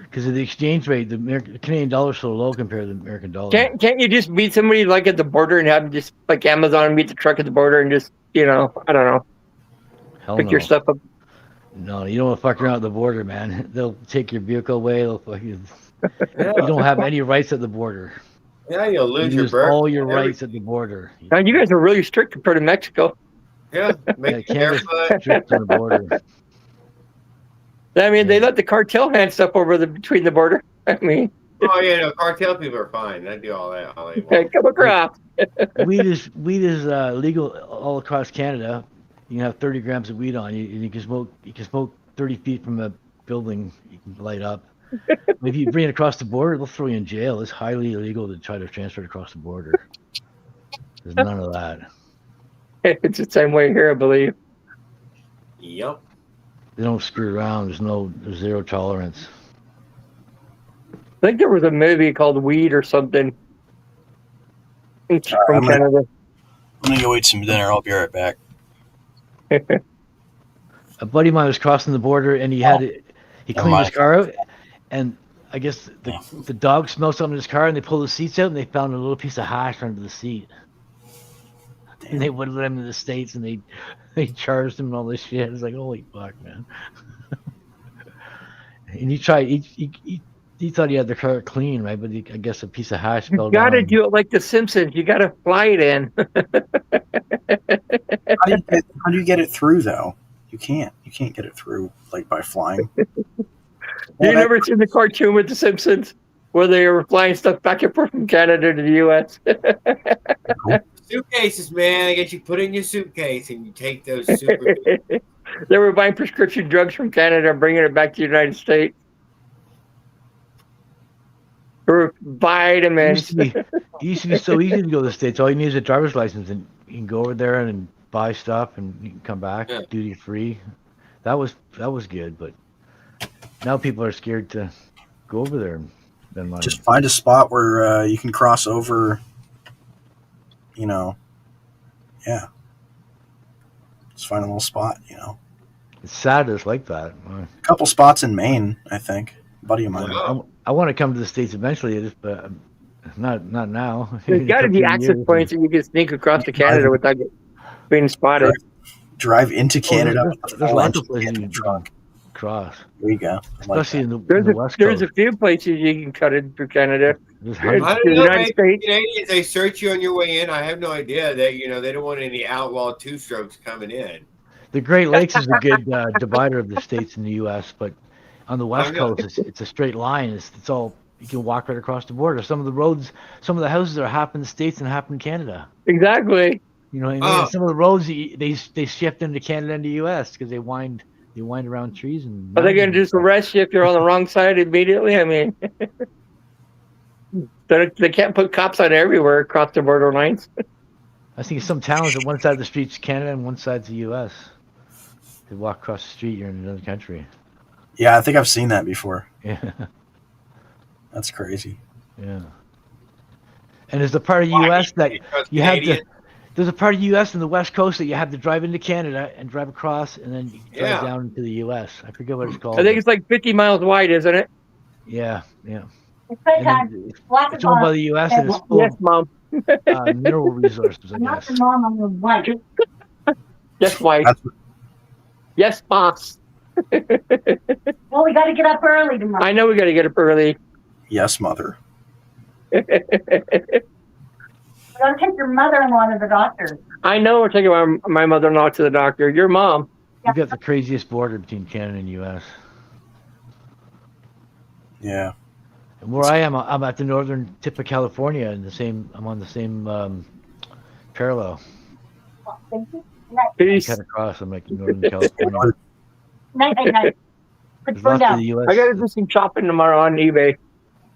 Because of the exchange rate, the Canadian dollar is so low compared to the American dollar. Can't you just meet somebody like at the border and have them just like Amazon meet the truck at the border and just I don't know, pick your stuff up? No, you don't want to fuck around at the border, man. They'll take your vehicle away. They'll fucking. You don't have any rights at the border. Yeah, you'll lose your birth. All your rights at the border. Now you guys are really strict compared to Mexico. Yeah, make Canada's strict on the border. I mean, they let the cartel hand stuff over between the border. I mean, oh yeah, no, cartel people are fine. They do all that. All they want. Come across. Weed is legal all across Canada. You can have 30 grams of weed on you, and you can smoke 30 feet from a building. You can light up. If you bring it across the border, they'll throw you in jail. It's highly illegal to try to transfer it across the border. There's none of that. It's the same way here, I believe. Yep. They don't screw around. There's zero tolerance. I think there was a movie called Weed or something from Canada. I'm gonna go eat some dinner. I'll be right back. A buddy of mine was crossing the border, and he cleaned his car out, and I guess the dog smelled something in his car, and they pulled the seats out, and they found a little piece of hash under the seat. And they wouldn't let him in the States, and they charged him and all this shit. It's like, holy fuck, man. And he thought he had the car clean, right? But I guess a piece of hash fell down. You gotta do it like the Simpsons. You gotta fly it in. How do you get it through though? You can't get it through like by flying. You never seen the cartoon with the Simpsons where they were flying stuff back and forth from Canada to the U.S. Suitcases, man. I guess you put it in your suitcase and you take those super. They were buying prescription drugs from Canada and bringing it back to the United States. Or vitamins. It used to be so easy to go to the States. All you need is a driver's license, and you can go over there and buy stuff, and you can come back duty free. That was good, but now people are scared to go over there and spend money. Just find a spot where you can cross over. Yeah. Just find a little spot. It's sad it's like that. A couple spots in Maine, I think. A buddy of mine. I want to come to the States eventually, but not now. There's got to be access points that you can sneak across to Canada without being spotted. Drive into Canada. There's lots of places you can cross. There you go. Especially in the West Coast. There's a few places you can cut it through Canada. I don't know, maybe Canadians, they search you on your way in. I have no idea that they don't want any outlaw two-strokes coming in. The Great Lakes is a good divider of the states in the U.S., but on the West Coast, it's a straight line. It's all you can walk right across the border. Some of the roads, some of the houses are half in the States and half in Canada. Exactly. You know what I mean? Some of the roads they shift into Canada and the U.S. because they wind around trees and. Are they going to just arrest you if you're on the wrong side immediately? I mean, they can't put cops on everywhere across the border lines. I think some towns on one side of the street's Canada and one side's the U.S. They walk across the street, you're in another country. Yeah, I think I've seen that before. Yeah. That's crazy. Yeah. And there's the part of the U.S. that you have There's a part of the U.S. in the West Coast that you have to drive into Canada and drive across, and then you drive Yeah. down into the U.S. I forget what it's called. I think but- it's like 50 miles wide, isn't it? yeah. It's And playtime. then it's Watch it's owned by the U.S. and it's full Yes, Mom. of mineral resources, I I'm not guess. your mom, I'm your wife. Yes, wife. That's Yes, boss. Well, we got to get up early tomorrow. I know we got to get up early. yes, mother. We got to take your mother-in-law to the doctor. I know we're taking my mother-in-law to the doctor. Your mom. We've got the craziest border between Canada and U.S. Yeah. And where I am, I'm at the northern tip of California, and I'm on the same parallel. Thank you. I Peace. cut across. I'm like in northern California. Night. Put There's your phone lots of down. the U.S. I got to do some shopping tomorrow on eBay.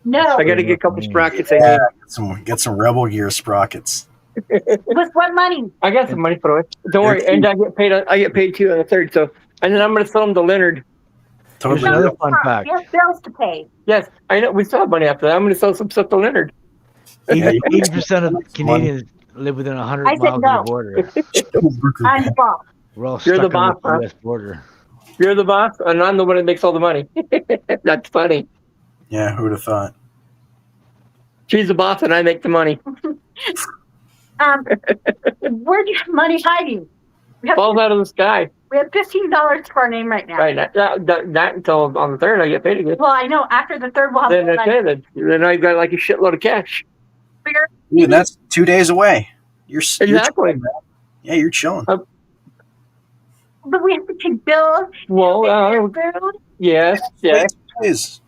No. I got to get a couple sprockets. I need. Get some Rebel Gear sprockets. With what money? I got some money for it. Don't worry. And I get paid. I get paid too on the 3rd. So, and then I'm going to sell them to Leonard. Here's Totally. another real. fun fact. You have bills to pay. Yes, I know. We still have money after that. I'm going to sell some stuff to Leonard. 80% of Canadians live within 100 I said miles no. of the border. I'm the boss. We're all You're the stuck on boss, the huh? U.S. border. You're the boss, and I'm the one that makes all the money. That's funny. Yeah, who'd have thought? She's the boss, and I make the money. Where'd you have money hiding? We have, Falls out of the sky. we have $15 to our name right now. Right. Not until on the 3rd I get paid again. Well, I know after the 3rd we'll have Then more that's money. it. Then I've got like a shitload of cash. Bigger. Dude, that's 2 days away. You're Exactly. chilling, man. Yeah, you're chilling. But we have to take bills. Well, food yes, yes. 2 days.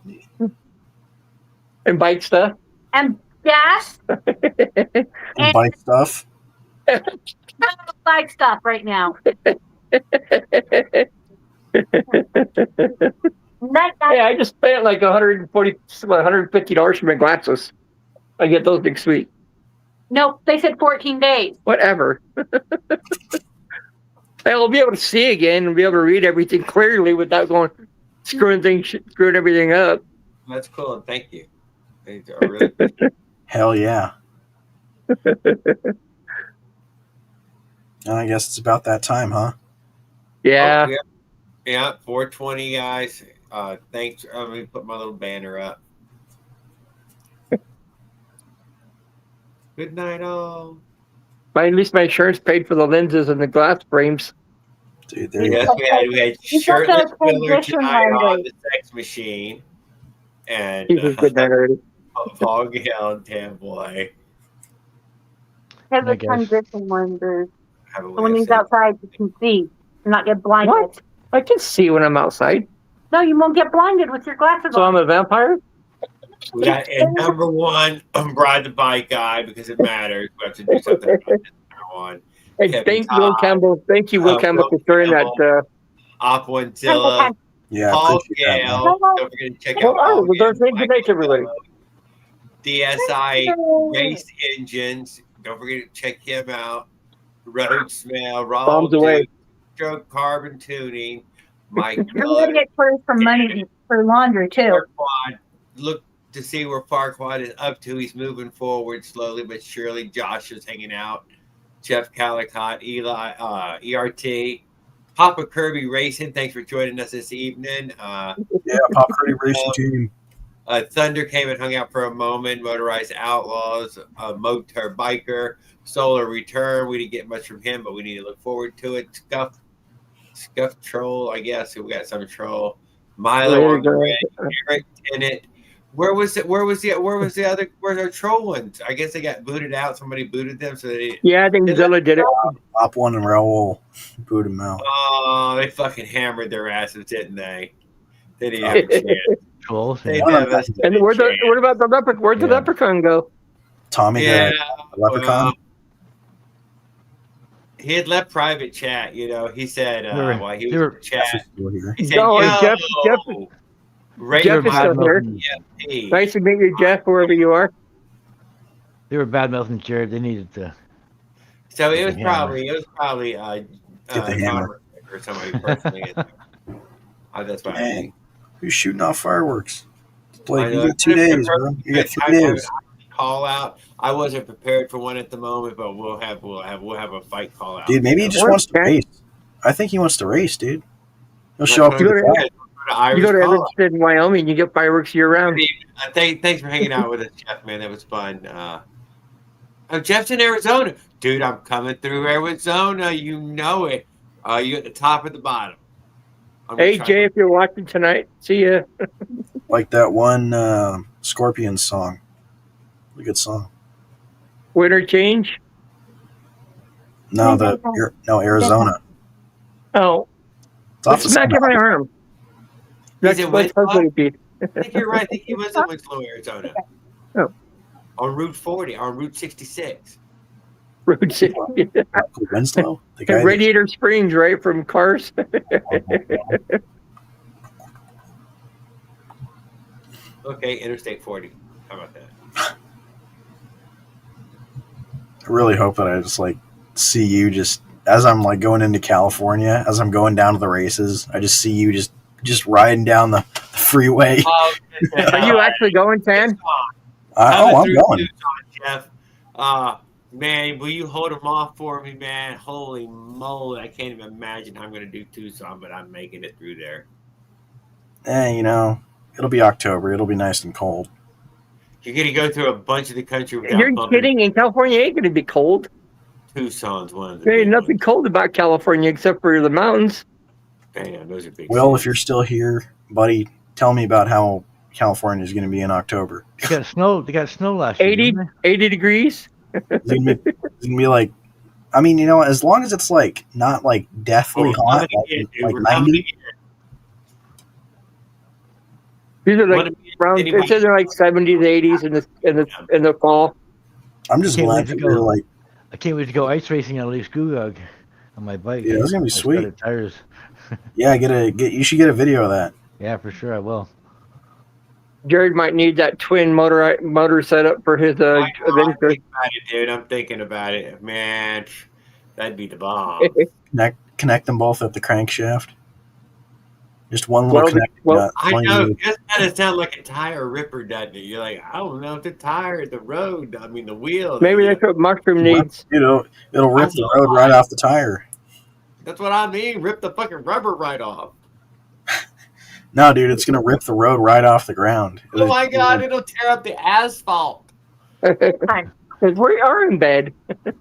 And bike stuff. and gas. And bike stuff. Buy stuff right now. Night. Hey, I just spent like $150 for my glasses. I get those next week. Nope, they said 14 days. Whatever. I'll be able to see again and be able to read everything clearly without going screwing everything up. That's cool, and thank you. I really Hell yeah. I guess it's about that time, huh? Yeah. Oh, yeah, 420 guys. Thanks. Let me put my little banner up. Good night, all. But at least my insurance paid for the lenses and the glass frames. Dude, there you Yes, go. we had You got shirtless that Miller transition tonight on language. the sex machine, and He was good night already. Paul Gale and Tam Boy. Have I a guess. transition window. Have a So when way he's of saying- outside, you can see and not get blinded. What? I can see when I'm outside. No, you won't get blinded with your glasses So on. I'm a vampire? We got a number one ride the bike guy because it matters. We have to do something about this number one. Hey, Kevin thank Will Todd. Campbell. Thank you, Will Campbell, Will for sharing that. Campbell. Aquantilla, Yeah, I Paul appreciate that, man. Gale. Don't forget to check out Well, Paul was our Gale, thing today, Michael everybody? Bello, DSI Race Engines. Don't forget to check him out. Road Smell, Bombs Raul away. Duke, Stroke Carbon Tuning, Mike You're gonna Miller. get clothes for money for laundry too. Farquad. Look to see where Farquad is up to. He's moving forward slowly but surely. Josh is hanging out. Jeff Calicott, Eli, ERT, Papa Kirby Racing. Thanks for joining us this evening. Yeah, Pop Credit Racing Team. Thunder came and hung out for a moment. Motorized Outlaws, Motor Biker, Solar Return. We didn't get much from him, but we need to look forward to it. Scuff Troll, I guess. We got some troll. Milo on the red. Eric Tennant. Where's our troll ones? I guess they got booted out. Somebody booted them, so they. Yeah, I think Zilla did it. Top one and Raul boot him out. Oh, they fucking hammered their asses, didn't they? They didn't have a chance. Trolls. They Yeah. devastated And a chance. what about the leprechaun? Where'd the Yeah. leprechaun go? Tommy Yeah, the Leprechaun. well, he had left private chat. You know, he said while he was in the chat, Still here. he said, No, "Yo, Jeff rate Jeff is my still here. PFP." Nice to meet you, Jeff, wherever you are. They were bad mouthing Jared. They needed to. So Get it was the hammer. probably Get the hammer. or somebody personally. That's what I Dang. think. Who's shooting off fireworks? I Blake, know. you got 2 days, bro. You got 3 days. call out. I wasn't prepared for one at the moment, but we'll have a fight call out. Dude, maybe he just Or- wants to okay. race. I think he wants to race, dude. He'll show up That's to what the I'm track. You go to Irish call out. Evanston, Wyoming, you get fireworks year round. Thanks for hanging out with us, Jeff. Man, that was fun. Jeff's in Arizona, dude. I'm coming through Arizona. You know it. You at the top or the bottom? I'm gonna Hey, try Jay, to- if you're watching tonight, see ya. Like that one Scorpions song. A good song. Winter change. No, Arizona. Oh, It's off let's the smack same it my album. arm. He's That's in what Winslow? Pete. I think you're right. I think he was in Winslow, Arizona. Oh. On Route 40, on Route 66. Road City. Michael Winslow, the guy. Radiator Springs, right from Cars. Okay, Interstate 40. How about that? I really hope that I just like see you just as I'm like going into California, as I'm going down to the races. I just see you just riding down the freeway. Oh, Are you actually going, Tan? I'm going. Jeff. Man, will you hold them off for me, man? Holy moly. I can't even imagine how I'm going to do Tucson, but I'm making it through there. It'll be October. It'll be nice and cold. You're going to go through a bunch of the country without You're bumping kidding. In California, it ain't going to be cold. Tucson's one of the There ain't big nothing ones. cold about California except for the mountains. Damn, those are big Well, if cities. you're still here, buddy, tell me about how California is going to be in October. They got snow. They got snow last year. 80, didn't they? 80 degrees. It's going to be like, I mean, as long as it's like not like deathly We're hot, coming again, dude. like We're coming 90. again. These are like What if around. anybody- It's in like 70s, 80s in the fall. I'm just Can't glad wait to that go. you're like, I can't wait to go ice racing on Lake Scugog on my bike. Yeah, that's gonna be I sweet. studded tires. yeah, you should get a video of that. Yeah, for sure I will. Jared might need that twin motor setup for his I'm adventure. thinking about it, dude. I'm thinking about it. Man, that'd be the bomb. Connect them both at the crankshaft. Just one little Well, connect. well, I one know. you- It just kind of sounds like a tire ripper, doesn't it? You're like, I don't know if the tire, the road, I mean, the wheel. Maybe that's what Mushroom needs. It'll rip the road right off the tire. That's what I mean. Rip the fucking rubber right off. No, dude, it's gonna rip the road right off the ground. Oh my God, it'll tear up the asphalt. Fine. Because we are in bed.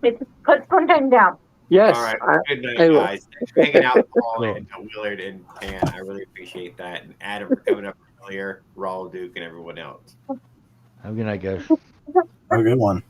Put them down. Yes. All right. Good night, I will. guys. Thanks for hanging out with Paul and Willard and Tan. I really appreciate that. And Adam for coming up earlier, Raul, Duke, and everyone else. Have a good night, guys. Have a good one.